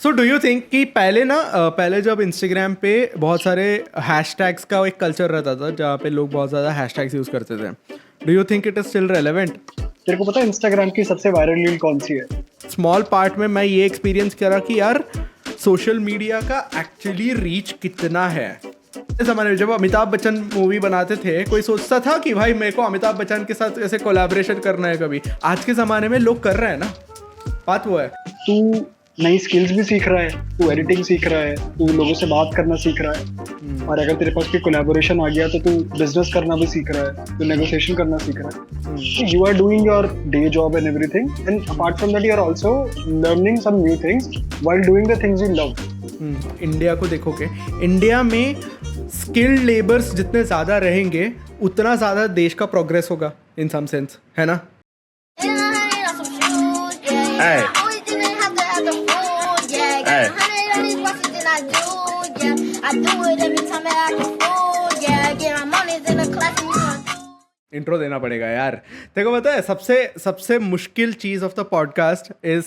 So do you think कि पहले जब इंस्टाग्राम पे बहुत सारे हैशटैग्स का एक कल्चर रहता था जहाँ पे लोग बहुत ज़्यादा हैशटैग्स यूज़ करते थे, do you think it is still relevant? तेरे को पता है इंस्टाग्राम की सबसे वायरल रील कौन सी है? स्मॉल पार्ट में मैं ये एक्सपीरियंस करा कि यार सोशल मीडिया का एक्चुअली रीच कितना है। इस ज़माने में जब अमिताभ बच्चन मूवी बनाते थे, कोई सोचता था कि भाई मेरे को अमिताभ बच्चन के साथ ऐसे कोलैबोरेशन करना है कभी? आज के ज़माने में लोग कर रहे हैं ना, बात वो है। तू नई स्किल्स भी सीख रहा है, तू एडिटिंग सीख रहा है, तू लोगों से बात करना सीख रहा है, और अगर तेरे पास कोई कोलैबोरेशन आ गया तो तू बिजनेस करना भी सीख रहा है, तू नेगोशिएशन करना सीख रहा है। You are doing your day job and everything, and apart from that you are also learning some new things while doing the things you love. India को देखोगे, इंडिया में स्किल्ड लेबर्स जितने ज़्यादा रहेंगे उतना ज़्यादा देश का प्रोग्रेस होगा इन सम सेंस, है ना? इंट्रो देना पड़ेगा यार। देखो पता है सबसे सबसे मुश्किल चीज़ of the podcast is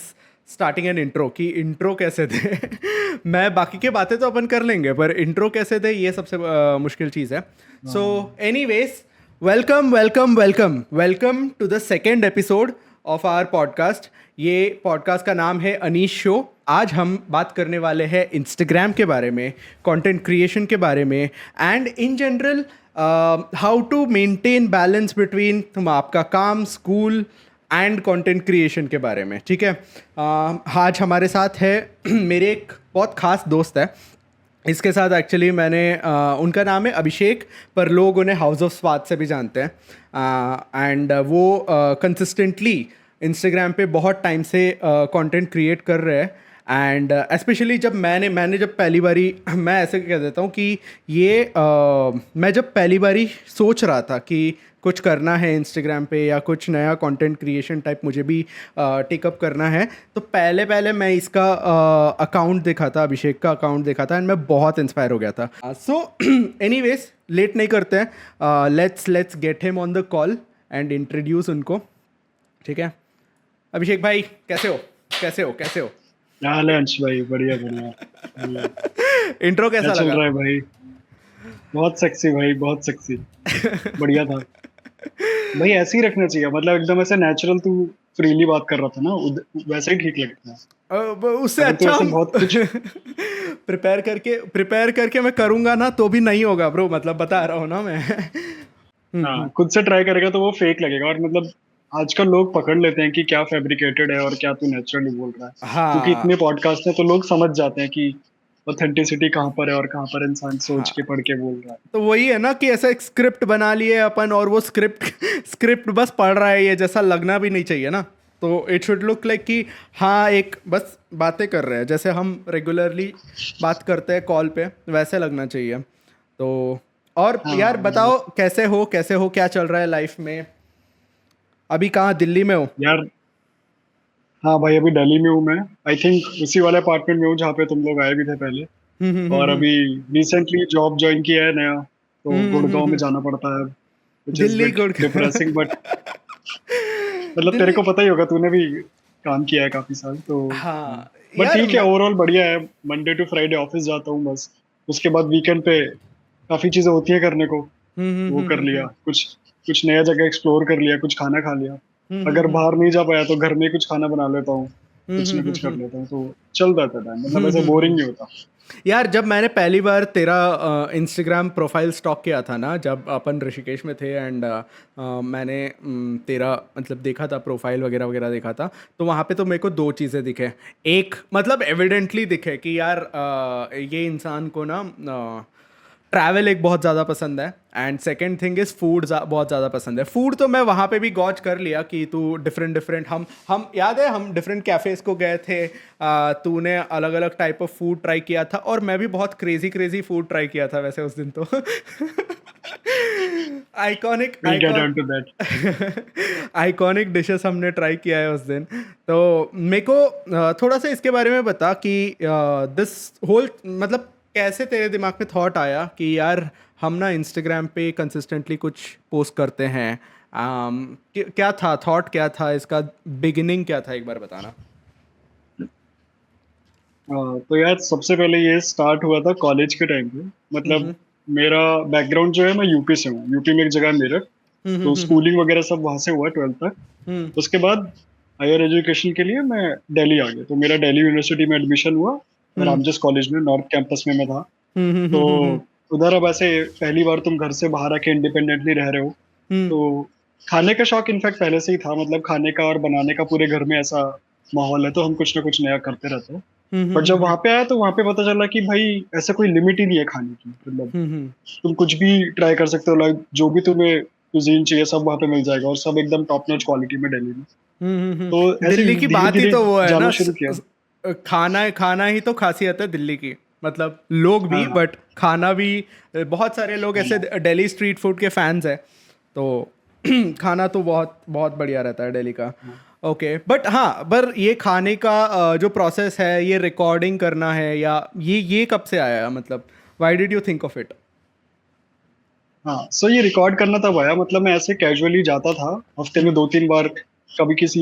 starting an intro, कि इंट्रो कैसे दे। मैं बाकी के बातें तो अपन कर लेंगे पर इंट्रो कैसे दे ये सबसे मुश्किल चीज़ है। So anyways, welcome welcome welcome welcome to the second episode of our podcast. ये पॉडकास्ट का नाम है अनीश शो। आज हम बात करने वाले हैं इंस्टाग्राम के बारे में, कंटेंट क्रिएशन के बारे में, and in general how to maintain balance between आपका काम, स्कूल एंड कंटेंट क्रिएशन के बारे में। ठीक है, आज हमारे साथ है मेरे एक बहुत ख़ास दोस्त है। इसके साथ एक्चुअली मैंने उनका नाम है अभिषेक, पर लोग उन्हें हाउस ऑफ स्वाद से भी जानते हैं। एंड वो कंसिस्टेंटली इंस्टाग्राम पे बहुत टाइम से कंटेंट क्रिएट कर रहे हैं। एंड स्पेशली जब मैंने जब पहली बारी, मैं ऐसे कह देता हूँ कि ये मैं जब पहली बारी सोच रहा था कि कुछ करना है इंस्टाग्राम पे या कुछ नया कंटेंट क्रिएशन टाइप मुझे भी टेकअप करना है, तो पहले मैं इसका अकाउंट देखा था, अभिषेक का अकाउंट देखा था, एंड मैं बहुत इंस्पायर हो गया था। सो एनीवेज, लेट नहीं करते हैं, let's get him on the call and introduce उनको। ठीक है, अभिषेक भाई कैसे हो? क्या हाल है अंश भाई? बढ़िया बढ़िया। इंट्रो कैसा क्या चल लगा? रहा है भाई? बहुत सेक्सी भाई, बहुत सेक्सी। बढ़िया था भाई, ऐसे ही रखना चाहिए, मतलब एकदम ऐसे नेचुरल। तू फ्रीली बात कर रहा था ना, वैसे ही ठीक लगता है। उससे अगर तू अच्छा ऐसे हम बहुत कुछ प्रिपेयर करके मैं करूँगा ना तो भी नहीं होगा ब्रो, मतलब बता रहा हूँ ना मैं। खुद से ट्राई करेगा तो वो फेक लगेगा। और मतलब आजकल लोग पकड़ लेते हैं कि क्या फैब्रिकेटेड है और क्या तू नेचुरली बोल रहा है, क्योंकि हाँ इतने पॉडकास्ट हैं तो लोग समझ जाते हैं कि ऑथेंटिसिटी कहाँ पर है और कहाँ पर इंसान सोच के हाँ, पढ़ के बोल रहा है। तो वही है ना कि ऐसा एक स्क्रिप्ट बना लिए अपन, और वो स्क्रिप्ट बस पढ़ रहा है, ये जैसा लगना भी नहीं चाहिए ना। तो इट शुड लुक लाइक कि हाँ, एक बस बातें कर रहे हैं जैसे हम रेगुलरली बात करते हैं कॉल पे, वैसे लगना चाहिए। तो और यार हाँ बताओ, कैसे हो, क्या चल रहा है लाइफ में? अभी कहाँ, दिल्ली में हो? यार। हाँ भाई, अभी दिल्ली में हूँ मैं। आई थिंक उसी वाले अपार्टमेंट में हूँ जहाँ पे तुम लोग आए भी थे पहले। और हम्म। अभी रिसेंटली जॉब ज्वाइन किया है नया, तो गुड़गांव में हम्म। जाना पड़ता है, विच इज दिल्ली बिट गुड़ डिप्रेसिंग। बट मतलब तेरे दिल्ली। को पता ही होगा, तूने भी काम किया है काफी साल तो। हाँ बट यार ठीक है, ओवरऑल बढ़िया है। मंडे टू फ्राइडे ऑफिस जाता हूँ बस। उसके बाद वीकेंड पे काफी चीजें होती है करने को, वो कर लिया। कुछ कुछ नया जगह एक्सप्लोर कर लिया, कुछ खाना खा लिया। अगर बाहर नहीं जा पाया तो घर में ही कुछ खाना बना लेता हूँ, कुछ ना कुछ कर लेता हूँ, तो चल जाता है टाइम। मतलब ऐसे बोरिंग नहीं होता। यार जब मैंने पहली बार तेरा इंस्टाग्राम प्रोफाइल स्टॉक किया था ना, जब अपन ऋषिकेश में थे, एंड मैंने तेरा मतलब देखा था, प्रोफाइल वगैरह वगैरह देखा था, तो वहाँ पे तो मेरे को दो चीज़ें दिखे। एक मतलब एविडेंटली दिखे कि यार ये इंसान को ना ट्रैवल एक बहुत ज़्यादा पसंद है, and second thing is food बहुत ज़्यादा पसंद है। फूड तो मैं वहाँ पे भी गॉज कर लिया कि तू डिफरेंट हम याद है हम डिफरेंट कैफ़ेज़ को गए थे, तूने अलग अलग टाइप ऑफ फूड ट्राई किया था, और मैं भी बहुत क्रेजी फूड ट्राई किया था वैसे उस दिन तो। Iconic will get on to that. Iconic dishes हमने ट्राई किया है उस दिन। तो मेरे को थोड़ा सा इसके बारे में बता कि दिस होल मतलब कैसे तेरे दिमाग में थॉट आया कि यार हम ना इंस्टाग्राम पे कंसिस्टेंटली कुछ पोस्ट करते हैं। क्या था थॉट, क्या था इसका बिगिनिंग, क्या था, एक बार बताना। तो यार सबसे पहले ये स्टार्ट हुआ था कॉलेज के टाइम पे। मतलब मेरा बैकग्राउंड जो है, मैं यूपी से हूँ। यूपी में एक जगह है मेरठ। तो स्कूलिंग वगैरह सब वहाँ से हुआ 12th तक। उसके बाद हायर एजुकेशन के लिए मैं दिल्ली आ गया। तो मेरा दिल्ली यूनिवर्सिटी में एडमिशन हुआ, रामजस कॉलेज में, नॉर्थ कैंपस में मैं था। तो उधर अब ऐसे पहली बार तुम घर से बाहर आके इंडिपेंडेंटली रह रहे हो, तो खाने का शौक इनफैक्ट पहले से ही था। मतलब खाने का और बनाने का पूरे घर में ऐसा माहौल है, तो हम कुछ ना कुछ नया करते रहते हैं। बट जब वहां पे आया तो वहां पे पता चला कि भाई ऐसा कोई लिमिट ही नहीं है खाने की। मतलब तुम कुछ भी ट्राई कर सकते हो, लाइक जो भी तुम्हें कुजीन चाहिए सब वहां पे मिल जाएगा, और सब एकदम टॉप नॉच क्वालिटी में दिल्ली में। तो ऐसे दिल्ली की धीरे बात ही धीरे तो वो है जाना ना, शुरू किया। खाना खाना ही तो खासियत है दिल्ली की। मतलब लोग भी, हाँ बट खाना भी। बहुत सारे लोग ऐसे हाँ दिल्ली स्ट्रीट फूड के फैंस हैं, तो खाना तो बहुत बहुत बढ़िया रहता है दिल्ली का। हाँ ओके, बट हाँ, पर ये खाने का जो प्रोसेस है, ये रिकॉर्डिंग करना है, या ये कब से आया? मतलब why did you think of it? हाँ। सो ये रिकॉर्ड करना तब आया, मतलब मैं ऐसे कैजुअली जाता था हफ्ते में 2-3 बार। कभी किसी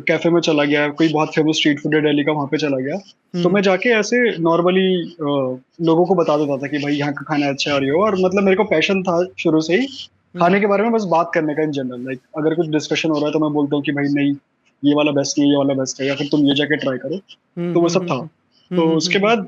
कैफे में चला गया, कोई बहुत फेमस स्ट्रीट फूड है दिल्ली का, वहां पे चला गया। तो मैं जाके ऐसे नॉर्मली लोगों को बता देता था कि भाई यहाँ का खाना अच्छा है और ये हो। और मतलब मेरे को पैशन था शुरू से ही खाने के बारे में, बस बात करने का इन जनरल। लाइक अगर कुछ डिस्कशन हो रहा है तो मैं बोलता हूँ कि भाई नहीं, ये वाला बेस्ट नहीं है, ये वाला बेस्ट है, या फिर तुम ये जाके ट्राई करो। तो वो सब था। तो उसके बाद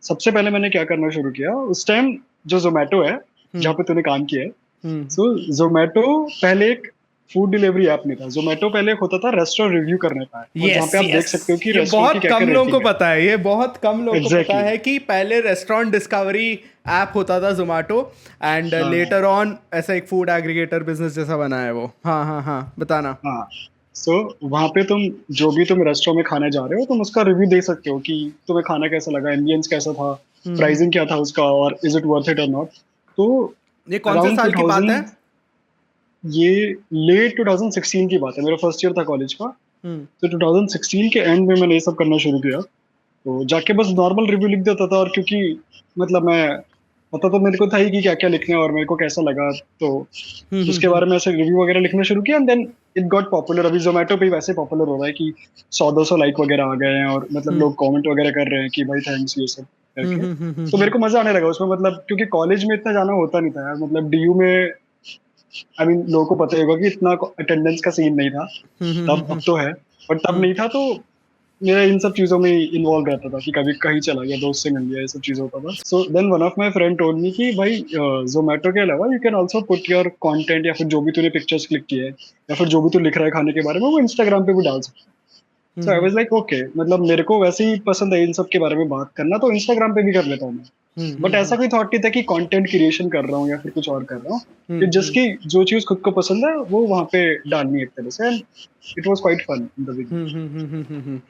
सबसे पहले मैंने क्या करना शुरू किया उस टाइम, जो जोमेटो है जहाँ पे तूने काम किया है। सो जोमेटो पहले एक फूड डिलीवरी ऐप नहीं था। जोमेटो पहले एक होता था रेस्टोरेंट रिव्यू करने का, और जहाँ यस पे आप देख यस, सकते हो कि ये रेस्टोरेंट की बहुत क्या क्या कम लोगों को रेटिंग है। पता है, ये बहुत कम लोगों को पता एग्जैक्टली है कि पहले रेस्टोरेंट डिस्कवरी ऐप होता था जोमेटो, एंड हाँ लेटर ऑन ऐसा एक फूड एग्रीगेटर बिजनेस जैसा बना है वो। हाँ हाँ हाँ, बताना। हाँ। सो वहाँ पे तुम जो भी तुम रेस्टोरेंट में खाने जा रहे हो, तुम उसका रिव्यू दे सकते हो कि तुम्हें खाना कैसा लगा, एम्बियंस कैसा था, प्राइसिंग क्या था उसका, और इज इट वर्थ इट और नॉट। तो ये कौन से अराउंड साल की बात है? 2000, ये लेट 2016 की बात है। मेरा फर्स्ट ईयर था कॉलेज का। हम्म तो 2016 के एंड में मैंने ये सब करना शुरू किया। तो जाके बस नॉर्मल रिव्यू लिख देता था, और क्योंकि मतलब मैं पता तो मेरे को था ही कि क्या क्या लिखना है और मेरे को कैसा लगा। तो उसके बारे में ऐसे रिव्यू वगैरह लिखना शुरू किया, and then it got popular. अभी जोमेटो पे ही वैसे पॉपुलर हो रहा है कि 100-200 लाइक वगैरह आ गए हैं, और मतलब लोग कमेंट वगैरह कर रहे हैं कि भाई थैंक्स ये सब करके। तो मेरे को मजा आने लगा उसमें। मतलब क्योंकि कॉलेज में इतना जाना होता नहीं था यार। मतलब डीयू में आई मीन लोगों को पता ही होगा कि इतना अटेंडेंस का सीन नहीं था तब। अब तो है, बट तब नहीं था। तो मेरा इन सब चीजों में इन्वॉल्व रहता था कि कभी कहीं चला गया, दोस्त से मिल गया, ये सब चीज होता था। So then one of my friend told me कि भाई जोमेटो के अलावा you can also put your content, या फिर जो भी तूने पिक्चर्स क्लिक किए हैं, या फिर जो भी तू लिख रहा है खाने के बारे में, वो इंस्टाग्राम पे भी डाल सकता है। सो आई वाज लाइक ओके, मतलब मेरे को वैसे ही पसंद है इन सब के बारे में बात करना, तो इंस्टाग्राम पे भी कर लेता हूँ मैं। बट ऐसा कोई थॉट नहीं था कि कंटेंट क्रिएशन कर रहा हूँ या फिर कुछ और कर रहा हूँ। कि जस्ट कि जो चीज खुद को पसंद है वो वहां पे डालनी है एक तरह से। And it was quite fun in the beginning.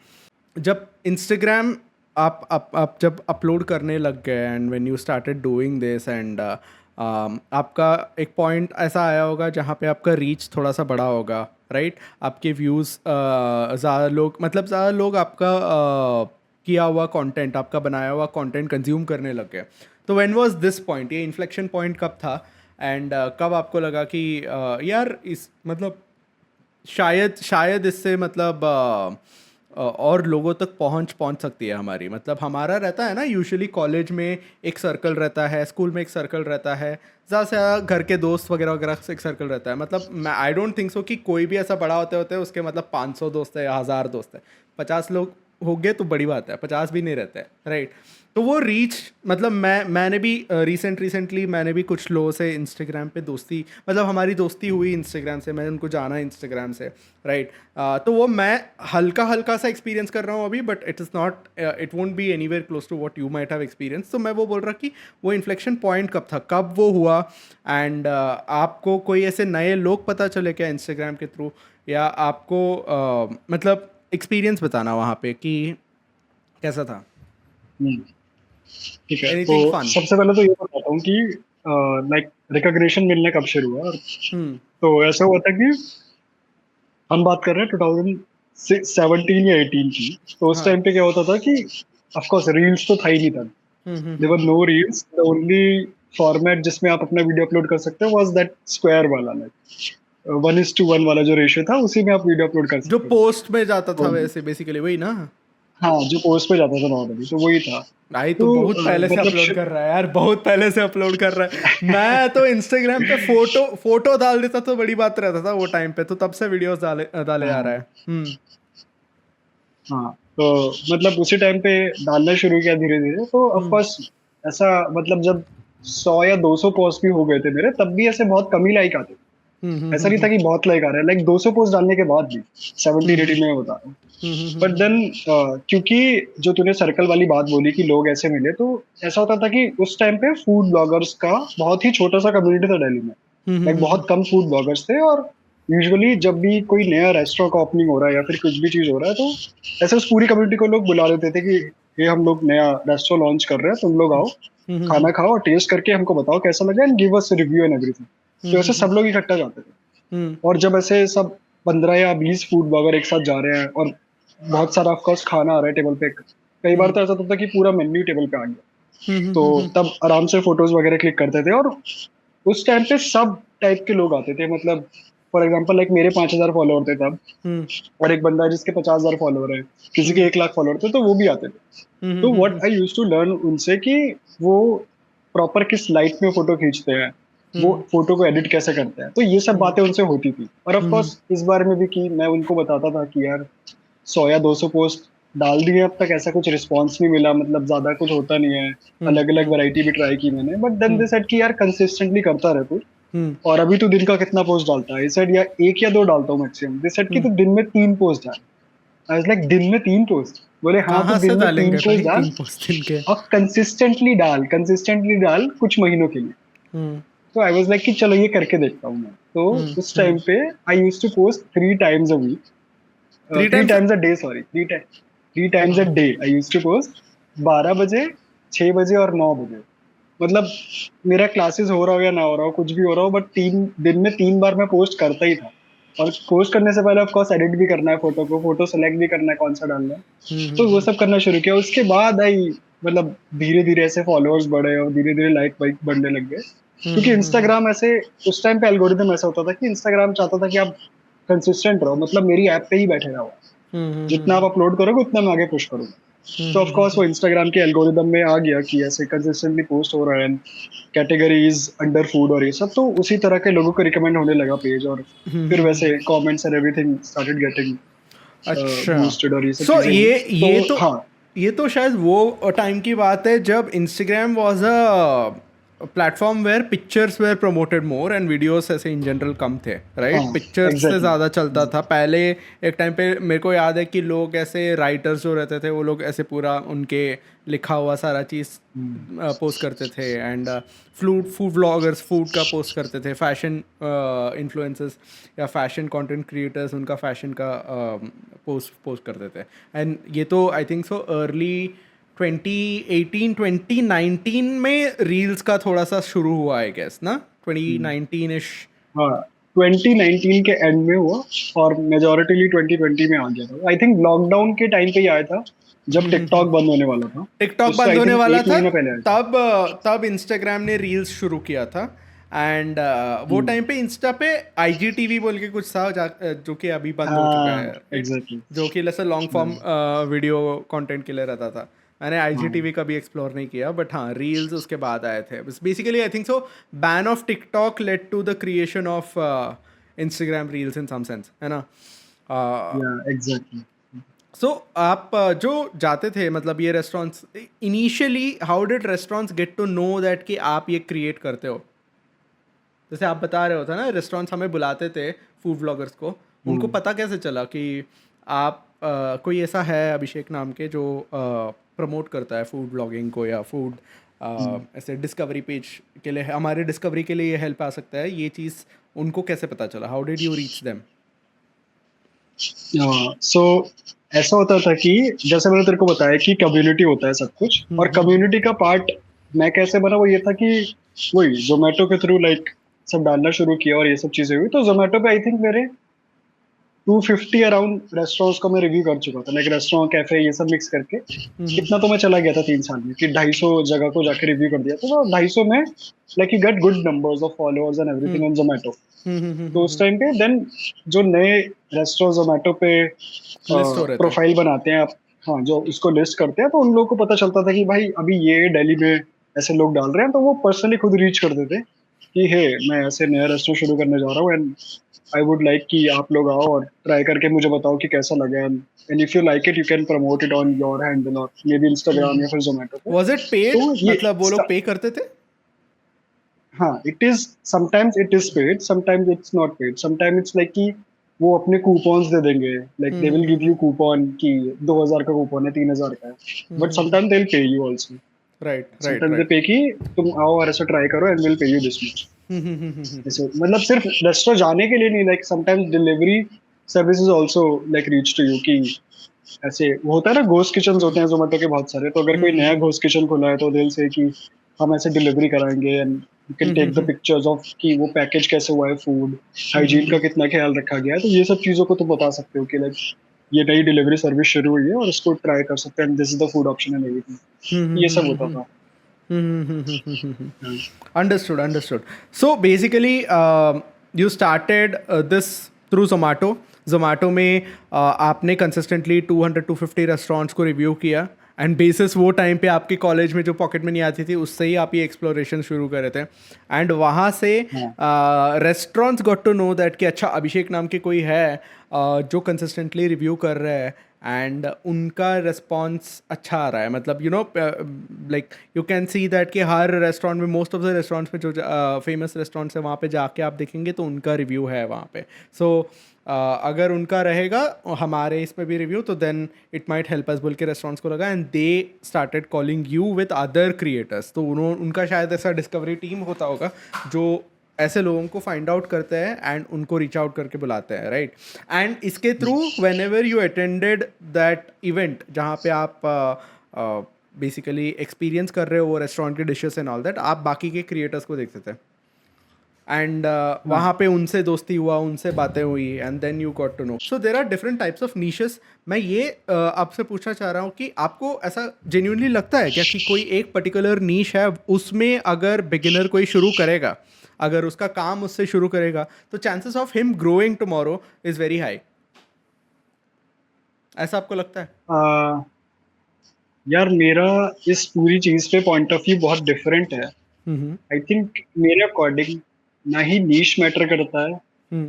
जब इंस्टाग्राम आप जब अपलोड करने लग गए, and when you started doing this, and आपका एक पॉइंट ऐसा आया होगा जहाँ पे आपका रीच थोड़ा सा बड़ा होगा, राइट? आपके व्यूज़ ज़्यादा लोग, मतलब ज़्यादा लोग आपका किया हुआ कंटेंट, आपका बनाया हुआ कंटेंट कंज्यूम करने लग गए। तो व्हेन वाज दिस पॉइंट, ये इन्फ्लेक्शन पॉइंट कब था? एंड कब आपको लगा कि यार इस मतलब शायद शायद इससे मतलब और लोगों तक पहुंच सकती है हमारी? मतलब हमारा रहता है ना यूजुअली कॉलेज में एक सर्कल रहता है, स्कूल में एक सर्कल रहता है, ज़्यादा से ज़्यादा घर के दोस्त वगैरह वगैरह से एक सर्कल रहता है। मतलब मैं आई डोंट थिंक सो कि कोई भी ऐसा बड़ा होते होते उसके मतलब 500 दोस्त है या 1000 दोस्त है। 50 लोग हो गए तो बड़ी बात है, 50 भी नहीं रहते, राइट? तो वो रीच, मतलब मैंने भी रिसेंटली मैंने भी कुछ लोगों से इंस्टाग्राम पे दोस्ती, मतलब हमारी दोस्ती हुई इंस्टाग्राम से, मैंने उनको जाना इंस्टाग्राम से, राइट? तो वो मैं हल्का हल्का सा एक्सपीरियंस कर रहा हूँ अभी, but it is not, it won't be anywhere close to what you might have experience. तो मैं वो बोल रहा कि वो इन्फ्लेक्शन पॉइंट कब था, कब वो हुआ? एंड आपको कोई ऐसे नए लोग पता चले क्या इंस्टाग्राम के थ्रू, या आपको मतलब एक्सपीरियंस बताना वहाँ पे कि कैसा था? हम्म, ठीक है। तो एनीथिंग फन? सबसे पहले तो ये बताता हूँ कि लाइक रिकॉग्निशन मिलने कब शुरू हुआ। तो ऐसा हुआ था कि हम बात कर रहे हैं 2017 या 18 की। तो उस हाँ। टाइम पे क्या होता था कि ऑफ कोर्स रील्स तो था ही नहीं तब। There were no reels. The only format जिसमें आप अपना वीडियो अपलोड कर सकते हो वाज दैट स्क्वायर वाला, लाइक 1:1 वाला जो रेशियो था, उसी में आप वीडियो अपलोड कर जो सकते थे। पोस्ट में जाता था तो वैसे बेसिकली वही ना? हाँ जो पोस्ट पे जाता था नॉर्मली, तो वही था। भाई तो तू बहुत पहले से मतलब अपलोड कर रहा है यार, बहुत पहले से अपलोड कर रहा है। मैं तो इंस्टाग्राम पे फोटो फोटो डाल देता तो बड़ी बात रहता था वो टाइम पे, तो तब से वीडियोस डाले डाले आ रहा हाँ है। हाँ, तो मतलब उसी टाइम पे डालना शुरू किया धीरे धीरे, तो ऑफ हम्म कोर्स ऐसा मतलब जब 100 या 200 पोस्ट भी हो गए थे मेरे, तब भी ऐसे बहुत कम ही लाइक आते थे। ऐसा नहीं था कि बहुत लाइक आ रहा है, लाइक 200 पोस्ट डालने के बाद भी 70-80 में बता रहा हूँ। बट देन क्योंकि जो तूने सर्कल वाली बात बोली कि लोग ऐसे मिले, तो ऐसा होता था कि उस टाइम पे फूड ब्लॉगर्स का बहुत ही छोटा सा कम्युनिटी था दिल्ली में। लाइक बहुत कम फूड ब्लॉगर्स थे, और यूजुअली जब भी कोई नया रेस्टोरेंट का ओपनिंग हो रहा है या फिर कुछ भी चीज हो रहा है, तो ऐसे उस पूरी कम्युनिटी को लोग बुला लेते थे कि ये हम लोग नया रेस्टोरेंट लॉन्च कर रहे हैं, तुम लोग आओ, खाना खाओ और टेस्ट करके हमको बताओ कैसा लगा, and give us review and everything. तो ऐसे सब लोग इकट्ठा जाते थे। और जब ऐसे सब 15 या 20 फूड ब्लॉगर एक साथ जा रहे हैं और बहुत सारा ऑफ कोर्स खाना आ रहा है टेबल पे, कई बार तो ऐसा होता था कि पूरा मेन्यू टेबल पे आ गया, तो तब आराम से फोटोज वगैरह क्लिक करते थे। और उस टाइम पे सब टाइप के लोग आते थे, मतलब फॉर एग्जांपल लाइक मेरे 5,000 फॉलोअर थे तब, और एक बंदा है जिसके 50,000 फॉलोअर है, किसी के 1 लाख फॉलोअर थे, तो वो भी आते थे। तो what I used to learn उनसे कि वो प्रॉपर किस लाइट में फोटो खींचते हैं, वो फोटो को एडिट कैसे करते हैं, तो ये सब बातें उनसे होती थी। और ऑफ कोर्स इस बारे में भी कि मैं उनको बताता था कि यार 100 या 200 पोस्ट डाल दिए, अब तक ऐसा कुछ रिस्पॉन्स नहीं मिला, मतलब ज्यादा कुछ होता नहीं है। अलग अलग वैरायटी भी ट्राई की मैंने, बट देन दे सेड कि यार कंसिस्टेंटली करता रहे तू, और अभी तू दिन का कितना पोस्ट डालता है? सेड या 1 या 2 डालता हूँ मैक्सिमम। दे सेड कि तू दिन में 3 पोस्ट डाल। आई वाज लाइक दिन में 3 पोस्ट? बोले हाँ, तू कहाँ से दिन में तीन डालेंगे पोस्ट भाई डाल 3 पोस्ट दिन के? और कंसिस्टेंटली डाल कुछ महीनों के लिए। हम्म तो आई वाज लाइक कि चलो ये करके देखता हूँ मैं। तो उस टाइम पे I used to post 3 times a week, three three times times a day, sorry, three times a day I used to post. 12 बजे, 6 बजे और 9 बजे। मतलब मेरा क्लासेस हो रहा हो या ना हो रहा हो, कुछ भी हो रहा हो, बट 3 दिन में 3 बार मैं पोस्ट करता ही था। और पोस्ट करने से पहले ऑफ कोर्स एडिट भी करना है फोटो को, फोटो सेलेक्ट भी करना है कौन सा डालना है, तो वो सब करना शुरू किया। उसके बाद आई मतलब धीरे धीरे ऐसे फॉलोअर्स बढ़े और धीरे धीरे लाइक वाइक बढ़ने लग गए, क्योंकि इंस्टाग्राम ऐसे उस टाइम पे एल्गोरिदम ऐसा होता था कि इंस्टाग्राम चाहता था कि आप कंसिस्टेंट रहो, मतलब मेरी ऐप पे ही बैठे रहो, जितना आप अपलोड करोगे उतना मैं आगे पुश करूंगा। तो ऑफ कोर्स वो इंस्टाग्राम के एल्गोरिदम में आ गया कि ऐसे कंसिस्टेंटली पोस्ट हो रहा है, कैटेगरीज अंडर फूड और ये सब, तो उसी तरह के लोगों को रिकमेंड होने लगा पेज, और फिर वैसे comments and everything started getting अच्छा। बूस्टेड और ये सब सो चीजें हुई। तो हाँ, ये तो शायद वो टाइम की बात है जब Instagram was a platform where pictures were promoted more and videos ऐसे इन जनरल कम थे, हाँ, राइट? पिक्चर्स से एग्जैक्टली। ज़्यादा चलता था पहले। एक टाइम पे मेरे को याद है कि लोग ऐसे राइटर्स जो रहते थे वो लोग ऐसे पूरा उनके लिखा हुआ सारा चीज़ पोस्ट करते थे, एंड फूड व्लॉगर्स फूड का पोस्ट करते थे, फैशन इन्फ्लुएंसर्स या फैशन कंटेंट क्रिएटर्स उनका फैशन का पोस्ट करते थे। एंड ये तो आई थिंक सो अर्ली 2018 2019 में रील्स का थोड़ा सा शुरू हुआ आई गेस ना, 2019 इश। हाँ, 2019 के एंड में हुआ और मेजोरिटीली 2020 में आ गया था। आई थिंक लॉकडाउन के टाइम पे ही आया था, जब टिकटॉक बंद होने वाला था। टिकटॉक उससे बंद आई होने थिंक वाला 1 महीना था, पहले आया था। तब तब इंस्टाग्राम ने रील्स शुरू किया था। एंड वो टाइम पे इंस्टा पे IGTV बोल के कुछ था जो कि अभी बंद हो चुका है, हाँ, right? एग्जैक्टली। जो कि लेसे लॉन्ग फॉर्म वीडियो कंटेंट के लिए रहता था। मैंने हाँ, IGTV कभी एक्सप्लोर नहीं किया, बट हाँ रील्स उसके बाद आए थे। बस basically I think so ban of TikTok led to the creation of Instagram reels in some sense, है ना? या एग्जैक्टली। सो आप जो जाते थे मतलब ये restaurants, initially how did restaurants get to know that कि आप ये क्रिएट करते हो? जैसे आप बता रहे हो था ना, रेस्टोरेंट्स हमें बुलाते थे फूड ब्लॉगर्स को, उनको पता कैसे चला कि आप कोई ऐसा है अभिषेक नाम के जो प्रमोट करता है फूड ब्लॉगिंग को, या फूड ऐसे डिस्कवरी पेज के लिए, हमारे डिस्कवरी के लिए ये हेल्प आ सकता है, ये चीज़ उनको कैसे पता चला? How did you reach them? So ऐसा होता था कि जैसे मैंने तेरे को बताया कि कम्युनिटी होता है सब कुछ, और कम्युनिटी का पार्ट मैं कैसे बना, वो ये था कि वही जोमेटो के थ्रू लाइक सब डालना शुरू किया और ये सब चीजें हुई। तो जोमेटो पे आई थिंक मेरे 250 अराउंड रेस्टोरेंट्स को मैं रिव्यू कर चुका था, लाइक रेस्टोरेंट, कैफे, ये सब मिक्स करके। इतना तो मैं चला गया था 3 साल में कि 250 जगह को जाके रिव्यू कर दिया था। तो 250 में like you get good numbers of followers and everything on Zomato. तो उस टाइम पे देन जो नए रेस्टोरेंट जोमेटो पे लिस्ट हो रहे थे। प्रोफाइल बनाते हैं आप, हाँ जो इसको लिस्ट करते हैं, तो उन लोगों को पता चलता था कि भाई अभी ये दिल्ली में ऐसे लोग डाल रहे हैं, तो वो पर्सनली खुद रीच कर देते कि हे मैं ऐसे नया रेस्टोरेंट शुरू करने जा रहा हूँ, एंड आई वुड लाइक कि आप लोग आओ और ट्राई करके मुझे बताओ कि कैसा लगा, and if you like it you can promote it on your handle और मे बी इंस्टाग्राम या फिर जोमेटो पे। वाज इट पेड, तो ये मतलब वो लोग पे करते थे? हाँ, it is sometimes it is paid, sometimes it's not paid, sometimes it's like कि वो अपने कूपन्स दे देंगे, like they will give you coupon कि 2000 का कूपन है, 3000 का है, but sometimes they will pay you also. Right right sometimes they right. पे कि तुम आओ और ऐसा ट्राई करो and will pay you this much. ऐसे मतलब सिर्फ रेस्टोरेंट जाने के लिए नहीं, like sometimes delivery services also like reach to you कि ऐसे वो होता है ना, घोस्ट किचन्स होते हैं जोमेटो के बहुत सारे, तो अगर कोई नया घोस्ट किचन खोला है तो दिल से कि हम ऐसे डिलीवरी कराएंगे, and you can take the pictures of कि वो पैकेज कैसे हुआ है, फूड हाइजीन का कितना ख्याल रखा गया है, तो ये सब चीजों को तुम बता सकते हो कि लाइक ये नई डिलीवरी सर्विस शुरू हुई है और इसको ट्राई कर सकते हैं, this is the food option and everything, ये सब होता था। Understood, understood. So basically, you started this through Zomato. Zomato में आपने कंसिस्टेंटली 200-250 रेस्टोरेंट्स को रिव्यू किया, एंड बेसिस वो टाइम पे आपके कॉलेज में जो पॉकेट मनी आती थी उससे ही आप ये एक्सप्लोरेशन शुरू कर रहे थे, एंड वहाँ से restaurants got to know that कि अच्छा अभिषेक नाम के कोई है जो कंसिस्टेंटली रिव्यू कर रहा है, एंड उनका रिस्पॉन्स अच्छा आ रहा है, मतलब you know like you can see that कि हर रेस्टोरेंट में, मोस्ट ऑफ द रेस्टोरेंट्स में जो फेमस रेस्टोरेंट्स है वहाँ पे जाके आप देखेंगे तो उनका रिव्यू है वहाँ पे। सो अगर उनका रहेगा हमारे इसमें भी रिव्यू, तो then it might help us बोल के रेस्टोरेंट्स को लगा, and they started calling you with other creators. तो उनका शायद ऐसा डिस्कवरी टीम होता होगा जो ऐसे लोगों को फाइंड आउट करते हैं एंड उनको रीच आउट करके बुलाते हैं, राइट? एंड इसके through when ever you attended that event जहाँ पे आप बेसिकली एक्सपीरियंस कर रहे हो वो रेस्टोरेंट के डिशेस एंड ऑल दैट, आप बाकी के क्रिएटर्स को देखते थे, एंड वहाँ पे उनसे दोस्ती हुआ, उनसे बातें हुई, and then you got to know. So there are different types of niches. मैं ये आपसे पूछना चाह रहा हूँ कि आपको ऐसा जेन्युइनली लगता है क्या कि कोई एक पर्टिकुलर नीश है, उसमें अगर बिगिनर कोई शुरू करेगा, अगर उसका काम उससे शुरू करेगा, तो chances of him growing tomorrow is very high, ऐसा आपको लगता है? यार मेरा इस पूरी चीज पे पॉइंट ऑफ व्यू बहुत डिफरेंट है। आई थिंक मेरे अकॉर्डिंग ना ही नीश मैटर करता है,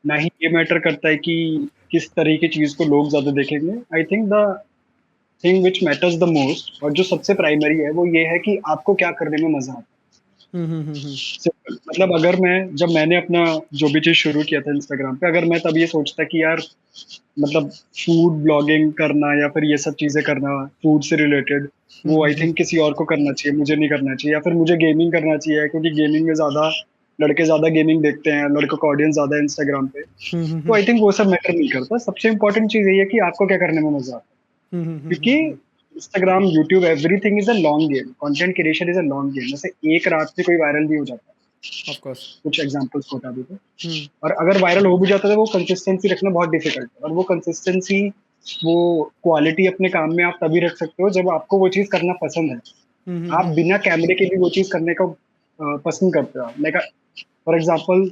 ना ही ये मैटर करता है कि किस तरह की चीज को लोग ज्यादा देखेंगे। I think the thing which matters the most और जो सबसे प्राइमरी है वो ये है कि आपको क्या करने में मजा आता है। मतलब अगर जब मैंने अपना जो भी चीज शुरू किया था इंस्टाग्राम पे, अगर मैं तब ये सोचता कि यार मतलब फूड ब्लॉगिंग करना या फिर ये सब चीजें करना फूड से रिलेटेड, वो आई थिंक किसी और को करना चाहिए, मुझे नहीं करना चाहिए, या फिर मुझे गेमिंग करना चाहिए क्योंकि गेमिंग में लड़के ज्यादा गेमिंग देखते हैं, लड़कों का ऑडियंस ज्यादा है इंस्टाग्राम पे, तो आई थिंक वो सब मैटर नहीं करता। सबसे इम्पोर्टेंट चीज ये है कि आपको क्या करने में मजा आता है, क्योंकि Instagram, YouTube, everything is a long game, content creation is a long game. जैसे एक रात में कोई वायरल भी हो जाता है, ऑफ कोर्स कुछ एग्जांपल्स बता दो तो, और अगर वायरल हो भी जाता है तो वो कंसिस्टेंसी रखना बहुत डिफिकल्ट है, और वो कंसिस्टेंसी, वो क्वालिटी अपने काम में आप तभी रख सकते हो जब आपको वो चीज करना पसंद है। आप बिना कैमरे के भी वो चीज करने का पसंद करते हो। लाइक फॉर एग्जांपल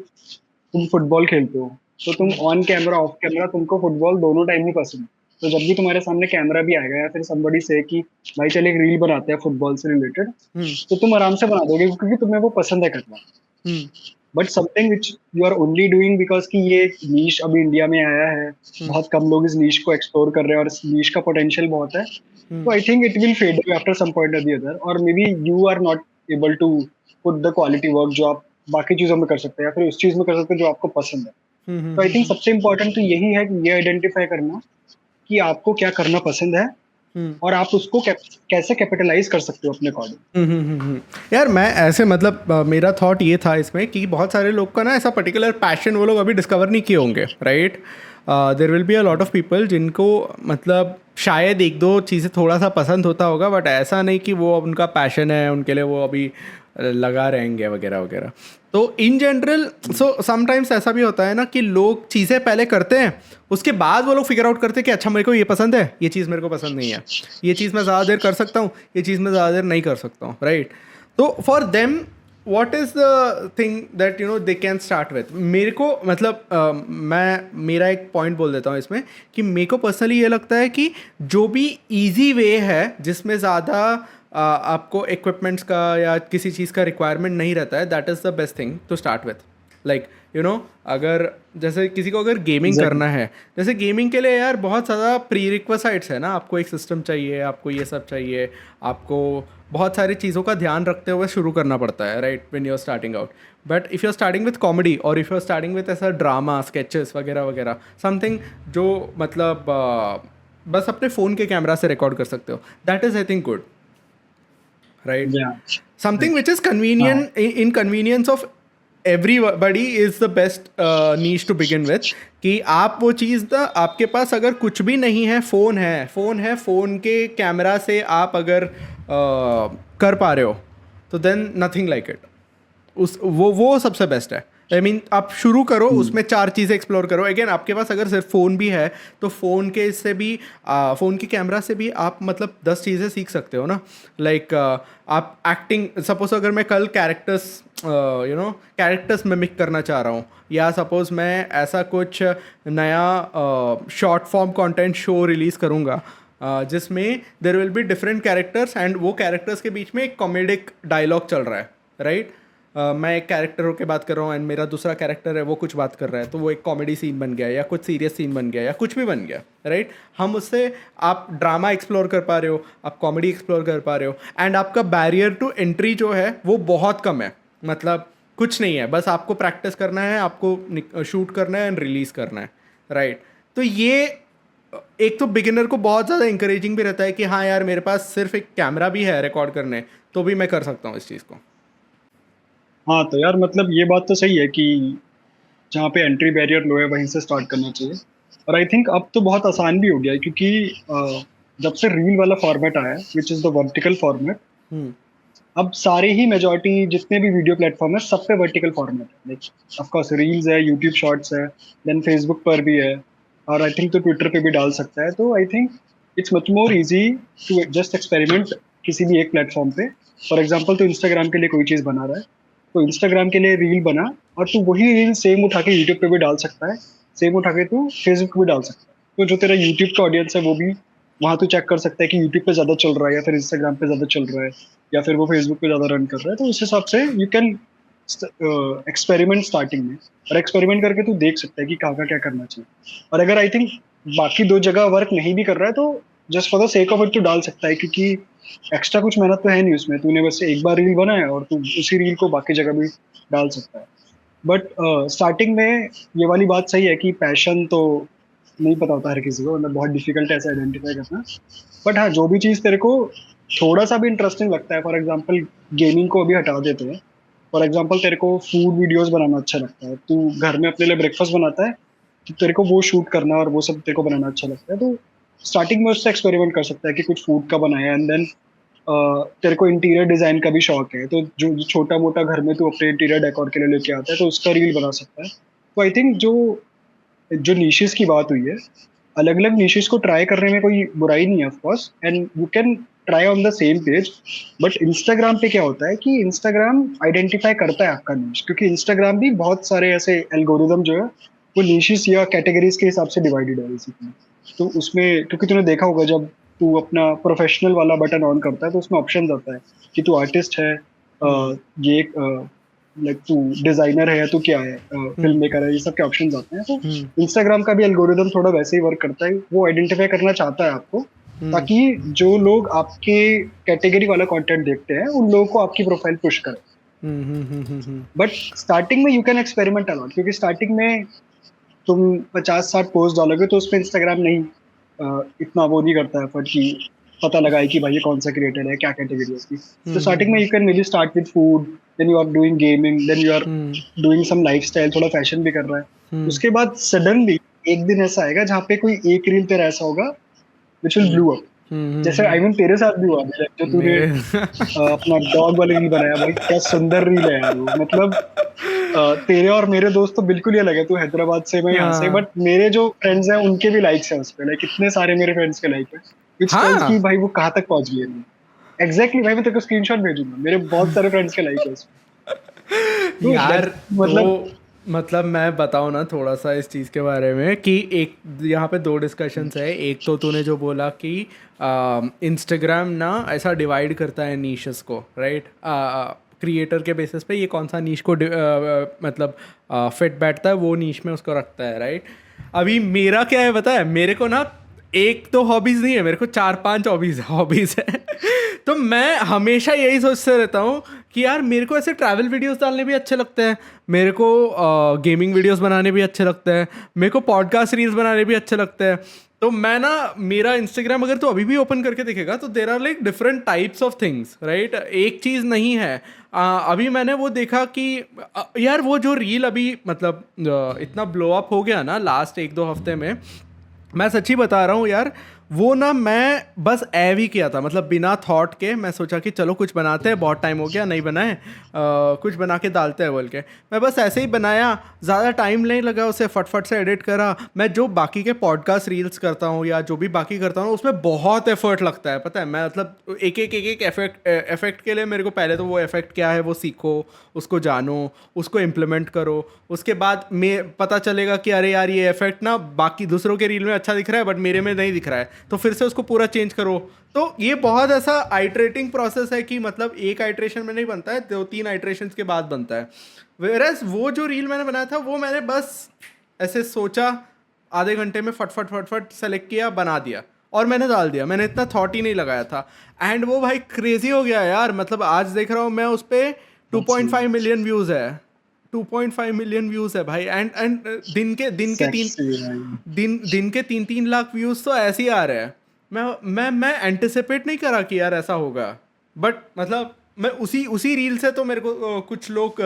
तुम फुटबॉल खेलते हो, तो तुम ऑन कैमरा ऑफ कैमरा तुमको फुटबॉल दोनों टाइम ही पसंद है, तो जब भी तुम्हारे सामने कैमरा भी आएगा या फिर somebody से कि भाई चल एक रील बनाते हैं फुटबॉल से रिलेटेड, तो तुम आराम से बना दोगे क्योंकि तुम्हें वो पसंद है करना। But something which you are only doing because कि ये नीश अभी इंडिया में आया है, बहुत कम लोग इस नीश को एक्सप्लोर कर रहे हैं और इस नीश का पोटेंशियल बहुत है, तो I think it will fade away after some point और द अदर, और maybe you are not able to put the quality work जो आप बाकी चीजों में कर सकते हैं या फिर उस चीज में कर सकते हैं जो आपको पसंद है। तो आई थिंक सबसे इम्पोर्टेंट तो यही है कि ये आइडेंटिफाई करना कि आपको क्या करना पसंद है और आप उसको कैसे कैपिटलाइज कर सकते हो अपने अकॉर्डिंग। यार मैं ऐसे मतलब मेरा थॉट ये था इसमें कि बहुत सारे लोग का ना ऐसा पर्टिकुलर पैशन वो लोग अभी डिस्कवर नहीं किए होंगे, right? There will be a lot of people जिनको मतलब शायद एक दो चीज़ें थोड़ा सा पसंद होता होगा, बट ऐसा नहीं कि वो उनका पैशन है, उनके लिए वो अभी लगा रहेंगे वगैरह वगैरह। तो इन जनरल समटाइम्स ऐसा भी होता है ना कि लोग चीज़ें पहले करते हैं, उसके बाद वो लोग फिगर आउट करते हैं कि अच्छा मेरे को ये पसंद है, ये चीज़ मेरे को पसंद नहीं है, ये चीज़ मैं ज़्यादा देर कर सकता हूँ, ये चीज़ मैं ज़्यादा देर नहीं कर सकता हूँ, राइट? तो for them what is the thing that they can start with? मेरे को मतलब मेरा एक पॉइंट बोल देता हूँ इसमें कि मेरे को पर्सनली ये लगता है कि जो भी इजी वे है जिसमें ज़्यादा आपको इक्विपमेंट्स का या किसी चीज़ का रिक्वायरमेंट नहीं रहता है, that is the best thing to start with. Like अगर जैसे किसी को अगर गेमिंग करना है, जैसे गेमिंग के लिए यार बहुत ज़्यादा प्री रिक्विसाइट्स है ना. आपको एक सिस्टम चाहिए, आपको ये सब चाहिए, आपको बहुत सारी चीज़ों का ध्यान रखते हुए शुरू करना पड़ता है, right, when you are starting out. But if you are starting with comedy और if you are starting with ऐसा ड्रामा, स्केचेस वगैरह वगैरह, समथिंग जो मतलब बस अपने फ़ोन के कैमरा से रिकॉर्ड कर सकते हो, that is I think good, right? Yeah. Something which is convenient, inconvenience of everybody is the best niche to begin with. कि आप वो चीज़ आपके पास अगर कुछ भी नहीं है, फ़ोन के कैमरा से आप अगर कर पा रहे हो तो देन नथिंग लाइक इट. वो सबसे बेस्ट है. आई मीन आप शुरू करो, उसमें 4 चीज़ें एक्सप्लोर करो. अगेन आपके पास अगर सिर्फ फ़ोन भी है तो फ़ोन के इससे भी फ़ोन के कैमरा से भी आप मतलब 10 चीज़ें सीख सकते हो ना. लाइक आप एक्टिंग, सपोज अगर मैं कल कैरेक्टर्स मिमिक करना चाह रहा हूँ, या सपोज़ मैं ऐसा कुछ नया short form content show release करूँगा जिसमें there will be different characters and वो कैरेक्टर्स के बीच में एक कॉमेडिक डायलॉग चल रहा है, राइट. मैं एक कैरेक्टर होकर बात कर रहा हूँ एंड मेरा दूसरा कैरेक्टर है वो कुछ बात कर रहा है, तो वो एक कॉमेडी सीन बन गया या कुछ सीरियस सीन बन गया या कुछ भी बन गया, राइट. हम उससे आप ड्रामा एक्सप्लोर कर पा रहे हो, आप कॉमेडी एक्सप्लोर कर पा रहे हो, एंड आपका बैरियर टू एंट्री जो है वो बहुत कम है. मतलब कुछ नहीं है, बस आपको प्रैक्टिस करना है, आपको शूट करना है एंड रिलीज़ करना है, राइट. तो ये एक तो बिगिनर को बहुत ज़्यादा इंकरेजिंग भी रहता है कि हाँ यार मेरे पास सिर्फ एक कैमरा भी है रिकॉर्ड करने, तो भी मैं कर सकता हूँ इस चीज़ को. हाँ तो यार मतलब ये बात तो सही है कि जहाँ पे एंट्री बैरियर लो है वहीं से स्टार्ट करना चाहिए. और आई थिंक अब तो बहुत आसान भी हो गया है क्योंकि जब से रील वाला फॉर्मेट आया है which is the vertical format, अब सारे ही मेजॉरिटी जितने भी वीडियो प्लेटफॉर्म है सब पे वर्टिकल फॉर्मेट है. लाइक ऑफ कोर्स रील्स है, यूट्यूब शॉर्ट्स है, देन फेसबुक पर भी है, और आई थिंक तो ट्विटर पे भी डाल सकता है. तो I think it's much more easy to just experiment किसी भी एक प्लेटफॉर्म पे. फॉर एग्जाम्पल तो इंस्टाग्राम के लिए कोई चीज़ बना रहा है तो इंस्टाग्राम के लिए रील बना और तू वही रील सेम उठा के यूट्यूब पे भी डाल सकता है, सेम उठा के तू फेसबुक पे भी डाल सकता है. तो जो तेरा यूट्यूब का ऑडियंस है वो भी वहाँ तू चेक कर सकता है कि यूट्यूब पे ज़्यादा चल रहा है या फिर इंस्टाग्राम पे ज़्यादा चल रहा है या फिर वो फेसबुक पे ज़्यादा रन कर रहा है. तो उस हिसाब से यू कैन एक्सपेरिमेंट स्टार्टिंग में, और एक्सपेरिमेंट करके तू देख सकता है कि कहाँ का क्या करना चाहिए. और अगर आई थिंक बाकी 2 जगह वर्क नहीं भी कर रहा है तो just for the sake of it तू डाल सकता है, क्योंकि एक्स्ट्रा कुछ मेहनत तो है नहीं उसमें. तूने बस एक बार रील बनाया और तू उसी रील को बाकी जगह भी डाल सकता है. बट स्टार्टिंग में ये वाली बात सही है कि पैशन तो नहीं पता होता हर किसी को, मतलब बहुत डिफिकल्ट है ऐसे आइडेंटिफाई करना. बट हाँ, जो भी चीज़ तेरे को थोड़ा सा भी इंटरेस्टिंग लगता है, फॉर एग्जांपल गेमिंग को अभी हटा देते हैं, फॉर एग्जांपल तेरे को फूड वीडियोस बनाना अच्छा लगता है, तू घर में अपने लिए ब्रेकफास्ट बनाता है तो तेरे को वो शूट करना और वो सब तेरे को बनाना अच्छा लगता है, तो स्टार्टिंग में उससे एक्सपेरिमेंट कर सकता है कि कुछ फूड का बनाया. एंड देन तेरे को इंटीरियर डिज़ाइन का भी शौक है तो जो छोटा मोटा घर में तू अपने इंटीरियर डेकोर के लिए लेके आता है तो उसका रील बना सकता है. तो आई थिंक जो नीशेस की बात हुई है, अलग अलग नीशेस को ट्राई करने में कोई बुराई नहीं है of course, and you can try on the same page. But Instagram पे क्या होता है कि इंस्टाग्राम आइडेंटिफाई करता है आपका नीश, क्योंकि इंस्टाग्राम भी बहुत सारे ऐसे एल्गोरिदम जो है वो नीशेस या कैटेगरीज के हिसाब से डिवाइडेड है बेसिकली. तो उसमें क्योंकि तूने देखा होगा जब तू अपना प्रोफेशनल वाला बटन ऑन करता है तो उसमें ऑप्शन आता है कि तू आर्टिस्ट है, ये लाइक तू डिजाइनर है या तू क्या है, फिल्म मेकर है, ये सब के ऑप्शंस आते हैं. तो इंस्टाग्राम का भी एल्गोरिदम थोड़ा वैसे ही वर्क करता है, वो आइडेंटिफाई करना चाहता है आपको ताकि जो लोग आपके कैटेगरी वाला कंटेंट देखते हैं उन लोगों को आपकी प्रोफाइल पुश करे. बट स्टार्टिंग में यू कैन एक्सपेरिमेंट अलॉट, क्योंकि स्टार्टिंग में तुम 50-60 पोस्ट डालोगे तो उसमें इंस्टाग्राम नहीं इतना वो नहीं करता है एफर्ट कि पता लगाए कि भाई ये कौन सा क्रिएटर है, क्या कैटेगरी है उसकी. तो स्टार्टिंग में you can maybe start with food, then you are doing gaming, then you are doing some lifestyle, थोड़ा फैशन भी कर रहा है. उसके बाद सडनली एक दिन ऐसा आएगा जहाँ पे कोई एक रील तेरा ऐसा होगा विच विल ब्लू अप. जैसे आई मीन तेरे साथ भी हुआ जो तूने अपना डॉग वाली रील बनाया, भाई क्या सुंदर रील है यार वो. मतलब तेरे और मेरे दोस्त तो बिल्कुल ही अलग है, तू हैदराबाद से, मैं यहाँ से, बट मेरे जो फ्रेंड्स हैं उनके भी लाइक्स हैं उस पे, लाइक इतने सारे मेरे फ्रेंड्स के लाइक है, व्हिच टेल्स कि भाई वो कहाँ तक पहुंच गई है. एग्जैक्टली भाई, मैं तेरे को स्क्रीनशॉट भेजूंगा, मेरे बहुत सारे फ्रेंड्स के लाइक है उसमें. यार मतलब तो मतलब मैं बताऊँ ना थोड़ा सा इस चीज़ के बारे में कि एक यहाँ पे दो डिस्कशंस है। एक तो तूने जो बोला कि इंस्टाग्राम ना ऐसा डिवाइड करता है नीशेस को, राइट? क्रिएटर के बेसिस पे ये कौन सा नीश को मतलब फिट बैठता है वो नीश में उसको रखता है, राइट? अभी मेरा क्या है पता है, मेरे को ना एक तो हॉबीज़ नहीं है, मेरे को 4-5 हॉबीज़ है। तो मैं हमेशा यही सोचते रहता हूँ कि यार मेरे को ऐसे ट्रैवल वीडियोस डालने भी अच्छे लगते हैं, मेरे को गेमिंग वीडियोस बनाने भी अच्छे लगते हैं, मेरे को पॉडकास्ट रील्स बनाने भी अच्छे लगते हैं। तो मैं ना मेरा इंस्टाग्राम अगर तो अभी भी ओपन करके देखेगा तो there are like different types of things, right? एक चीज़ नहीं है। अभी मैंने वो देखा कि यार वो जो रील अभी मतलब इतना ब्लो अप हो गया ना लास्ट 1-2 हफ्ते में, मैं सच्ची बता रहा हूँ यार, वो ना मैं बस ऐव ही किया था, मतलब बिना थॉट के मैं सोचा कि चलो कुछ बनाते हैं, बहुत टाइम हो गया नहीं बनाए, कुछ बना के डालते हैं बोल के मैं बस ऐसे ही बनाया। ज़्यादा टाइम नहीं लगा, उसे फटफट से एडिट करा। मैं जो बाकी के पॉडकास्ट रील्स करता हूँ या जो भी बाकी करता हूँ उसमें बहुत एफर्ट लगता है, पता है? मैं मतलब एक इफेक्ट के लिए मेरे को पहले तो वो इफेक्ट क्या है वो सीखो, उसको जानो, उसको इम्प्लीमेंट करो, उसके बाद में पता चलेगा कि अरे यार ये इफेक्ट ना बाकी दूसरों के रील में अच्छा दिख रहा है बट मेरे में नहीं दिख रहा है, तो फिर से उसको पूरा चेंज करो। तो ये बहुत ऐसा आइट्रेटिंग प्रोसेस है कि मतलब एक आइट्रेशन में नहीं बनता है, 2-3 आइट्रेशंस के बाद बनता है। वेयरएज वो जो रील मैंने बनाया था वो मैंने बस ऐसे सोचा, आधे घंटे में फट सेलेक्ट किया, बना दिया और मैंने डाल दिया। मैंने इतना थॉट ही नहीं लगाया था एंड वो भाई क्रेजी हो गया यार। मतलब आज देख रहा हूँ मैं उस पर 2.5 मिलियन व्यूज़ है, 2.5 मिलियन व्यूज़ है भाई। एंड दिन के 3-3 लाख व्यूज़ तो ऐसे ही आ रहे हैं। मैं एंटिसिपेट नहीं करा कि यार ऐसा होगा, बट मतलब मैं उसी रील से तो मेरे को कुछ लोग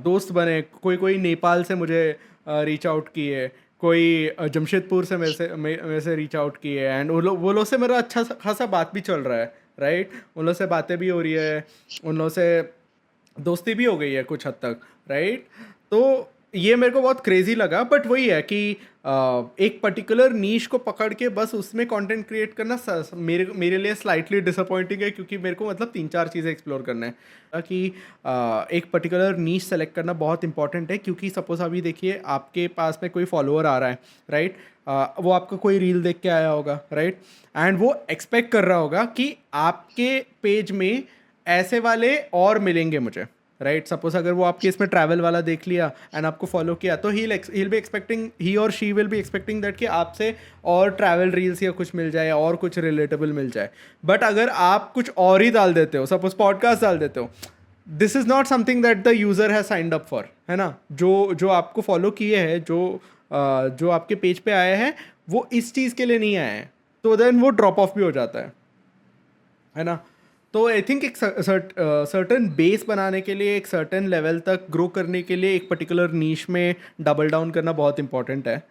दोस्त बने, कोई नेपाल से मुझे रीच आउट किए, कोई जमशेदपुर से मेरे से रीच आउट किए एंड वो लोग से मेरा अच्छा खासा बात भी चल रहा है, राइट? उन लोग से बातें भी हो रही है, उन लोग से दोस्ती भी हो गई है कुछ हद तक, राइट? तो ये मेरे को बहुत क्रेजी लगा, बट वही है कि एक पर्टिकुलर नीश को पकड़ के बस उसमें कंटेंट क्रिएट करना मेरे लिए स्लाइटली डिसअपॉइंटिंग है, क्योंकि मेरे को मतलब 3-4 चीज़ें एक्सप्लोर करना है कि एक पर्टिकुलर नीश सेलेक्ट करना बहुत इंपॉर्टेंट है। क्योंकि सपोज अभी देखिए आपके पास में कोई फॉलोअर आ रहा है, राइट? वो आपका कोई रील देख के आया होगा, राइट? एंड वो एक्सपेक्ट कर रहा होगा कि आपके पेज में ऐसे वाले और मिलेंगे मुझे, राइट? सपोज अगर वो आपके इसमें ट्रैवल वाला देख लिया एंड आपको फॉलो किया तो ही बी एक्सपेक्टिंग, ही और she will be expecting that कि आपसे और ट्रैवल रील्स या कुछ मिल जाए और कुछ रिलेटेबल मिल जाए। बट अगर आप कुछ और ही डाल देते हो, सपोज पॉडकास्ट डाल देते हो, this is not something that the user has signed up for, है ना? जो आपको फॉलो किए हैं, जो आपके पेज पे आए हैं, वो इस चीज़ के लिए नहीं आए हैं, तो देन वो ड्रॉप ऑफ भी हो जाता है ना? तो आई थिंक एक सर्टन बेस बनाने के लिए, एक सर्टन लेवल तक ग्रो करने के लिए एक पर्टिकुलर नीश में डबल डाउन करना बहुत इंपॉर्टेंट है।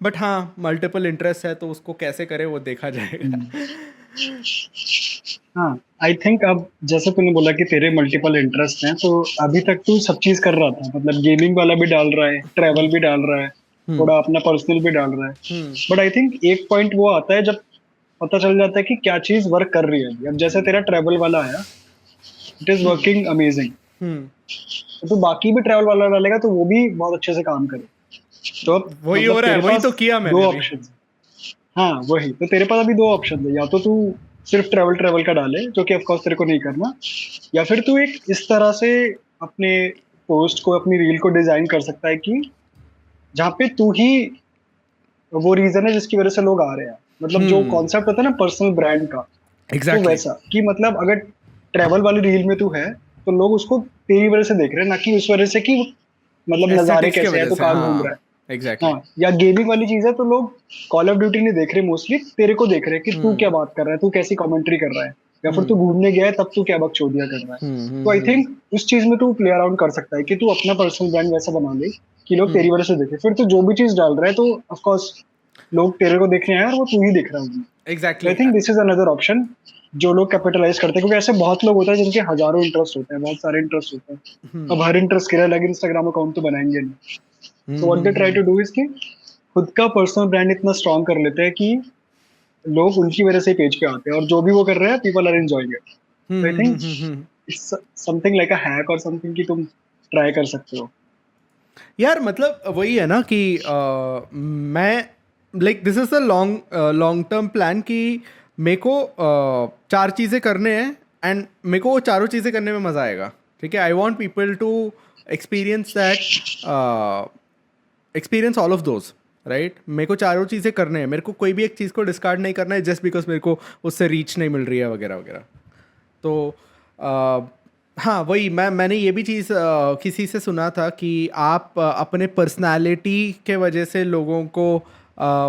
बट हाँ, मल्टीपल इंटरेस्ट है तो उसको कैसे करें वो देखा जाएगा। हाँ, आई थिंक अब जैसे तूने बोला कि तेरे मल्टीपल इंटरेस्ट हैं, तो अभी तक तू सब चीज कर रहा था, मतलब गेमिंग वाला भी डाल रहा है, ट्रैवल भी डाल रहा है, थोड़ा अपना पर्सनल भी डाल रहा है। बट आई थिंक एक पॉइंट वो आता है जब पता चल जाता है कि क्या चीज वर्क कर रही है अभी। अब जैसे तेरा ट्रैवल वाला आया, इट इज वर्किंग अमेजिंग, तो तू बाकी भी ट्रैवल वाला डालेगा तो वो भी बहुत अच्छे से काम करे। तो अब वही मतलब हो रहा है, तेरे वही पास तो किया दो मैंने अभी। ऑप्शन। हाँ वही तो, तेरे पास अभी दो ऑप्शन है, या तो तू सिर्फ ट्रैवल का डाले जो कि ऑफकोर्स तेरे को नहीं करना, या फिर तू एक इस तरह से अपने पोस्ट को, अपनी रील को डिजाइन कर सकता है कि जहाँ पे तू ही वो रीजन है जिसकी वजह से लोग आ रहे हैं। मतलब जो कॉन्सेप्ट होता है ना पर्सनल ब्रांड का, तो एग्जैक्टली। वैसा कि मतलब अगर ट्रैवल वाली रील में तू है तो लोग उसको तेरी वजह से देख रहे हैं, ना कि उस वजह से कि मतलब नज़ारे एस्थेटिक्स के कैसे है वजह तो से, कहाँ घूम रहा हाँ है। एग्जैक्टली। हाँ, या गेमिंग वाली चीज है तो लोग कॉल ऑफ ड्यूटी नहीं देख रहे, मोस्टली तेरे को देख रहे हैं कि तू क्या बात कर रहा है, तू कैसी कमेंट्री कर रहा है, या फिर तू घूमने गया है तब तू क्या बकचोदियां कर रहा है। तो आई थिंक उस चीज में तू प्ले अराउंड कर सकता है कि तू अपना पर्सनल ब्रांड वैसा बना ले कि लोग तेरी वजह से देखे। फिर तू जो भी चीज डाल रहा है तो ऑफकोर्स लोग तेरे को देख रहे हैं और वो तू ही दिख रहा है। तो आई exactly. Think this is another option जो लोग कैपिटलाइज करते हैं, क्योंकि ऐसे बहुत लोग होते हैं जिनके हजारों इंटरेस्ट होते हैं, बहुत सारे इंटरेस्ट होते हैं। अब हर इंटरेस्ट के लिए अलग इंस्टाग्राम अकाउंट तो बनाएंगे नहीं। So what they try to do is कि खुद का पर्सनल ब्रांड इतना स्ट्रांग कर लेते हैं कि लोग उनकी वजह से पेज पे आते हैं, और जो भी वो कर रहे हैं people are enjoying it. I think it's something like a hack और समथिंग कि तुम ट्राई कर सकते हो। यार मतलब वही है ना कि मैं like this is the long term plan कि मेरे को चार चीज़ें करने हैं एंड मेरे को वो चारों चीज़ें करने में मज़ा आएगा। ठीक है, I want people to experience that, experience all of those, right. मेरे को चारों चीज़ें करने हैं, मेरे को कोई भी एक चीज़ को डिस्कार्ड नहीं करना है जस्ट बिकॉज मेरे को उससे रीच नहीं मिल रही है वगैरह वगैरह। तो हाँ वही मैंने ये भी चीज़ किसी से सुना था कि आप अपने पर्सनालिटी के वजह से लोगों को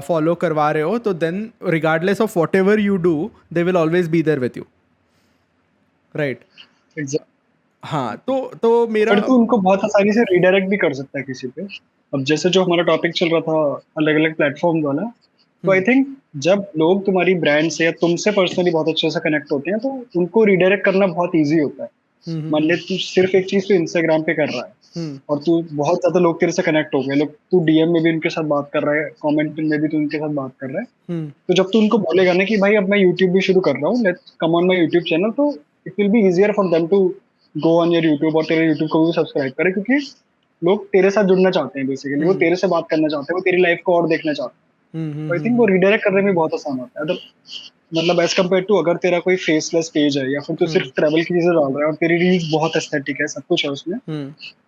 फॉलो करवा रहे हो, तो then regardless of whatever you do they will always be there with you, right. Exact. हाँ तो मेरा पर तू उनको बहुत आसानी से रिडायरेक्ट भी कर सकता है किसी पे। अब जैसे जो हमारा टॉपिक चल रहा था अलग अलग प्लेटफॉर्म वाला, तो आई थिंक जब लोग तुम्हारी ब्रांड से या तुमसे पर्सनली बहुत अच्छे से कनेक्ट होते हैं तो उनको रिडायरेक्ट करना बहुत ईजी होता है। मान ले तू सिर्फ एक चीज तो इंस्टाग्राम पे कर रहा है और तू बहुत ज्यादा लोग तेरे से कनेक्ट हो गए, लोग तू डीएम में भी उनके साथ बात कर रहा है, कमेंट में भी तू उनके साथ बात कर रहा है, तो जब तू उनको बोलेगा ना कि भाई अब मैं यूट्यूब भी शुरू कर रहा हूँ, let's come on my YouTube channel, तो it will be easier for them to go on your YouTube और तेरे यूट्यूब को भी सब्सक्राइब करें, क्योंकि लोग तेरे साथ जुड़ना चाहते हैं, बेसिकली वो तेरे से बात करना चाहते हैं, वो तेरी लाइफ को और देखना चाहते हैं। तो आई थिंक वो रिडायरेक्ट करने में बहुत आसान होता है। अगर मतलब एज कम्पेयर टू अगर तेरा कोई फेसलेस पेज है या फिर तू सिर्फ ट्रैवल की चीजें डाल रहा है और तेरी रील्स बहुत एस्थेटिक है, सब कुछ है उसमें,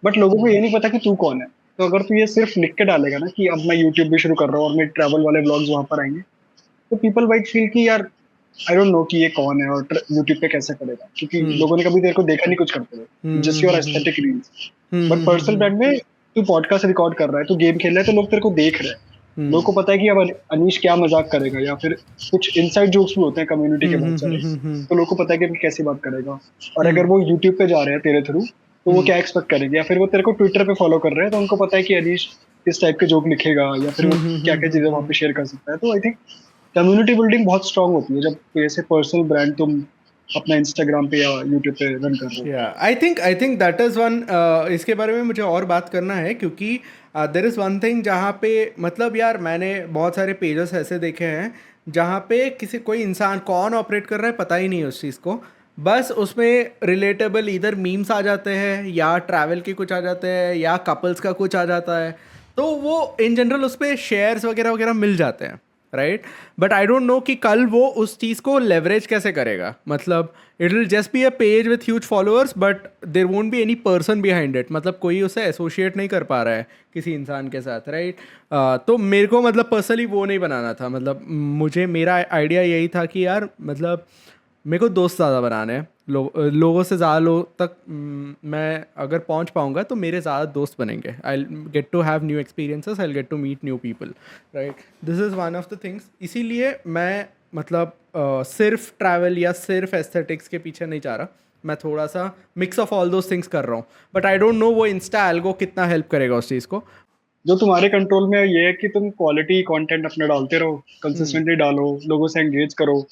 बट लोगों को ये नहीं पता कि तू कौन है, तो अगर तू ये सिर्फ लिख के डालेगा ना कि अब मैं यूट्यूब भी शुरू कर रहा हूँ और मेरे ट्रैवल वाले ब्लॉग्स वहां पर आएंगे, तो पीपल वाइट फील कि यार आई डोंट नो कि ये कौन है और यूट्यूब पे कैसे करेगा, क्योंकि लोगों ने कभी तेरे को देखा नहीं कुछ करते हुए, just your aesthetic reels. But personal brand में तू पॉडकास्ट रिकॉर्ड कर रहा है, तू गेम खेल रहा है, तो लोग तेरे को देख रहे हैं, लोगों को पता है कि अब अनीश क्या मजाक करेगा, या फिर कुछ इनसाइड जोक्स भी होते हैं कम्युनिटी के बहुत सारे, तो लोगों को पता है कि अब कैसी बात करेगा। और अगर वो यूट्यूब पे जा रहे हैं तेरे थ्रू, तो वो क्या एक्सपेक्ट करेंगे, या फिर वो तेरे को ट्विटर पे फॉलो कर रहे हैं तो उनको पता है कि अनीश किस टाइप के जोक लिखेगा या फिर वो क्या क्या चीजें वहां पे शेयर कर सकता है। तो आई थिंक कम्युनिटी बिल्डिंग बहुत स्ट्रांग होती है जब कोई ऐसे पर्सनल ब्रांड तुम अपना इंस्टाग्राम पे या यूट्यूब पे रन कर रहे हो। या I think that is one, इसके बारे में मुझे और बात करना है क्योंकि देर इज़ वन थिंग जहाँ पे मतलब यार मैंने बहुत सारे पेजेस ऐसे देखे हैं जहाँ पे किसी कोई इंसान कौन ऑपरेट कर रहा है पता ही नहीं है उस चीज़ को, बस उसमें रिलेटेबल इधर मीम्स आ जाते हैं या ट्रैवल के कुछ आ जाते हैं या कपल्स का कुछ आ जाता है, तो वो इन जनरल उस पर शेयर्स वगैरह वगैरह मिल जाते हैं, right. But I don't no कि कल वो उस चीज़ को लेवरेज कैसे करेगा, मतलब it will just be a page with huge followers but there won't be any person behind it, मतलब कोई उसे एसोशिएट नहीं कर पा रहा है किसी इंसान के साथ, राइट। तो मेरे को मतलब पर्सनली वो नहीं बनाना था, मतलब मुझे मेरा आइडिया यही था कि यार मतलब मेरे को दोस्त ज़्यादा बनाने हैं, लोगों से ज़्यादा लोग तक मैं अगर पहुंच पाऊंगा तो मेरे ज़्यादा दोस्त बनेंगे, I get to have new experiences, I get to meet new people, right. This is one of the things, इसीलिए मैं मतलब सिर्फ ट्रैवल या सिर्फ एस्थेटिक्स के पीछे नहीं जा रहा, मैं थोड़ा सा mix of all those things कर रहा हूँ, बट आई डोंट नो वो इंस्टा एल्गो कितना हेल्प करेगा उस चीज़ को। जो तुम्हारे कंट्रोल में है ये है कि तुम क्वालिटी कंटेंट अपने डालते रहो, कंसिस्टेंटली डालो, लोगों से एंगेज करो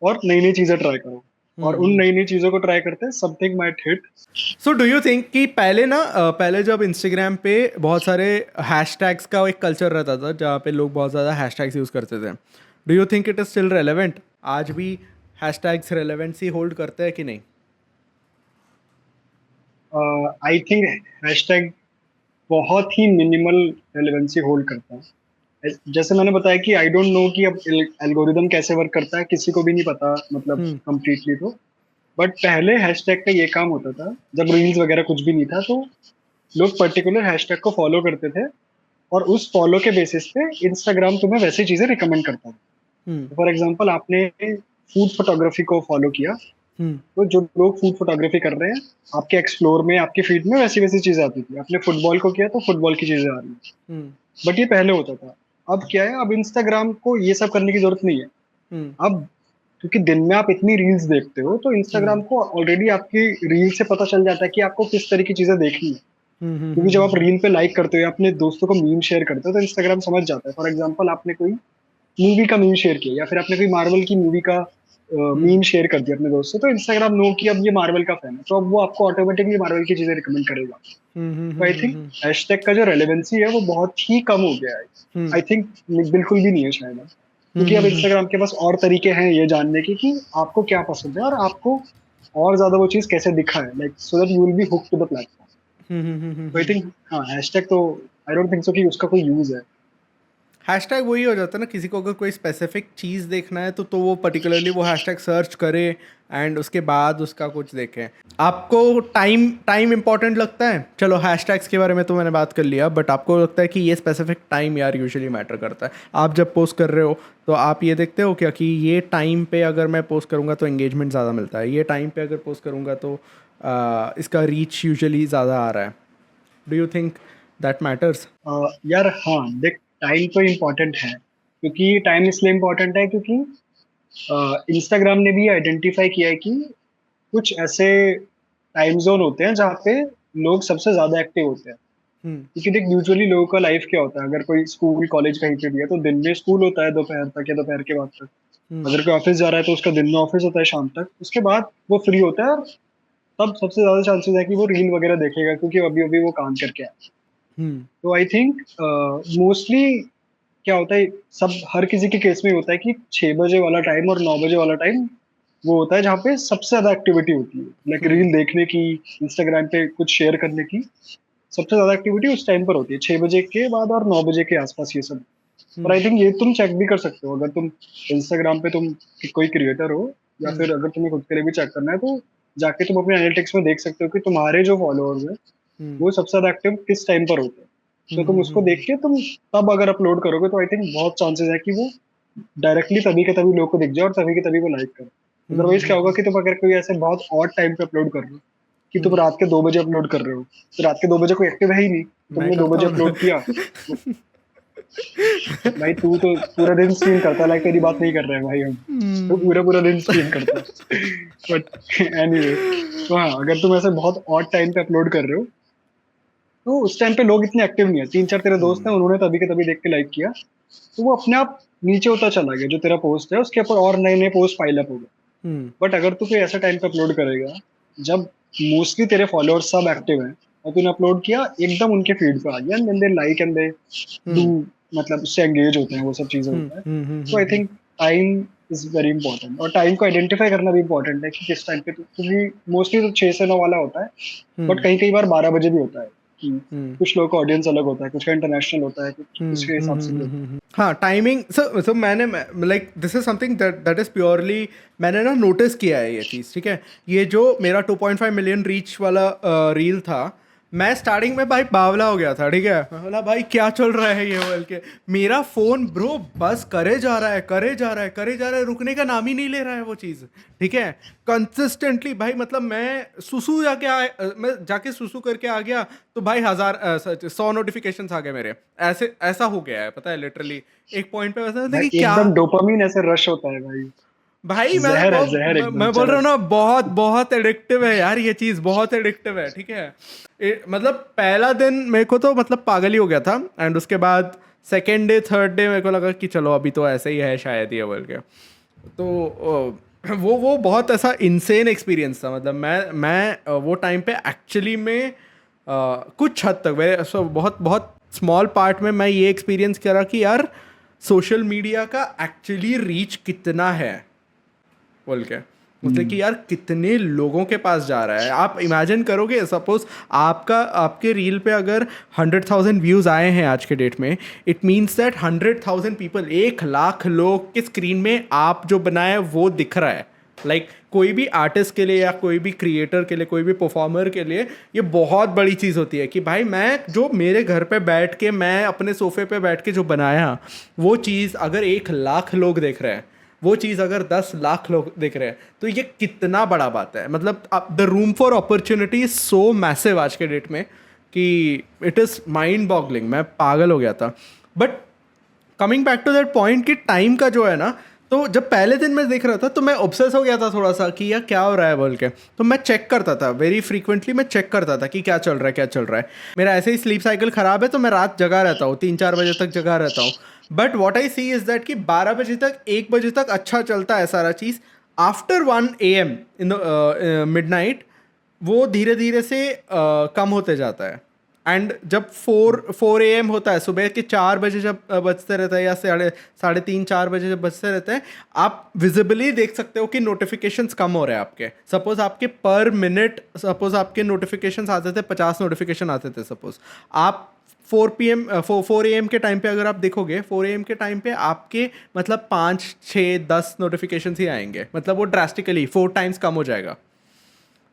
और नई नई चीजें ट्राई करो, और उन नई नई चीजों को ट्राई करते हैं something might hit. So do you think कि पहले ना पहले जब इंस्टाग्राम पे बहुत सारे हैशटैग्स का एक कल्चर रहता था जहाँ पे लोग बहुत ज़्यादा हैशटैग्स यूज़ करते थे, do you think it is still relevant? आज भी हैशटैग्स रेलेवेंसी होल्ड करते हैं कि नहीं? आई थिंक हैशटैग बहुत ही मिनिमल रेलेवेंसी होल्ड करता है। जैसे मैंने बताया कि आई डोंट नो कि अब एल्गोरिदम कैसे वर्क करता है, किसी को भी नहीं पता, मतलब कंप्लीटली। तो बट पहले हैशटैग का ये काम होता था, जब रील्स वगैरह कुछ भी नहीं था, तो लोग पर्टिकुलर हैशटैग को फॉलो करते थे और उस फॉलो के बेसिस पे इंस्टाग्राम तुम्हें वैसी चीजें रिकमेंड करता था। फॉर एग्जांपल आपने फूड फोटोग्राफी को फॉलो किया, तो जो लोग फूड फोटोग्राफी कर रहे हैं आपके एक्सप्लोर में, आपके फीड में वैसी वैसी चीजें आती थी। आपने फुटबॉल को किया तो फुटबॉल की चीजें आ रही है। बट ये पहले होता था। अब क्या है, अब इंस्टाग्राम को ये सब करने की जरूरत नहीं है। अब क्योंकि दिन में आप इतनी रील्स देखते हो, तो इंस्टाग्राम को ऑलरेडी आपकी रील से पता चल जाता है कि आपको किस तरह की चीजें देखनी है। क्योंकि जब आप रील पे लाइक करते हो या अपने दोस्तों को मीम शेयर करते हो, तो इंस्टाग्राम समझ जाता है। फॉर एग्जाम्पल आपने कोई मूवी का मीम शेयर किया या फिर आपने कोई मार्वल की मूवी का मीम शेयर कर दिया अपने दोस्त से, तो इंस्टाग्राम नो कि अब ये मार्वल का फैन है, तो अब वो आपको ऑटोमेटिकली मार्वल की चीजें रिकमेंड करेगा। तो आई थिंक हैशटैग का जो रेलेवेंसी है वो बहुत ही कम हो गया है। आई थिंक बिल्कुल भी नहीं है शायद, क्योंकि अब इंस्टाग्राम के पास और तरीके हैं ये जानने के कि आपको क्या पसंद है और आपको और ज्यादा वो चीज कैसे दिखा है, like so that you will be hook to the platform. तो आई हम्म। थिंक हाँ, हैशटैग तो आई डोंट थिंक सो कि उसका कोई यूज है। हैशटैग वही हो जाता है ना, किसी को अगर कोई स्पेसिफिक चीज़ देखना है तो वो पर्टिकुलरली वो हैशटैग सर्च करे एंड उसके बाद उसका कुछ देखें। आपको टाइम टाइम इंपॉर्टेंट लगता है? चलो हैशटैग्स के बारे में तो मैंने बात कर लिया, बट आपको लगता है कि ये स्पेसिफिक टाइम यार यूजुअली मैटर करता है? आप जब पोस्ट कर रहे हो तो आप ये देखते हो क्या कि ये टाइम पे अगर मैं पोस्ट करूँगा तो एंगेजमेंट ज़्यादा मिलता है, ये टाइम पे अगर पोस्ट करूँगा तो इसका रीच यूजुअली ज़्यादा आ रहा है? Do you think that matters? यार हाँ देख, टाइम तो इम्पोर्टेंट है, क्योंकि टाइम इसलिए इम्पोर्टेंट है क्योंकि इंस्टाग्राम ने भी आइडेंटिफाई किया है कि कुछ ऐसे टाइम जोन होते हैं जहाँ पे लोग सबसे ज्यादा एक्टिव होते हैं। क्योंकि देख, यूजुअली लोगों का लाइफ क्या होता है, अगर कोई स्कूल कॉलेज कहीं पे भी है तो दिन में स्कूल होता है दोपहर तक या दोपहर के बाद तक। अगर कोई ऑफिस जा रहा है तो उसका दिन में ऑफिस होता है शाम तक, उसके बाद वो फ्री होता है, और तब सबसे ज्यादा चांसेस है कि वो रील वगैरह देखेगा, क्योंकि अभी अभी वो काम करके आया। तो आई थिंक मोस्टली क्या होता है, सब हर किसी के केस में होता है कि 6 बजे वाला टाइम और 9 बजे वाला टाइम वो होता है जहाँ पे सबसे ज्यादा एक्टिविटी होती है, लाइक रील देखने की, इंस्टाग्राम पे कुछ शेयर करने की। सबसे ज्यादा एक्टिविटी उस टाइम पर होती है, 6 बजे के बाद और 9 बजे के आसपास, ये सब। और आई थिंक ये तुम चेक भी कर सकते हो, अगर तुम इंस्टाग्राम पे तुम कोई क्रिएटर हो, या फिर अगर तुम्हें खुद के लिए भी चेक करना है, तो जाके तुम अपने एनालिटिक्स में देख सकते हो कि तुम्हारे जो फॉलोअर्स हैं वो सबसे ज्यादा एक्टिव किस टाइम पर होते हैं। तो तुम उसको देख के तुम तब अगर अपलोड करोगे तो आई थिंक बहुत चांसेस है कि वो डायरेक्टली तभी के तभी लोग को दिख जाए और तभी के तभी वो लाइक करे। अदरवाइज क्या होगा कि तुम अगर कोई ऐसे बहुत ऑड टाइम पे अपलोड कर रहे हो, कि तुम रात के 2 बजे अपलोड कर रहे हो, तो रात के 2 बजे कोई एक्टिव है ही नहीं, मैं तुमने दो करता बजे हूँ ना। अपलोड किया। भाई तू तो पूरा दिन स्ट्रीम करता है, लाइक तेरी बात नहीं कर रहे हैं भाई हम, तो पूरा पूरा दिन स्ट्रीम करता है। बट एनीवे, तो हाँ, अगर तुम ऐसे बहुत ऑड टाइम पे अपलोड कर रहे हो तो उस टाइम पे लोग इतने एक्टिव नहीं है, 3 4 तेरे दोस्त हैं, उन्होंने तभी के तभी देख के लाइक किया, तो वो अपने आप नीचे होता चला गया, जो तेरा पोस्ट है उसके ऊपर और नए नए पोस्ट पाइल अप हो गए। बट अगर तू कोई ऐसा टाइम पे अपलोड करेगा जब मोस्टली तेरे फॉलोअर्स सब एक्टिव हैं, और तूने अपलोड किया एकदम उनके फीड पे आ गया, and they like and they do, मतलब उससे एंगेज होते हैं, वो सब चीजें होता है। तो I think time is very important, और टाइम को आइडेंटिफाई करना भी इंपॉर्टेंट है कि किस टाइम पे, क्योंकि मोस्टली तो 6 से 9 वाला होता है, बट कई कई बार 12 बजे भी होता है, कि कुछ लोगों का ऑडियंस अलग होता है, कुछ का इंटरनेशनल होता है, कुछ उसके हिसाब से भी होता है। हाँ, टाइमिंग। सो मैंने like this is something that is purely मैंने ना नोटिस किया है ये चीज़, ठीक है? ये जो मेरा 2.5 मिलियन रीच वाला रील था, मैं स्टार्टिंग में भाई बावला हो गया था, ठीक है? मैं बोला भाई क्या चल रहा है ये बोल के, मेरा फ़ोन ब्रो बस करे जा रहा है, करे जा रहा है, करे जा रहा है, रुकने का नाम ही नहीं ले रहा है वो चीज़, ठीक है? कंसिस्टेंटली भाई, मतलब मैं जाके सुसु करके आ गया तो भाई 1,000 100 नोटिफिकेशंस आ गए मेरे। ऐसे ऐसा हो गया है, पता है? लिटरली एक पॉइंट पे वैसा था भाई कि क्या एकदम डोपामीन ऐसे रश होता है भाई, भाई, जहर है, जहर एकदम मैं बोल रहा हूँ चरस। ना, बहुत बहुत एडिक्टिव है यार ये चीज़, बहुत एडिक्टिव है, ठीक है? मतलब पहला दिन मेरे को तो मतलब पागल ही हो गया था, एंड उसके बाद सेकेंड डे थर्ड डे मेरे को लगा कि चलो अभी तो ऐसे ही है शायद ये बोल के। तो वो बहुत ऐसा इंसेन एक्सपीरियंस था, मतलब मैं वो टाइम पे एक्चुअली में कुछ हद तक बहुत बहुत स्मॉल पार्ट में मैं ये एक्सपीरियंस करा कि यार सोशल मीडिया का एक्चुअली रीच कितना है बोल के, मतलब कि यार कितने लोगों के पास जा रहा है। आप इमेजिन करोगे, सपोज आपके रील पे अगर 100,000 व्यूज़ आए हैं आज के डेट में, it means that 100,000 people, 1 lakh लोग के स्क्रीन में आप जो बनाए वो दिख रहा है। लाइक कोई भी आर्टिस्ट के लिए या कोई भी क्रिएटर के लिए, कोई भी परफॉर्मर के लिए ये बहुत बड़ी चीज़ होती है कि भाई मैं जो मेरे घर पे बैठ के, मैं अपने सोफे पे बैठ के जो बनाया, वो चीज़ अगर 1 लाख लोग देख रहे हैं, वो चीज़ अगर 10 लाख लोग देख रहे हैं, तो ये कितना बड़ा बात है। मतलब the room for opportunity is so massive आज के डेट में कि इट इज़ माइंड बॉगलिंग, मैं पागल हो गया था। But coming back to that point कि टाइम का जो है ना, तो जब पहले दिन मैं देख रहा था तो मैं ऑब्सेस हो गया था थोड़ा सा कि यार क्या हो रहा है बोल के, तो मैं चेक करता था वेरी फ्रीक्वेंटली, मैं चेक करता था कि क्या चल रहा है, क्या चल रहा है। मेरा ऐसे ही स्लीप साइकिल ख़राब है तो मैं रात जगा रहता हूँ, 3 4 बजे तक जगा रहता हूँ। But what I see is that कि 12 बजे तक, 1 बजे तक अच्छा चलता है सारा चीज़। After 1 AM in the midnight वो धीरे धीरे से कम होते जाता है। एंड जब 4 AM होता है, सुबह के 4 बजे जब बजते रहता है या 3:30-4 बजे जब बजते रहते हैं, आप विजिबली देख सकते हो कि नोटिफिकेशंस कम हो रहे हैं आपके. सपोज आपके पर मिनट, सपोज आपके नोटिफिकेशंस आते थे 50 नोटिफिकेशन आते थे सपोज, आप 4 AM के टाइम पे अगर आप देखोगे, 4 AM के टाइम पे आपके मतलब 5, 6, 10 नोटिफिकेशन ही आएंगे. मतलब वो ड्रास्टिकली 4 टाइम्स कम हो जाएगा.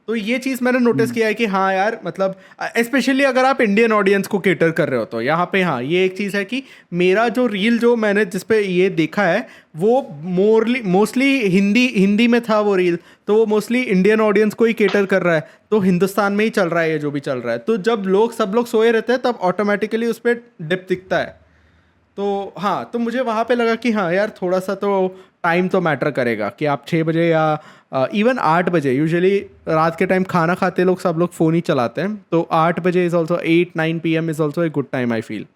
तो ये चीज़ मैंने नोटिस किया है कि हाँ यार, मतलब स्पेशली अगर आप इंडियन ऑडियंस को केटर कर रहे हो तो यहाँ पे हाँ ये एक चीज़ है कि मेरा जो रील जो मैंने जिस पे ये देखा है वो मोस्टली हिंदी में था वो रील, तो वो मोस्टली इंडियन ऑडियंस को ही केटर कर रहा है. तो हिंदुस्तान में ही चल रहा है ये जो भी चल रहा है. तो जब सब लोग सोए रहते हैं तब ऑटोमेटिकली उस पर डिप दिखता है. तो हाँ, तो मुझे वहाँ पे लगा कि हाँ यार, थोड़ा सा तो टाइम तो मैटर करेगा कि आप 6 बजे या इवन 8 बजे, यूजुअली रात के टाइम खाना खाते लोग सब लोग फ़ोन ही चलाते हैं, तो 8 बजे is also 8-9 PM is also a good time I feel.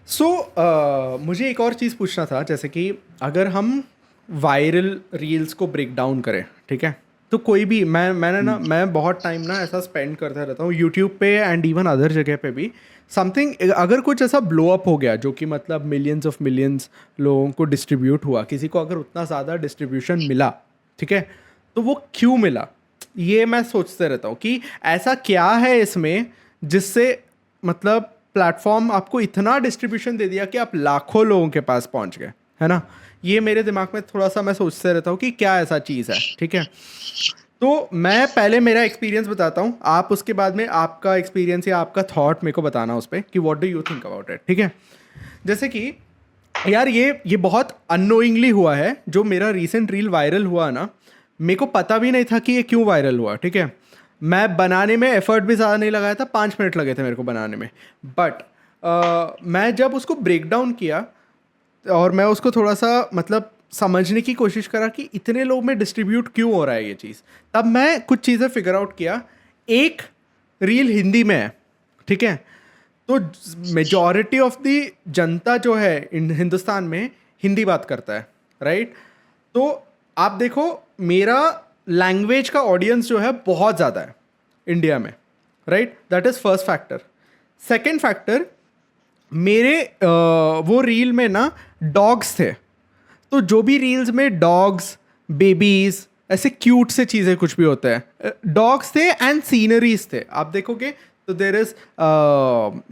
So मुझे एक और चीज़ पूछना था, जैसे कि अगर हम वायरल रील्स को ब्रेक डाउन करें, ठीक है, तो कोई भी मैं बहुत टाइम ना ऐसा स्पेंड करता रहता हूँ यूट्यूब पे एंड इवन अदर जगह पे भी. समथिंग अगर कुछ ऐसा ब्लो अप हो गया जो कि मतलब मिलियंस ऑफ मिलियंस लोगों को डिस्ट्रीब्यूट हुआ, किसी को अगर उतना ज़्यादा डिस्ट्रीब्यूशन मिला, ठीक है, तो वो क्यों मिला, ये मैं सोचते रहता हूँ कि ऐसा क्या है इसमें जिससे मतलब प्लेटफॉर्म आपको इतना डिस्ट्रीब्यूशन दे दिया कि आप लाखों लोगों के पास पहुँच गए, है ना. ये मेरे दिमाग में थोड़ा सा मैं सोचते रहता हूँ कि क्या ऐसा चीज़ है, ठीक है. तो मैं पहले मेरा एक्सपीरियंस बताता हूँ, आप उसके बाद में आपका एक्सपीरियंस या आपका थॉट मेरे को बताना उस पर कि what do you think about it, ठीक है. जैसे कि यार ये बहुत अननोइंगली हुआ है. जो मेरा रीसेंट रील वायरल हुआ ना, मेरे को पता भी नहीं था कि ये क्यों वायरल हुआ, ठीक है. मैं बनाने में एफर्ट भी ज़्यादा नहीं लगाया था, 5 मिनट लगे थे मेरे को बनाने में. बट मैं जब उसको ब्रेक डाउन किया और मैं उसको थोड़ा सा मतलब समझने की कोशिश करा कि इतने लोग में डिस्ट्रीब्यूट क्यों हो रहा है ये चीज़, तब मैं कुछ चीज़ें फिगर आउट किया. एक रील हिंदी में है, ठीक है, तो मेजॉरिटी ऑफ द जनता जो है हिंदुस्तान में हिंदी बात करता है, राइट. तो आप देखो, मेरा लैंग्वेज का ऑडियंस जो है बहुत ज़्यादा है इंडिया में, right. That is first factor. Second factor, मेरे वो रील में ना डॉग्स थे. तो जो भी रील्स में डॉग्स, बेबीज़, ऐसे क्यूट से चीज़ें कुछ भी होते हैं, डॉग्स थे एंड सीनरीज थे. आप देखोगे तो देर इज़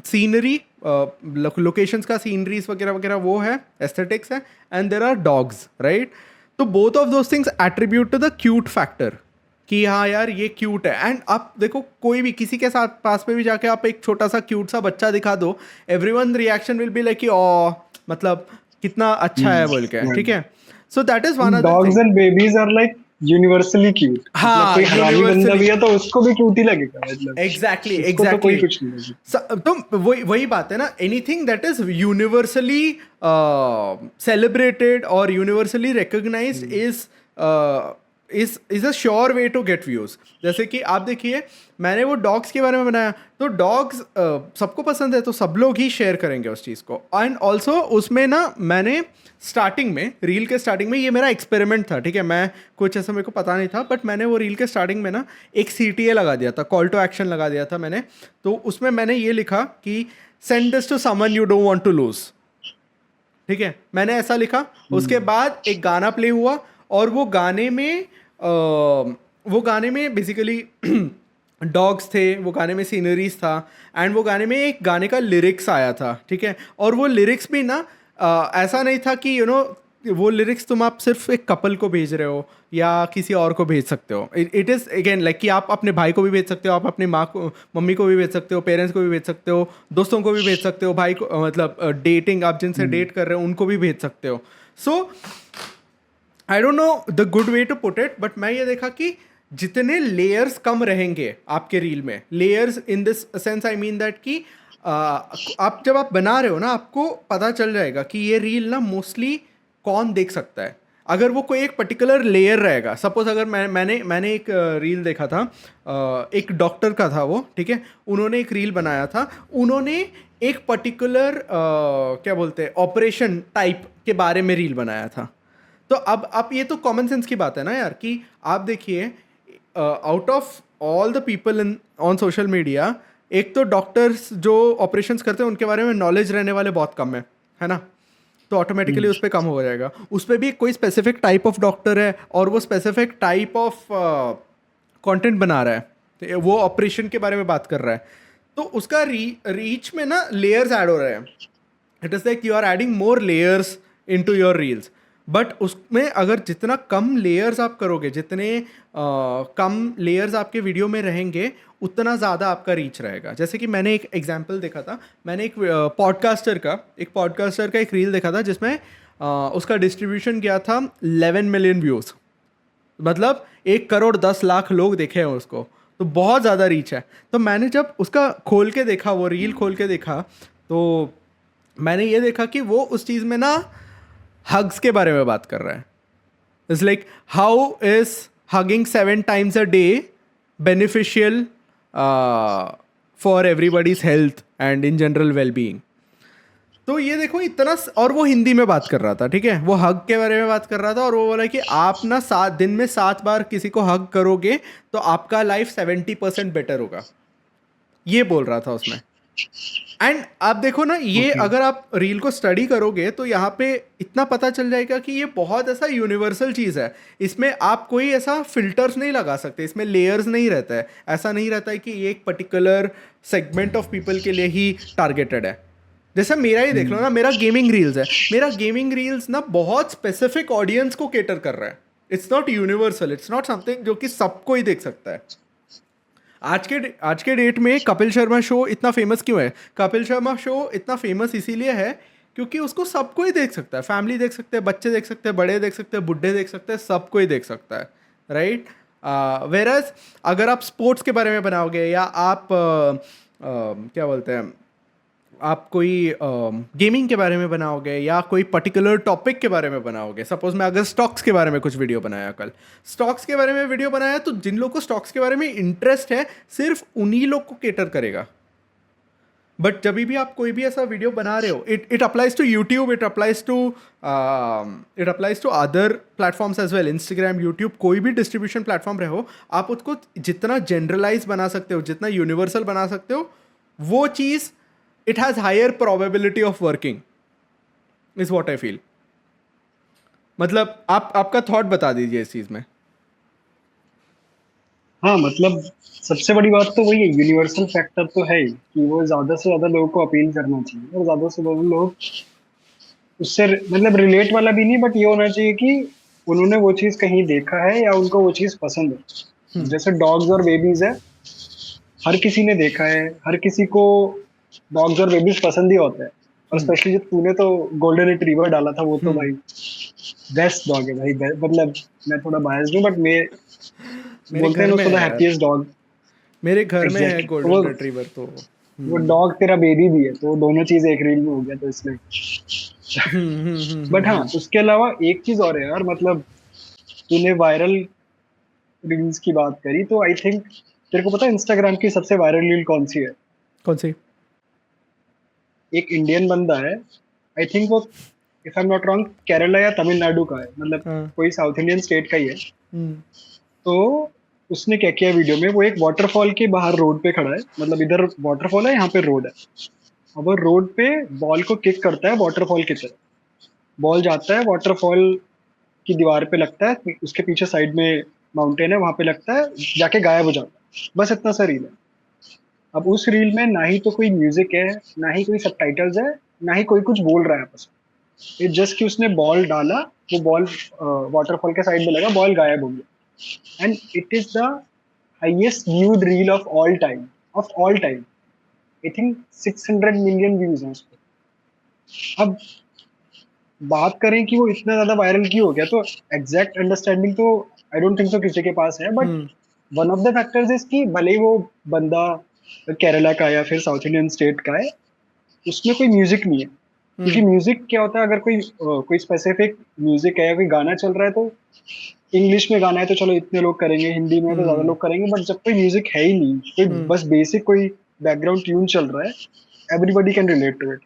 सीनरी, लोकेशंस का सीनरीज वगैरह वगैरह वो है, एस्थेटिक्स है, and there are dogs, right. तो both of those things attribute to the cute factor कि हाँ यार ये क्यूट है. एंड आप देखो, कोई भी किसी के साथ पास में भी जाके आप एक छोटा सा क्यूट सा बच्चा दिखा दो, everyone reaction will be like कि ओ मतलब कितना अच्छा है बोल के, ठीक है. So that is one of the dogs and babies are like universally cute. हाँ, कोई हरामी बंदा भी है तो उसको भी क्यूट ही लगेगा. मतलब एग्जैक्टली तो कोई कुछ नहीं लगेगा. तो वही बात है ना, anything that is universally celebrated और universally recognised is a sure way to get views. जैसे कि आप देखिए, मैंने वो डॉग्स के बारे में बनाया, तो डॉग्स सबको पसंद है तो सब लोग ही शेयर करेंगे उस चीज़ को. एंड ऑल्सो उसमें ना मैंने स्टार्टिंग में, रील के स्टार्टिंग में, ये मेरा एक्सपेरिमेंट था, ठीक है, मैं कुछ ऐसा मेरे को पता नहीं था, बट मैंने वो रील के स्टार्टिंग में ना एक CTA लगा दिया था, कॉल टू एक्शन लगा दिया था मैंने. तो उसमें मैंने ये लिखा कि send this to someone you don't want to lose, ठीक है, मैंने ऐसा लिखा. उसके बाद एक गाना प्ले हुआ और वो गाने में बेसिकली डॉग्स थे, वो गाने में सीनरीज था, एंड वो गाने में एक गाने का लिरिक्स आया था, ठीक है. और वो लिरिक्स भी ना ऐसा नहीं था कि वो लिरिक्स तुम आप सिर्फ एक कपल को भेज रहे हो या किसी और को भेज सकते हो. इट इज़ अगेन लाइक कि आप अपने भाई को भी भेज सकते हो, आप अपनी माँ को, मम्मी को भी भेज सकते हो, पेरेंट्स को भी भेज सकते हो, दोस्तों को भी भेज सकते हो, भाई को, मतलब डेटिंग आप जिनसे डेट कर रहे हो उनको भी भेज सकते हो. So I don't know the good way to put it, but मैं ये देखा कि जितने लेयर्स कम रहेंगे आपके रील में, layers in this sense I mean that कि आप जब आप बना रहे हो ना, आपको पता चल जाएगा कि ये रील ना मोस्टली कौन देख सकता है. अगर वो कोई एक पर्टिकुलर लेयर रहेगा, सपोज अगर मैंने एक रील देखा था, एक डॉक्टर का था वो, ठीक है, उन्होंने एक रील बनाया था, उन्होंने एक पर्टिकुलर क्या बोलते हैं ऑपरेशन टाइप के बारे में रील बनाया था. तो अब ये तो कॉमन सेंस की बात है ना यार, कि आप देखिए out of all the people on social media, एक तो डॉक्टर्स जो ऑपरेशंस करते हैं उनके बारे में नॉलेज रहने वाले बहुत कम है ना, तो ऑटोमेटिकली उस पर कम हो जाएगा। उस पर भी कोई स्पेसिफिक टाइप ऑफ डॉक्टर है और वो स्पेसिफिक टाइप ऑफ कंटेंट बना रहा है, तो वो ऑपरेशन के बारे में बात कर रहा है, तो उसका रीच में ना लेयर्स ऐड हो रहे हैं। It is like you are adding more layers into your reels, but उसमें अगर जितना कम लेयर्स आप करोगे, जितने कम लेयर्स आपके वीडियो में रहेंगे, उतना ज़्यादा आपका रीच रहेगा। जैसे कि मैंने एक एग्जांपल देखा था, मैंने एक पॉडकास्टर का एक रील देखा था जिसमें उसका डिस्ट्रीब्यूशन गया था 11 मिलियन व्यूज़, मतलब 1,10,00,000 लोग देखे हैं उसको, तो बहुत ज़्यादा रीच है। तो मैंने जब उसका खोल के देखा, वो रील खोल के देखा, तो मैंने ये देखा कि वो उस चीज़ में ना हग्स के बारे में बात कर रहा है। It's like how is hugging 7 times a day beneficial for everybody's health and in general well-being। तो ये देखो इतना, और वो हिंदी में बात कर रहा था, ठीक है, वो हग के बारे में बात कर रहा था, और वो बोला कि आप ना 7 दिन में 7 बार किसी को हग करोगे तो आपका लाइफ 70% बेटर होगा, ये बोल रहा था उसमें। एंड आप देखो ना, ये अगर आप रील को स्टडी करोगे तो यहाँ पे इतना पता चल जाएगा कि ये बहुत ऐसा यूनिवर्सल चीज़ है। इसमें आप कोई ऐसा फिल्टर्स नहीं लगा सकते, इसमें लेयर्स नहीं रहता है, ऐसा नहीं रहता है कि ये एक पर्टिकुलर सेगमेंट ऑफ पीपल के लिए ही टारगेटेड है। जैसे मेरा ही देख लो ना, मेरा गेमिंग रील्स है, मेरा गेमिंग रील्स ना बहुत स्पेसिफिक ऑडियंस को केटर कर रहा है। It's not universal, it's not something जो कि सबको ही देख सकता है। आज के डेट में कपिल शर्मा शो इतना फेमस क्यों है? कपिल शर्मा शो इतना फेमस इसीलिए है क्योंकि उसको सबको ही देख सकता है, फैमिली देख सकते हैं, बच्चे देख सकते हैं, बड़े देख सकते हैं, बुढ़े देख सकते हैं, सबको ही देख सकता है, राइट। वेरएज अगर आप स्पोर्ट्स के बारे में बनाओगे, या आप क्या बोलते हैं, आप कोई गेमिंग के बारे में बनाओगे, या कोई पर्टिकुलर टॉपिक के बारे में बनाओगे, सपोज मैं अगर स्टॉक्स के बारे में कुछ वीडियो बनाया, कल स्टॉक्स के बारे में वीडियो बनाया, तो जिन लोग को स्टॉक्स के बारे में इंटरेस्ट है सिर्फ उन्हीं लोग को केटर करेगा। बट जब भी आप कोई भी ऐसा वीडियो बना रहे हो, it applies to YouTube, it applies to other platforms as well, Instagram, YouTube, कोई भी डिस्ट्रीब्यूशन प्लेटफॉर्म रहे हो, आप उसको जितना जनरलाइज बना सकते हो, जितना यूनिवर्सल बना सकते हो, वो चीज़ it has higher probability of working is what I feel। मतलब आपका थॉट बता दीजिए इस चीज में। हाँ, मतलब सबसे बड़ी बात तो वही है, यूनिवर्सल फैक्टर तो है ही कि वो ज्यादा से ज्यादा लोगों को अपील करना चाहिए, और ज्यादा से ज्यादा लोग उससे मतलब रिलेट वाला भी नहीं, बट ये होना चाहिए कि उन्होंने वो चीज कहीं देखा है या उनको वो चीज पसंद है। जैसे डॉग्स और बेबीज है, हर किसी ने देखा है, हर किसी को डॉग्स और बेबीज पसंद ही होते हैं, और स्पेशली जब तूने तो गोल्डन रिट्रीवर डाला था, वो तो भाई बेस्ट डॉग है भाई। मतलब मैं थोड़ा बायस्ड हूँ, बट मेरे बोलते हैं उसको द हैप्पीएस्ट डॉग। मेरे घर में है गोल्डन रिट्रीवर, तो वो डॉग तेरा बेबी भी है, तो दोनों चीज एक रील में हो गया, तो इसलिए। बट हाँ, उसके अलावा एक चीज और है यार, मतलब तूने वायरल रील्स की बात करी, तो आई थिंक तेरे को पता है इंस्टाग्राम की सबसे वायरल रील कौन सी है? कौन सी? एक इंडियन बंदा है, आई थिंक वो, if I am not wrong, Kerala या तमिलनाडु का है, मतलब कोई साउथ इंडियन स्टेट का ही है। तो उसने क्या किया वीडियो में, वो एक वाटरफॉल के बाहर रोड पे खड़ा है, मतलब इधर वाटरफॉल है, यहाँ पे रोड है, अब वो रोड पे बॉल को किक करता है वाटरफॉल की तरफ, बॉल जाता है वाटरफॉल की दीवार पे लगता है, उसके पीछे साइड में माउंटेन है, वहां पे लगता है, जाके गायब हो जाता है। बस इतना सा रील है। अब उस रील में ना ही तो कोई म्यूजिक है, ना ही कोई सबटाइटल्स है, ना ही कोई कुछ बोल रहा है आपस में। जस्ट कि उसने बॉल डाला, वो बॉल वाटरफॉल के साइड में लगा, बॉल गायब हो गया। And it is the highest viewed reel of all time, I think 600 million views हैं उस पर। अब बात करें कि वो इतना ज्यादा वायरल क्यों हो गया, तो एग्जैक्ट अंडरस्टैंडिंग तो आई डोंट थिंक सो किसी के पास है, but one of the factors is कि भले ही वो बंदा केरला का या फिर साउथ इंडियन स्टेट का है, उसमें कोई म्यूजिक नहीं है। क्योंकि म्यूजिक क्या होता है, अगर कोई स्पेसिफिक म्यूजिक है या कोई गाना चल रहा है, तो इंग्लिश में गाना है तो चलो इतने लोग करेंगे, हिंदी में तो ज्यादा लोग करेंगे, बट जब कोई म्यूजिक है ही नहीं, कोई बस बेसिक कोई बैकग्राउंड ट्यून चल रहा है, everybody can relate to it,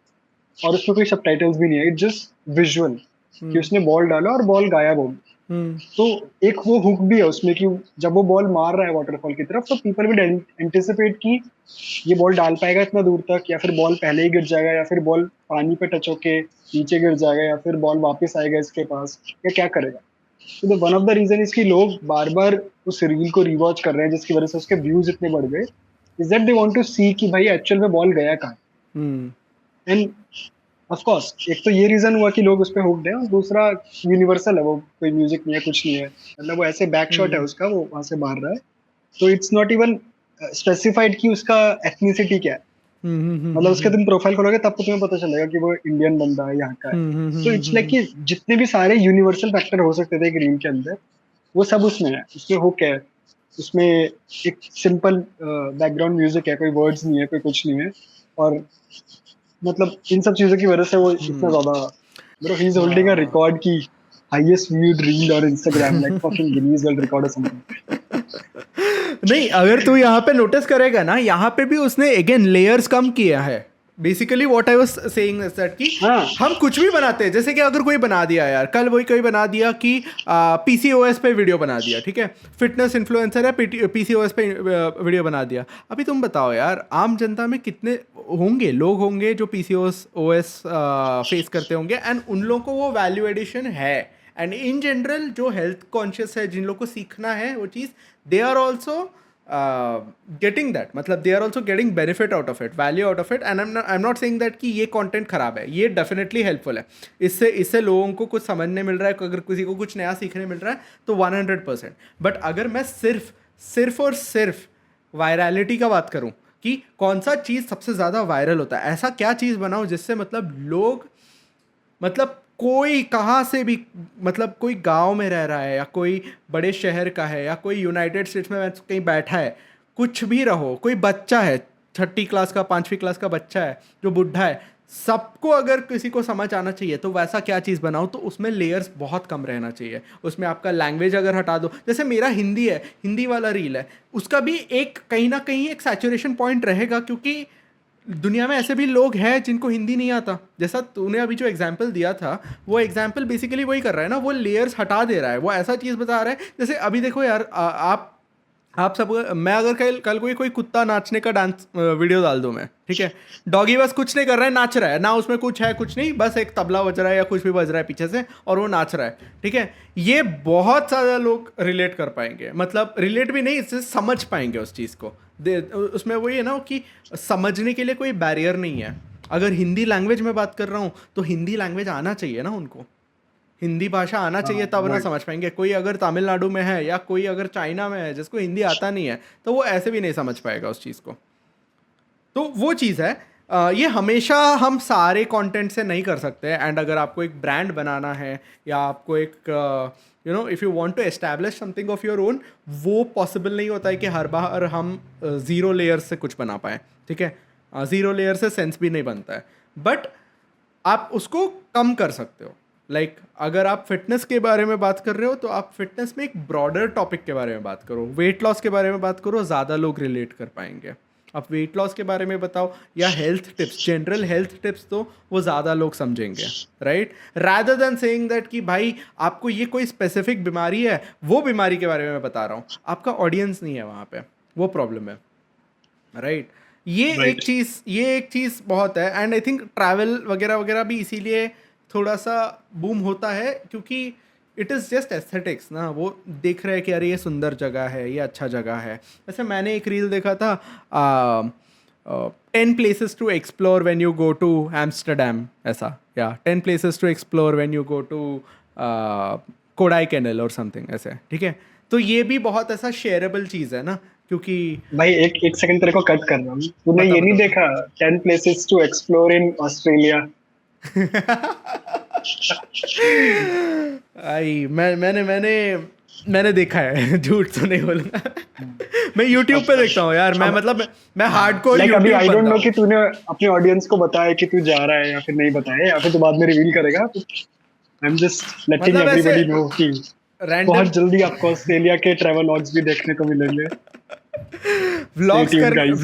और उसमें कोई सबटाइटल्स भी नहीं है, इट जस्ट विजुअल कि उसने बॉल डाला और बॉल गायब हो गई। तो एक वो हुक भी है उसमें कि जब वो बॉल मार रहा है वाटरफॉल की तरफ तो पीपल विल एंटिसिपेट कि ये बॉल डाल पाएगा इतना दूर तक, या फिर बॉल पहले ही गिर जाएगा, या फिर बॉल पानी पे टच होके नीचे गिर जाएगा, या फिर बॉल वापस आएगा इसके पास, या क्या करेगा। तो वन ऑफ द रीजन इसकी लोग बार बार उस रील को रिवॉच कर रहे हैं जिसकी वजह से उसके व्यूज इतने बढ़ गए, is that they want to see कि भाई एक्चुअल में बॉल गया कहाँ। एंड ऑफ कोर्स एक तो ये रीजन हुआ कि लोग उस पे हुक्ड हैं, और दूसरा यूनिवर्सल है, वो कोई म्यूजिक नहीं है, कुछ नहीं है, मतलब वो ऐसे बैक शॉट है उसका, वो वहां से मार रहा है, तो इट्स नॉट इवन स्पेसिफाइड कि उसका एथनिसिटी क्या है। मतलब उसका तुम प्रोफाइल खोलोगे तब तो तुम्हें पता चलेगा कि वो इंडियन बंदा है, यहाँ का है। तो इट्स लाइक कि जितने भी सारे यूनिवर्सल फैक्टर हो सकते थे एक रील के अंदर, वो सब उसमें है। उसमें हुक है, उसमें एक सिंपल बैकग्राउंड म्यूजिक है, कोई वर्ड्स नहीं है, कोई कुछ नहीं है, और मतलब इन सब चीजों की वजह से वो इतना ज्यादा, bro he is holding a record की highest viewed reel on Instagram, like fucking Guinness world record और समथिंग। नहीं, अगर तू यहाँ पे नोटिस करेगा ना, यहाँ पे भी उसने अगेन लेयर्स कम किया है। Basically what I was saying is that कि हम कुछ भी बनाते हैं, जैसे कि अगर कोई बना दिया यार, कल वही कोई बना दिया कि PCOS पे वीडियो बना दिया, ठीक है, फिटनेस इन्फ्लुएंसर है, PCOS पे वीडियो बना दिया। अभी तुम बताओ यार, आम जनता में कितने होंगे लोग होंगे जो PCOS फेस करते होंगे, एंड उन लोगों को वो वैल्यू एडिशन है। एंड इन जनरल जो हेल्थ कॉन्शियस है, जिन लोगों को सीखना है वो चीज़, they are also getting that, मतलब they are also getting benefit out of it, value out of it. And I am not saying that कि ये कंटेंट खराब है, ये डेफिनेटली हेल्पफुल है। इससे लोगों को कुछ समझने मिल रहा है, अगर किसी को कुछ नया सीखने मिल रहा है तो 100%। बट अगर मैं सिर्फ और सिर्फ वायरलिटी का बात करूं कि कौन सा चीज़ सबसे ज़्यादा वायरल होता है, ऐसा क्या चीज़ बनाओ जिससे मतलब लोग, मतलब कोई कहाँ से भी, मतलब कोई गांव में रह रहा है या कोई बड़े शहर का है या कोई यूनाइटेड स्टेट्स में कहीं बैठा है, कुछ भी रहो, कोई बच्चा है 6ठी क्लास का 5वीं क्लास का बच्चा है जो बुढ़ा है, सबको अगर किसी को समझ आना चाहिए तो वैसा क्या चीज़ बनाओ। तो उसमें लेयर्स बहुत कम रहना चाहिए, उसमें आपका लैंग्वेज अगर हटा दो, जैसे मेरा हिंदी है, हिंदी वाला रील है, उसका भी एक कहीं ना कहीं एक सैचुरेशन पॉइंट रहेगा, क्योंकि दुनिया में ऐसे भी लोग हैं जिनको हिंदी नहीं आता। जैसा तूने अभी जो एग्जाम्पल दिया था, वो एग्जाम्पल बेसिकली वही कर रहा है ना, वो लेयर्स हटा दे रहा है, वो ऐसा चीज़ बता रहा है। जैसे अभी देखो यार, आप सब, मैं अगर कल कोई कुत्ता नाचने का डांस वीडियो डाल दूँ मैं, ठीक है, डॉगी बस कुछ नहीं कर रहा है, नाच रहा है ना, उसमें कुछ है कुछ नहीं, बस एक तबला बज रहा है या कुछ भी बज रहा है पीछे से और वो नाच रहा है, ठीक है, ये बहुत सारा लोग रिलेट कर पाएंगे, मतलब रिलेट भी नहीं, इससे समझ पाएंगे उस चीज़ को। उसमें वही है ना कि समझने के लिए कोई बैरियर नहीं है। अगर हिंदी लैंग्वेज में बात कर रहा हूँ तो हिंदी लैंग्वेज आना चाहिए ना उनको, हिंदी भाषा आना चाहिए, तब ना समझ पाएंगे। कोई अगर तमिलनाडु में है या कोई अगर चाइना में है जिसको हिंदी आता नहीं है, तो वो ऐसे भी नहीं समझ पाएगा उस चीज़ को। तो वो चीज़ है, ये हमेशा हम सारे कंटेंट से नहीं कर सकते। एंड अगर आपको एक ब्रांड बनाना है या आपको एक if you want to establish something of your own, वो पॉसिबल नहीं होता है कि हर बार हम ज़ीरो लेयर से कुछ बना पाएँ, ठीक है, ज़ीरो लेयर से सेंस भी नहीं बनता है, बट आप उसको कम कर सकते हो। लाइक अगर आप फिटनेस के बारे में बात कर रहे हो तो आप फिटनेस में एक ब्रॉडर टॉपिक के बारे में बात करो, वेट लॉस के बारे में बात करो, ज़्यादा लोग रिलेट कर पाएंगे। आप वेट लॉस के बारे में बताओ या health tips, general health tips, तो वो ज़्यादा लोग समझेंगे, right, rather than saying that कि भाई आपको ये कोई स्पेसिफिक बीमारी है, वो बीमारी के बारे में मैं बता रहा हूँ, आपका ऑडियंस नहीं है वहाँ पे, वो प्रॉब्लम है, राइट। ये एक चीज़ बहुत है। एंड आई थिंक ट्रैवल वगैरह वगैरह भी इसीलिए थोड़ा सा बूम होता है, क्योंकि इट इज़ जस्ट एस्थेटिक्स ना, वो देख रहे हैं कि अरे ये सुंदर जगह है, ये अच्छा जगह है। वैसे मैंने एक रील देखा था, 10 places to explore when you go to Amsterdam, ऐसा, या 10 places to explore when you go to Kodaikanal और समथिंग ऐसे, ठीक है। तो ये भी बहुत ऐसा शेयरेबल चीज़ है ना, क्योंकि भाई एक सेकंड तेरे को कट कर रहा हूँ, तूने ये नहीं देखा 10 places to explore in Australia? आई मैंने देखा है, झूठ तो नहीं बोलूंगा। मैं YouTube पे देखता हूँ यार, मैं हार्डकोर लाइक अभी YouTube आई डोंट बंदा नो हूँ। कि तूने अपने ऑडियंस को बताया कि तू जा रहा है या फिर नहीं बताया, या फिर तू बाद में रिवील करेगा। आई एम जस्ट लेटिंग मतलब ऐसे एवरीबॉडी नो कि रैंडम बहुत जल्दी आपको ऑस्ट्रेलिया के ट्रैवल व्लॉग्स भी देखने को मिलेंगे। Vlogs tuned, guys.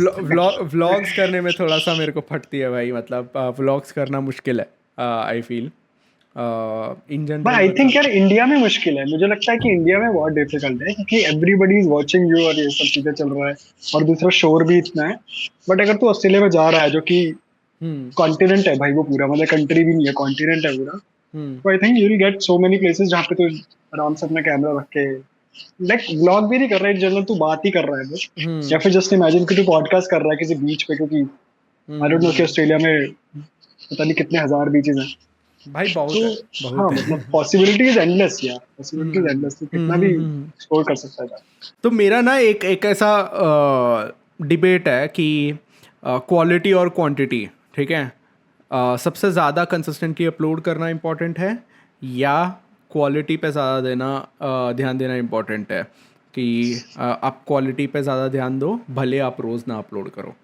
व्लॉग्स करने में थोड़ा सा मेरे को फटती है भाई, मतलब व्लॉग्स करना मुश्किल है, I feel. In but I general think यार इंडिया में मुश्किल है, मुझे लगता है कि इंडिया में बहुत डिफिकल्ट है क्योंकि एवरीबडी इज वाचिंग यू और ये सब चीजें चल रहा है और दूसरा शोर भी इतना है। बट अगर तू ऑस्ट्रेलिया में जा रहा है जो कि हम्म कॉन्टिनेंट है भाई, वो पूरा मतलब कंट्री भी नहीं है, कॉन्टिनेंट है पूरा, हम्म तो I think you will get so many places जहाँ पे तू आराम से अपना कैमरा रख के लाइक व्लॉग भी नहीं कर रहा है जनरल, तू बात ही कर रहा है बस। या हम्म फिर जस्ट इमेजिन कि तू पॉडकास्ट कर रहा है किसी बीच पे, क्योंकि आई डोंट नो कि हम्म। ऑस्ट्रेलिया में पता नहीं कितने हजार बीचेस हैं। भाई बहुत तो है, हाँ बहुत है। मतलब पॉसिबिलिटी इज एंडलेस यार, पॉसिबिलिटी इज एंडलेस, तो कितना भी हम्म। एक्सप्लोर कर सकता है यार। तो मेरा ना एक एक ऐसा डिबेट है कि क्वालिटी और क्वांटिटी, ठीक है, सबसे ज़्यादा कंसिस्टेंटली अपलोड करना इम्पोर्टेंट है या क्वालिटी पे ज़्यादा ध्यान देना इम्पोर्टेंट है, कि आप क्वालिटी पे ज़्यादा ध्यान दो भले आप रोज़ ना अपलोड करो,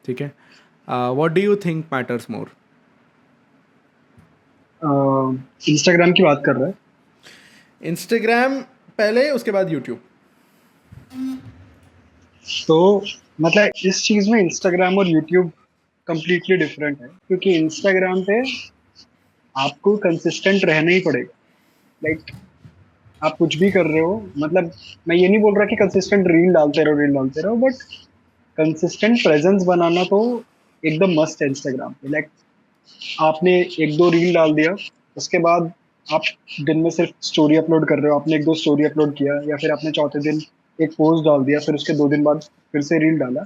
ठीक है। What do you think matters more? Instagram की बात कर रहा है। इंस्टाग्राम पहले, उसके बाद यूट्यूब। तो मतलब इस चीज में इंस्टाग्राम और यूट्यूब कंप्लीटली डिफरेंट है, क्योंकि इंस्टाग्राम पे आपको कंसिस्टेंट रहना ही पड़ेगा। लाइक आप कुछ भी कर रहे हो, मतलब मैं ये नहीं बोल रहा कि कंसिस्टेंट रील डालते रहो, बट कंसिस्टेंट प्रेजेंस बनाना तो एकदम मस्त है इंस्टाग्राम पे। लाइक आपने एक दो रील डाल दिया, उसके बाद आप दिन में सिर्फ स्टोरी अपलोड कर रहे हो, आपने एक दो स्टोरी अपलोड किया, या फिर आपने चौथे दिन एक पोस्ट डाल दिया, फिर उसके 2 दिन बाद फिर से रील डाला।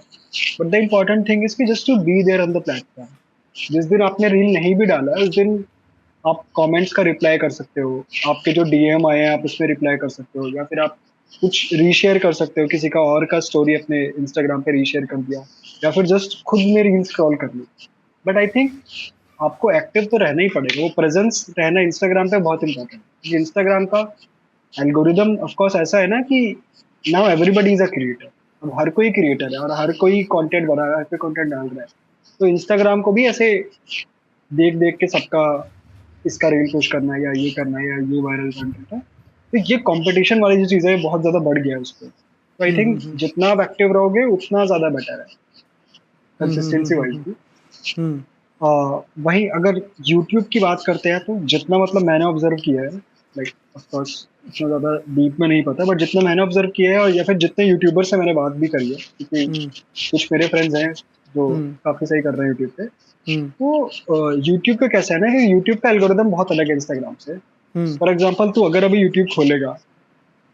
But the important thing is कि just to be there on the platform. जिस दिन आपने रील नहीं भी डाला उस दिन आप कमेंट्स का रिप्लाई कर सकते हो, आपके जो डीएम आए हैं आप उसमें रिप्लाई कर सकते हो, या फिर आप कुछ रीशेयर कर सकते हो, किसी का और का स्टोरी अपने इंस्टाग्राम पे रीशेयर कर दिया, या फिर जस्ट खुद में रील स्क्रॉल कर ली। बट आई थिंक आपको एक्टिव तो रहना ही पड़ेगा, वो प्रेजेंस रहना इंस्टाग्राम पे बहुत इंपॉर्टेंट है। इंस्टाग्राम का एल्गोरिदम ऑफ कोर्स ऐसा है ना कि now everybody is a creator, अब हर कोई क्रिएटर है और हर कोई कंटेंट बना रहा है, हर कोई कंटेंट डाल रहा है। तो इंस्टाग्राम को भी ऐसे देख देख के सबका इसका रील पुश करना है या ये करना है या ये वायरल कंटेंट है, तो ये कंपटीशन वाली जो चीज़ है बहुत ज़्यादा बढ़ गया है उस पर। तो आई थिंक हम्म जितना आप एक्टिव रहोगे उतना ज़्यादा बेटर है कंसिस्टेंसी वाइज भी। हम्म वहीं अगर यूट्यूब की बात करते हैं तो जितना मतलब मैंने ऑब्जर्व किया है, लाइक ऑफ कोर्स इतना ज़्यादा डीप में नहीं पता, बट जितना मैंने ऑब्जर्व किया है और या फिर जितने यूट्यूबर से मैंने बात भी करी है, क्योंकि हम्म कुछ मेरे फ्रेंड्स हैं जो हम्म काफ़ी सही कर रहे हैं यूट्यूब पे। हम्म तो यूट्यूब का कैसा है ना कि यूट्यूब का एल्गोरिदम बहुत अलग है इंस्टाग्राम से। हम्म फॉर एग्जाम्पल तू अगर अभी यूट्यूब खोलेगा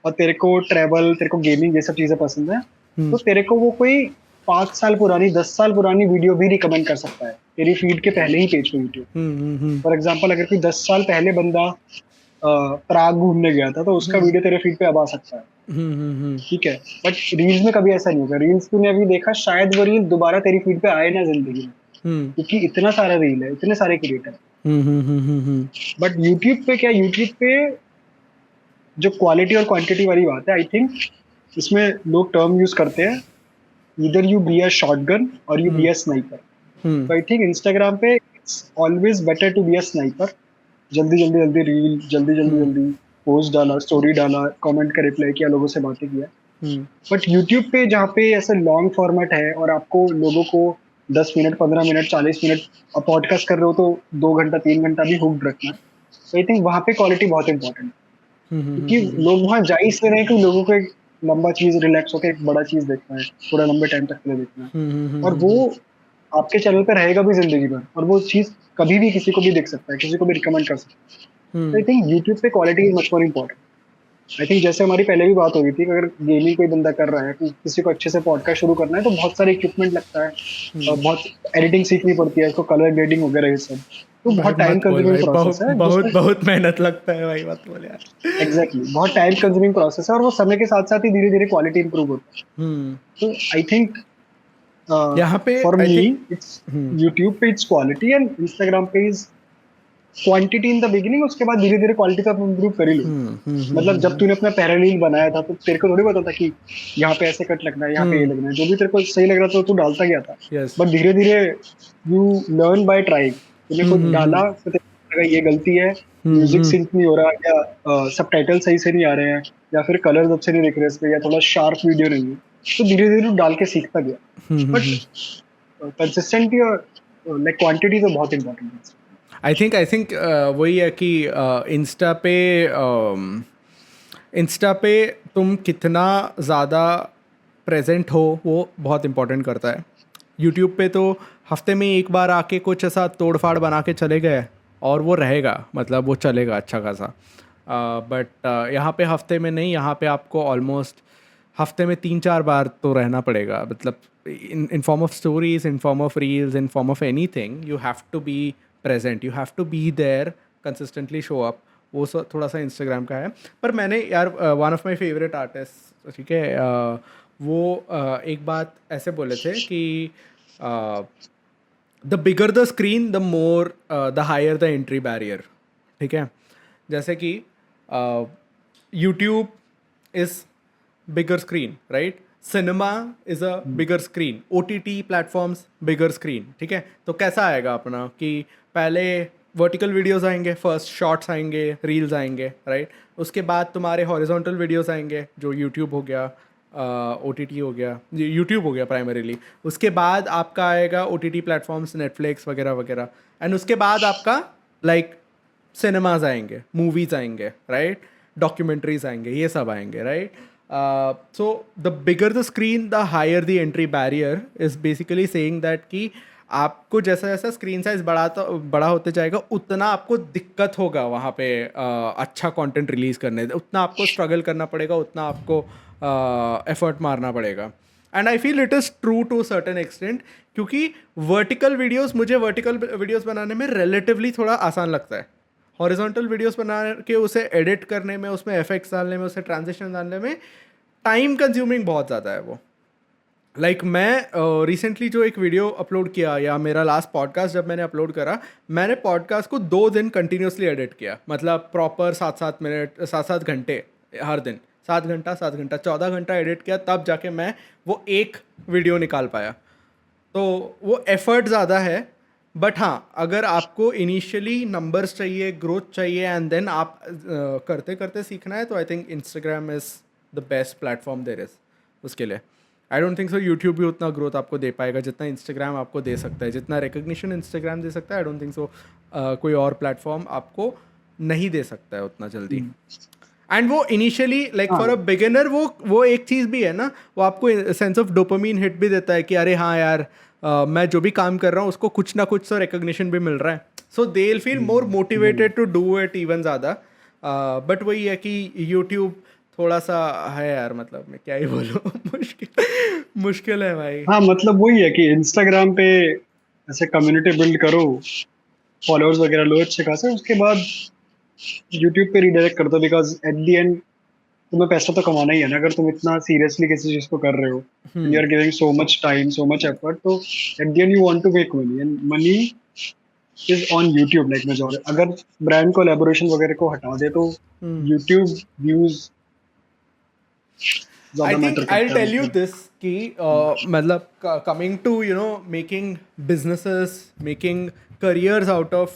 और तेरे को ट्रैवल, तेरे को गेमिंग, ये सब चीजें पसंद है, हम्म तो तेरे को वो कोई 5 साल पुरानी 10 साल पुरानी वीडियो भी रिकमेंड कर सकता है तेरी फीड के पहले ही पेज पे यूट्यूब। हम्म फॉर एग्जाम्पल अगर कोई 10 साल पहले बंदा प्राग घूमने गया था तो उसका वीडियो तेरे फीड पे अब आ सकता है, ठीक है। बट रील्स में कभी ऐसा नहीं होगा, रील्स तूने अभी देखा शायद वो रील दोबारा तेरी फीड पे आए ना जिंदगी में, हम्म क्योंकि इतना सारा रील है, इतने सारे क्रिएटर। हम्म बट यूट्यूब पे क्या, यूट्यूब पे जो क्वालिटी और क्वांटिटी वाली बात है, आई थिंक इसमें लोग टर्म यूज करते हैं, इधर यू बी अ शॉटगन और यू बी अ स्नाइपर। तो आई थिंक इंस्टाग्राम पे it's always better to be a sniper. जल्दी जल्दी जल्दी रील, जल्दी जल्दी जल्दी पोस्ट डाला, स्टोरी डाला, कमेंट का रिप्लाई किया, लोगों से बातें किया। बट यूट्यूब पे जहाँ पे ऐसे लॉन्ग फॉर्मेट है और आपको लोगों को 10 मिनट, 15 मिनट, 40 मिनट, आप पॉडकास्ट कर रहे हो तो 2 घंटा 3 घंटा भी हुक्ड रखना है। तो आई थिंक वहाँ पे क्वालिटी बहुत इंपॉर्टेंट है, क्योंकि लोग वहाँ जा ही इसलिए रहे हैं कि लोगों को एक लंबा चीज रिलैक्स होकर एक बड़ा चीज देखना है, थोड़ा लंबे टाइम तक के लिए देखना है, और वो आपके चैनल पे रहेगा भी जिंदगी भर, और वो चीज कभी भी किसी को भी देख सकता है, किसी को भी रिकमेंड कर सकता है। तो आई थिंक यूट्यूब पे quality is much more important. I think जैसे हमारी पहले भी बात हो रही थी कि अगर गेमिंग कोई बंदा कर रहा है, किसी को अच्छे से पॉडकास्ट शुरू करना है, तो बहुत सारे इक्विपमेंट लगता है और बहुत एडिटिंग सीखनी पड़ती है, इसको कलर ग्रेडिंग वगैरह ये सब, तो भाई बहुत टाइम मत बोल कंज्यूमिंग भाई, प्रोसेस बहुत है बहुत जिसमें बहुत मेहनत लगता है भाई, मत बोल यार। एग्जैक्टली बहुत टाइम कंज्यूमिंग प्रोसेस है, और वो समय के साथ साथ ही धीरे धीरे क्वालिटी इंप्रूव होता है। तो आई थिंक यहाँ पे for I me think it's YouTube पे इट्स क्वालिटी एंड इंस्टाग्राम पे is quantity in the beginning, उसके बाद धीरे धीरे क्वालिटी तो आप इंप्रूव कर ही लो। मतलब जब तूने अपना पैरालील बनाया था तो तेरे को थोड़ी पता था कि यहाँ पे ऐसे कट लगना है, यहाँ पे ये लगना है, जो भी तेरे को सही लग रहा था तू डालता गया था। यस। बट धीरे धीरे यू लर्न बाय ट्राइंग, तूने कुछ डाला तो तेरे को लगा ये गलती है, म्यूजिक सिंक नहीं हो रहा, या सबटाइटल सही से नहीं आ रहे हैं, या फिर कलर्स अच्छे नहीं दिख रहे इसमें, या थोड़ा शार्प वीडियो नहीं है, तो धीरे धीरे तू डाल के सीखता गया। बट कंसिस्टेंटली और लाइक क्वांटिटी तो बहुत इंपॉर्टेंट है। आई थिंक वही है कि इंस्टा पे तुम कितना ज़्यादा प्रेजेंट हो वो बहुत इम्पोर्टेंट करता है. यूट्यूब पे तो हफ्ते में एक बार आके कुछ ऐसा तोड़ फाड़ बना के चले गए और वो रहेगा, मतलब वो चलेगा अच्छा खासा. बट यहाँ पे हफ्ते में नहीं, यहाँ पे आपको ऑलमोस्ट हफ्ते में 3-4 बार तो रहना पड़ेगा. मतलब in form of stories, in form of reels, in form of anything, you have to be present, you have to be there, consistently show up. वो थोड़ा सा इंस्टाग्राम का है. पर मैंने यार one of my favourite artist, ठीक है, वो एक बात ऐसे बोले थे कि the bigger the screen the more the higher the entry barrier. ठीक है, जैसे कि YouTube is bigger screen, right? Cinema is a bigger screen. OTT platforms bigger screen. ठीक है, तो कैसा आएगा अपना कि पहले वर्टिकल वीडियोस आएंगे, फर्स्ट शॉर्ट्स आएंगे, रील्स आएंगे, राइट? उसके बाद तुम्हारे हॉरिजॉन्टल वीडियोस आएंगे जो यूट्यूब हो गया, OTT हो गया, यूट्यूब हो गया प्राइमरीली. उसके बाद आपका आएगा OTT प्लेटफॉर्म्स, नेटफ्लिक्स वगैरह वगैरह. एंड उसके बाद आपका लाइक सिनेमाज आएंगे, मूवीज़ आएंगे, राइट? डॉक्यूमेंट्रीज आएंगे, ये सब आएंगे, right? So the bigger the screen, the higher the entry barrier is basically saying that कि आपको जैसा जैसा स्क्रीन साइज बड़ा होते जाएगा उतना आपको दिक्कत होगा वहाँ पे अच्छा कंटेंट रिलीज़ करने, उतना आपको स्ट्रगल करना पड़ेगा, उतना आपको एफर्ट मारना पड़ेगा. And I feel it is true to certain extent, क्योंकि मुझे वर्टिकल वीडियोज़ बनाने में रिलेटिवली थोड़ा आसान लगता है. हॉरिजॉन्टल वीडियोस बना के उसे एडिट करने में, उसमें एफेक्ट्स डालने में, उसे ट्रांजिशन डालने में टाइम कंज्यूमिंग बहुत ज़्यादा है वो. लाइक मैं रिसेंटली जो एक वीडियो अपलोड किया, या मेरा लास्ट पॉडकास्ट जब मैंने अपलोड करा, मैंने पॉडकास्ट को 2 दिन कंटिन्यूसली एडिट किया. मतलब प्रॉपर 7-7 मिनट, 7-7 घंटे हर दिन, 7 घंटा 14 घंटा एडिट किया, तब जाके मैं वो एक वीडियो निकाल पाया. तो वो एफर्ट ज़्यादा है. बट हाँ, अगर आपको इनिशियली नंबर्स चाहिए, ग्रोथ चाहिए, एंड देन आप करते करते सीखना है, तो I think Instagram is the best platform there is उसके लिए. I don't think so YouTube भी उतना ग्रोथ आपको दे पाएगा जितना इंस्टाग्राम आपको दे सकता है, जितना रिकग्निशन इंस्टाग्राम दे सकता है. आई डोंट थिंक सो कोई और प्लेटफॉर्म आपको नहीं दे सकता है उतना जल्दी. एंड वो initially like for a beginner वो एक चीज़ भी है ना, वो आपको सेंस ऑफ डोपामीन हिट भी देता है कि अरे हाँ यार, मैं जो भी काम कर रहा हूँ उसको कुछ ना कुछ तो रिकग्निशन भी मिल रहा है. So they will feel more motivated to do it even ज़्यादा. बट वही है कि यूट्यूब थोड़ा सा है यार, मतलब मैं क्या ही बोलूँ, मुश्किल है भाई. हाँ, मतलब वही है कि इंस्टाग्राम पे ऐसे कम्युनिटी बिल्ड करो, फॉलोअर्स वगैरह लो अच्छे खासे, उसके बाद यूट्यूब पे रिडायरेक्ट कर दो. बिकॉज एट द एंड तुम्हें पैसा तो कमाना ही है ना. अगर तुम इतना सीरियसली किसी चीज को कर रहे हो, you are giving so much time, so much effort, तो at the end you want to make money, and money is on YouTube like majority. अगर ब्रांड कोलैबोरेशन वगैरह को हटा दे तो YouTube views I think I'll tell you this कि मतलब coming to making businesses, making careers out of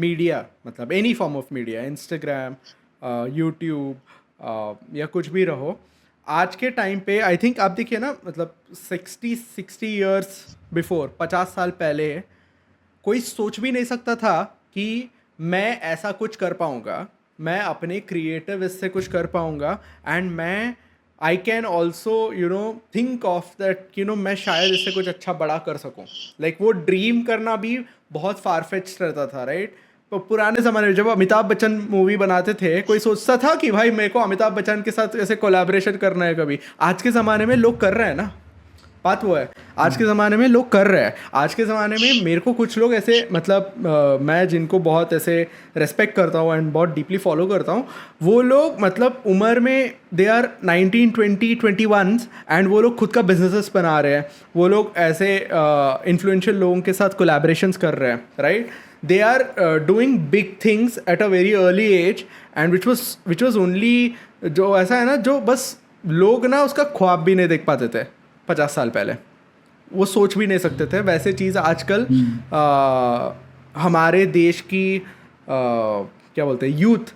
media, मतलब any form of media, Instagram, YouTube, या कुछ भी रहो, आज के टाइम पे आई थिंक आप देखिए ना, मतलब 60 ईयर्स बिफोर, 50 साल पहले कोई सोच भी नहीं सकता था कि मैं ऐसा कुछ कर पाऊँगा, मैं अपने क्रिएटिव इससे कुछ कर पाऊँगा, एंड मैं I can also think of that मैं शायद इससे कुछ अच्छा बड़ा कर सकूँ. लाइक वो ड्रीम करना भी बहुत फारफेच्ड रहता था, राइट? तो पुराने ज़माने में जब अमिताभ बच्चन मूवी बनाते थे, कोई सोचता था कि भाई मेरे को अमिताभ बच्चन के साथ ऐसे कोलैबोरेशन करना है कभी. आज के ज़माने में लोग कर रहे हैं ना, बात वो है. आज के ज़माने में लोग कर रहे हैं. आज के ज़माने में मेरे को कुछ लोग ऐसे, मतलब मैं जिनको बहुत ऐसे रेस्पेक्ट करता हूँ एंड बहुत डीपली फॉलो करता हूँ, वो लोग मतलब उम्र में दे आर 19, 20, 21 एंड वो लोग खुद का बिजनेसेस बना रहे हैं. वो लोग ऐसे इन्फ्लुएंशियल लोगों के साथ कोलैबोरेशंस कर रहे हैं, right? They are doing big things at a very early age, and which was only, जो ऐसा है ना, जो बस लोग ना उसका ख्वाब भी नहीं देख पाते थे 50 साल पहले, वो सोच भी नहीं सकते थे. वैसे चीज़ आजकल हमारे देश की क्या बोलते हैं, यूथ,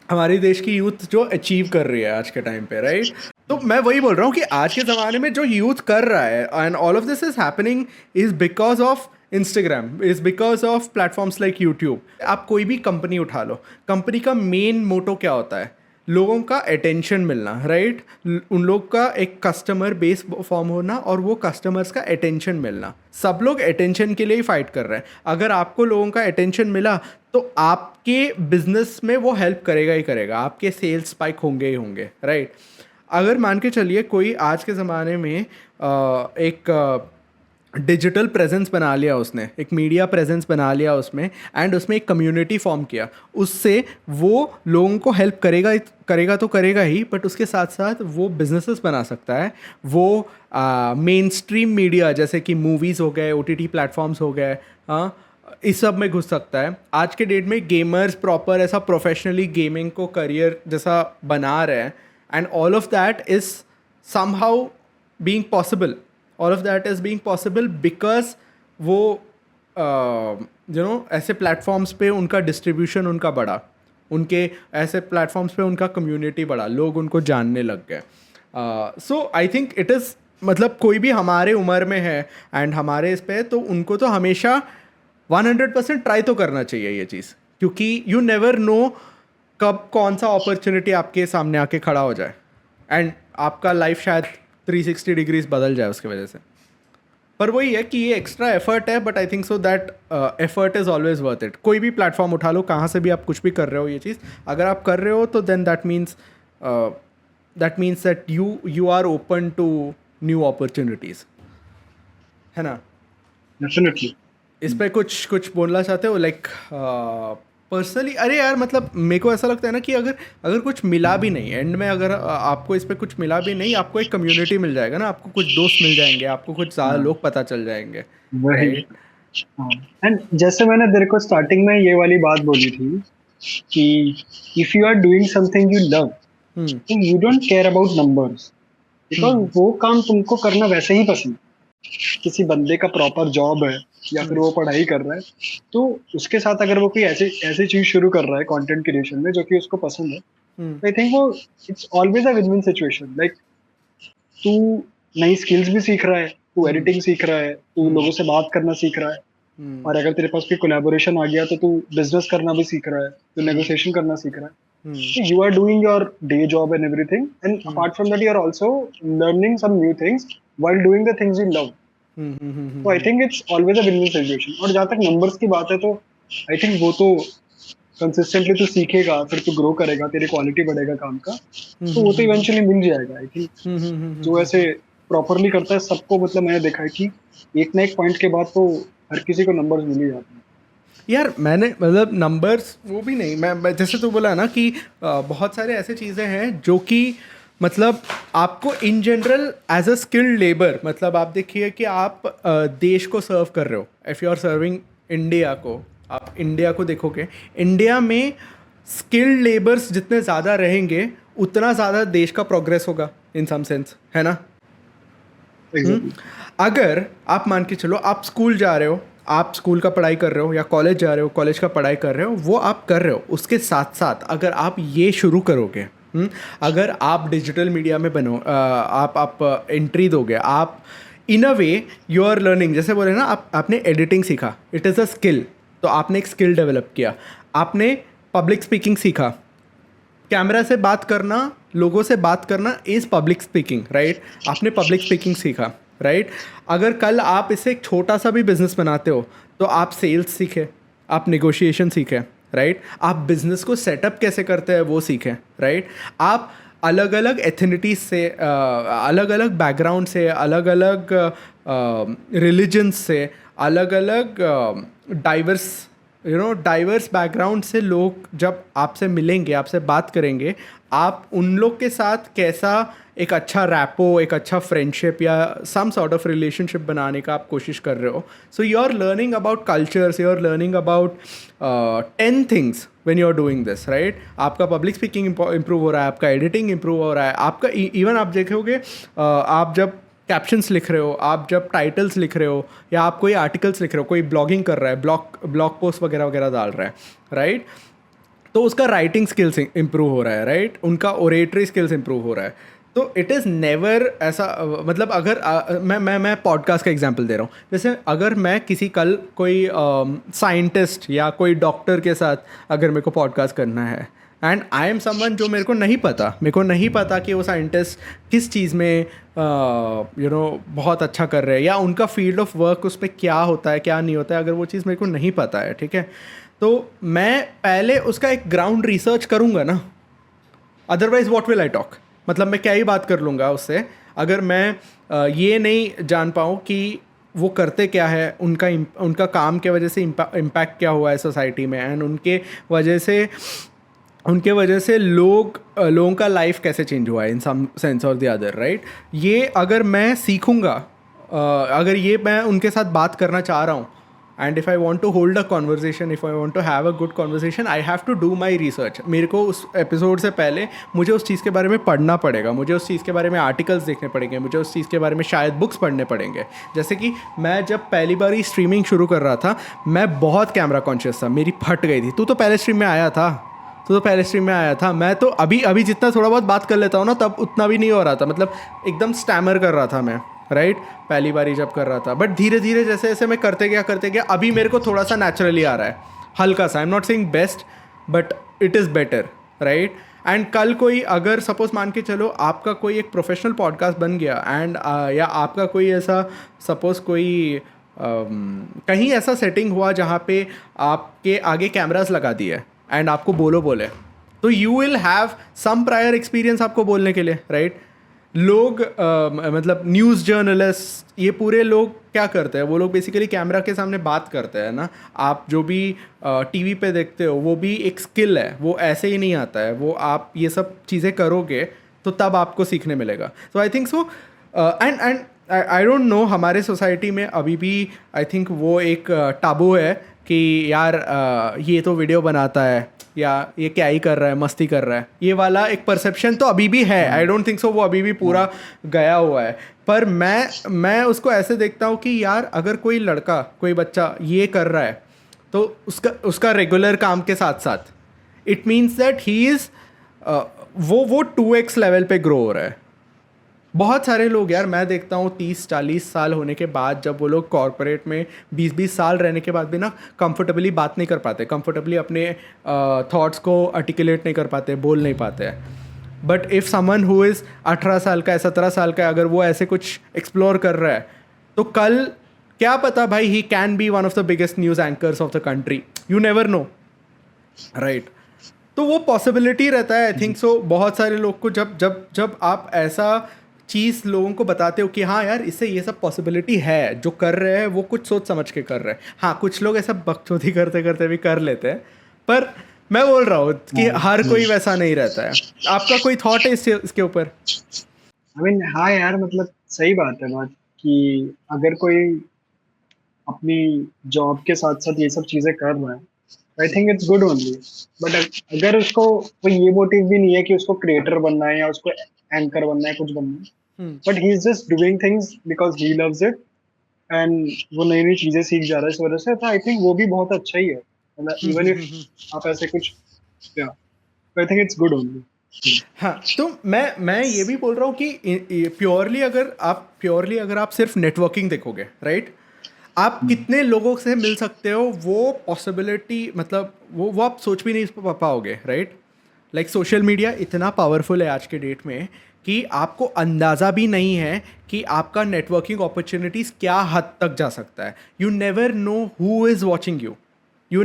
हमारे देश की यूथ जो अचीव कर रही है आज के टाइम पे, राइट? तो मैं वही बोल रहा हूँ कि आज के ज़माने में जो यूथ कर रहा है, and all of this is happening is because of Instagram is because of platforms like YouTube. आप कोई भी कंपनी उठा लो, कंपनी का मेन मोटो क्या होता है? लोगों का अटेंशन मिलना, राइट? उन लोग का एक कस्टमर बेस फॉर्म होना और वो कस्टमर्स का अटेंशन मिलना. सब लोग अटेंशन के लिए ही फाइट कर रहे हैं. अगर आपको लोगों का अटेंशन मिला तो आपके बिजनेस में वो हेल्प करेगा ही करेगा, आपके सेल्स स्पाइक होंगे ही होंगे, राइट? अगर मान के चलिए कोई आज के ज़माने में एक डिजिटल प्रेजेंस बना लिया उसने, एक मीडिया प्रेजेंस बना लिया उसमें, एंड उसमें एक कम्युनिटी फॉर्म किया, उससे वो लोगों को हेल्प करेगा तो करेगा ही, बट उसके साथ साथ वो बिजनेसेस बना सकता है. वो मेन स्ट्रीम मीडिया जैसे कि मूवीज़ हो गए, OTT प्लेटफॉर्म्स हो गए, हाँ, इस सब में घुस सकता है. आज के डेट में गेमर्स प्रॉपर ऐसा प्रोफेशनली गेमिंग को करियर जैसा बना रहे हैं, and all of that is somehow being possible. All of that is being possible because वो ऐसे प्लेटफॉर्म्स पे उनका डिस्ट्रीब्यूशन उनका बढ़ा, उनके ऐसे प्लेटफॉर्म्स पे उनका कम्युनिटी बढ़ा, लोग उनको जानने लग गए. सो आई थिंक इट इज़, मतलब कोई भी हमारे उम्र में है एंड हमारे इस पे, तो उनको तो हमेशा 100% ट्राई तो करना चाहिए ये चीज़, क्योंकि यू नेवर नो कब कौन सा अपॉर्चुनिटी आपके सामने आके खड़ा हो जाए एंड आपका लाइफ शायद 360 डिग्रीज बदल जाए उसकी वजह से. पर वही है कि ये एक्स्ट्रा एफर्ट है, but I think so that effort is always worth it. कोई भी प्लेटफॉर्म उठा लो, कहाँ से भी आप कुछ भी कर रहे हो, ये चीज़ अगर आप कर रहे हो तो then that means that you are open to new opportunities, है ना? डेफिनेटली. इस पे कुछ बोलना चाहते हो, लाइक पर्सनली? अरे यार, मतलब मेरे को ऐसा लगता है ना कि अगर कुछ मिला भी नहीं एंड में, अगर आपको इस पे कुछ मिला भी नहीं, आपको एक कम्युनिटी मिल जाएगा ना, आपको कुछ दोस्त मिल जाएंगे, आपको कुछ ज़्यादा लोग पता चल जाएंगे. वही. एंड जैसे मैंने तेरे को स्टार्टिंग में ये वाली बात बोली थी कि if you are doing something you love, you don't care about numbers, because वो काम तुमको करना वैसे ही पसंद. किसी बंदे का प्रॉपर जॉब है या फिर वो पढ़ाई कर रहा है, तो उसके साथ अगर वो कोई ऐसी चीज शुरू कर रहा है कंटेंट क्रिएशन में जो कि उसको पसंद है, आई थिंक वो it's always a win win situation. Like तू नई स्किल्स भी सीख रहा है, तू एडिटिंग सीख रहा है, तू लोगों से बात करना सीख रहा है, और अगर तेरे पास कोई कोलैबोरेशन आ गया तो तू बिजनेस करना भी सीख रहा है, तू नेगोशिएशन करना सीख रहा है. You are doing your day job and everything, and apart from that you are also learning some new things while doing the things you love. So I think it's always a win-win situation. और जहाँ तक numbers की बात है तो I think वो तो consistently तू सीखेगा, फिर तू grow करेगा, तेरी quality बढ़ेगा काम का, तो वो तो eventually मिल जाएगा. I think जो ऐसे properly करता है सबको, मतलब मैंने देखा है कि एक ना एक point के बाद तो हर किसी को numbers मिल ही जाते हैं. यार मैंने, मतलब नंबर्स वो भी नहीं, मैं जैसे तू बोला ना कि बहुत सारे ऐसे चीज़ें हैं जो कि मतलब आपको in general as a skilled labour, मतलब आप देखिए कि आप देश को सर्व कर रहे हो. If you are serving India को, आप इंडिया को देखोगे, इंडिया में स्किल्ड लेबर्स जितने ज़्यादा रहेंगे उतना ज़्यादा देश का प्रोग्रेस होगा इन सम सेंस, है ना? अगर आप मान के चलो, आप स्कूल जा रहे हो, आप स्कूल का पढ़ाई कर रहे हो, या कॉलेज जा रहे हो, कॉलेज का पढ़ाई कर रहे हो, वो आप कर रहे हो, उसके साथ साथ अगर आप ये शुरू करोगे, अगर आप डिजिटल मीडिया में बनो, आप एंट्री दोगे, आप इन अ वे यू आर लर्निंग. जैसे बोले ना, आपने एडिटिंग सीखा, इट इज़ अ स्किल, तो आपने एक स्किल डेवलप किया. आपने पब्लिक स्पीकिंग सीखा, कैमरा से बात करना, लोगों से बात करना इज़ पब्लिक स्पीकिंग, राइट? आपने पब्लिक स्पीकिंग सीखा, राइट? अगर कल आप इसे एक छोटा सा भी बिजनेस बनाते हो तो आप सेल्स सीखे, आप नेगोशिएशन सीखे, राइट? आप बिजनेस को सेटअप कैसे करते हैं वो सीखें, राइट? आप अलग अलग एथनिटीज से, अलग अलग बैकग्राउंड से, अलग अलग रिलीजन्स से, अलग अलग डाइवर्स बैकग्राउंड से लोग जब आपसे मिलेंगे, आपसे बात करेंगे, आप उन लोग के साथ कैसा एक अच्छा रैपो, एक अच्छा फ्रेंडशिप या सम सॉर्ट ऑफ रिलेशनशिप बनाने का आप कोशिश कर रहे हो. So you are learning about cultures, you are learning about 10 things when you are doing this, right? आपका पब्लिक स्पीकिंग इम्प्रूव हो रहा है, आपका एडिटिंग इम्प्रूव हो रहा है, आपका इवन आप देखोगे, आप जब कैप्शंस लिख रहे हो, आप जब टाइटल्स लिख रहे हो, या आप कोई आर्टिकल्स लिख रहे हो, कोई ब्लॉगिंग कर रहा है, ब्लॉग पोस्ट वगैरह वगैरह डाल रहा है, राइट? तो उसका राइटिंग स्किल्स इम्प्रूव हो रहा है, राइट? उनका ओरेटरी स्किल्स इम्प्रूव हो रहा है. तो इट इज़ नेवर ऐसा मतलब अगर मैं पॉडकास्ट का एग्जांपल दे रहा हूँ, जैसे अगर मैं किसी कल कोई साइंटिस्ट या कोई डॉक्टर के साथ अगर मेरे को पॉडकास्ट करना है एंड आई एम समवन जो मेरे को नहीं पता कि वो साइंटिस्ट किस चीज़ में बहुत अच्छा कर रहे हैं या उनका फील्ड ऑफ वर्क उस पर क्या होता है क्या नहीं होता है, अगर वो चीज़ मेरे को नहीं पता है, ठीक है, तो मैं पहले उसका एक ग्राउंड रिसर्च करूँगा ना, otherwise what will I talk, मतलब मैं क्या ही बात कर लूँगा उससे अगर मैं ये नहीं जान पाऊँ कि वो करते क्या है, उनका काम के वजह से इम्पैक्ट क्या हुआ है सोसाइटी में, एंड उनके वजह से लोगों का लाइफ कैसे चेंज हुआ है इन सम सेंस और द अदर, राइट। ये अगर मैं सीखूँगा, अगर ये मैं उनके साथ बात करना चाह रहा हूँ, and if I want to hold a conversation, if I want to have a good conversation, I have to do my research. मेरे को उस एपिसोड से पहले मुझे उस चीज़ के बारे में पढ़ना पड़ेगा, मुझे उस चीज़ के बारे में आर्टिकल्स देखने पड़ेंगे, मुझे उस चीज़ के बारे में शायद बुक्स पढ़ने पड़ेंगे। जैसे कि मैं जब पहली बार स्ट्रीमिंग शुरू कर रहा था, मैं बहुत कैमरा कॉन्शियस था, मेरी फट गई थी। तू तो पहले स्ट्रीम में आया था, मैं तो अभी जितना थोड़ा बहुत बात कर लेता हूँ ना, तब उतना भी नहीं हो रहा था, मतलब एकदम स्टैमर कर रहा था मैं, राइट, पहली बार जब कर रहा था। बट धीरे धीरे जैसे जैसे मैं करते गया अभी मेरे को थोड़ा सा नेचुरली आ रहा है, हल्का सा। आई am not saying best, but it is better, right. And कल कोई अगर सपोज मान के चलो आपका कोई एक प्रोफेशनल पॉडकास्ट बन गया, एंड या आपका कोई ऐसा सपोज कोई कहीं ऐसा सेटिंग हुआ जहाँ पे आपके आगे कैमरास लगा दिए एंड आपको बोले, तो you will have some prior experience आपको बोलने के लिए, राइट। लोग मतलब न्यूज़ जर्नलिस्ट, ये पूरे लोग क्या करते हैं, वो लोग बेसिकली कैमरा के सामने बात करते हैं ना। आप जो भी टीवी पे देखते हो वो भी एक स्किल है, वो ऐसे ही नहीं आता है, वो आप ये सब चीज़ें करोगे तो तब आपको सीखने मिलेगा। So I think so, and I don't know, हमारे सोसाइटी में अभी भी आई थिंक वो एक टाबू है कि यार ये तो वीडियो बनाता है, या ये क्या ही कर रहा है, मस्ती कर रहा है, ये वाला एक परसेप्शन तो अभी भी है। आई डोंट थिंक सो वो अभी भी पूरा गया हुआ है, पर मैं उसको ऐसे देखता हूँ कि यार अगर कोई लड़का, कोई बच्चा ये कर रहा है, तो उसका रेगुलर काम के साथ साथ it means that he is वो 2x लेवल पे ग्रो हो रहा है। बहुत सारे लोग यार मैं देखता हूँ 30-40 साल होने के बाद, जब वो लोग कॉर्पोरेट में 20-20 साल रहने के बाद भी ना कंफर्टेबली बात नहीं कर पाते, कंफर्टेबली अपने थॉट्स को आर्टिकुलेट नहीं कर पाते, बोल नहीं पाते हैं। But if someone who is 18 साल का है, 17 साल का है, अगर वो ऐसे कुछ एक्सप्लोर कर रहा है, तो कल क्या पता भाई, he can be one of the biggest news anchors of the country, you never no, right. तो वो पॉसिबिलिटी रहता है, आई थिंक सो। बहुत सारे लोग को जब आप ऐसा चीज़ लोगों को बताते हो कि हाँ यार इससे ये सब पॉसिबिलिटी है, जो कर रहे हैं वो कुछ सोच समझ के कर रहे हैं। हाँ, कुछ लोग ऐसा बकचोदी करते करते भी कर लेते हैं, पर मैं बोल रहा हूँ कि हर कोई वैसा नहीं रहता है। आपका कोई थॉट है इसके ऊपर? आई मीन हाँ यार, मतलब सही बात है बात कि अगर कोई अपनी जॉब के साथ साथ ये सब चीज़ें कर रहा है, आई think it's good only. But अगर उसको कोई ये मोटिव भी नहीं है कि उसको क्रिएटर बनना है या उसको एंकर बनना है, कुछ बनना है, but he is just doing things because he loves it, and वो नई नई चीज़ें सीख जा रहा है इस वजह से, तो आई थिंक वो भी बहुत अच्छा ही है। मतलब इवन इफ आप ऐसे कुछ, या आई थिंक इट्स गुड ओनली। हाँ, तो मैं ये भी बोल रहा हूँ कि प्योरली अगर आप सिर्फ नेटवर्किंग देखोगे, राइट, आप कितने लोगों से मिल सकते हो, वो पॉसिबिलिटी, मतलब वो आप सोच भी नहीं पाओगे, राइट। लाइक सोशल मीडिया इतना पावरफुल है आज के डेट में कि आपको अंदाज़ा भी नहीं है कि आपका नेटवर्किंग अपॉर्चुनिटीज़ क्या हद तक जा सकता है। You never know who is watching you, you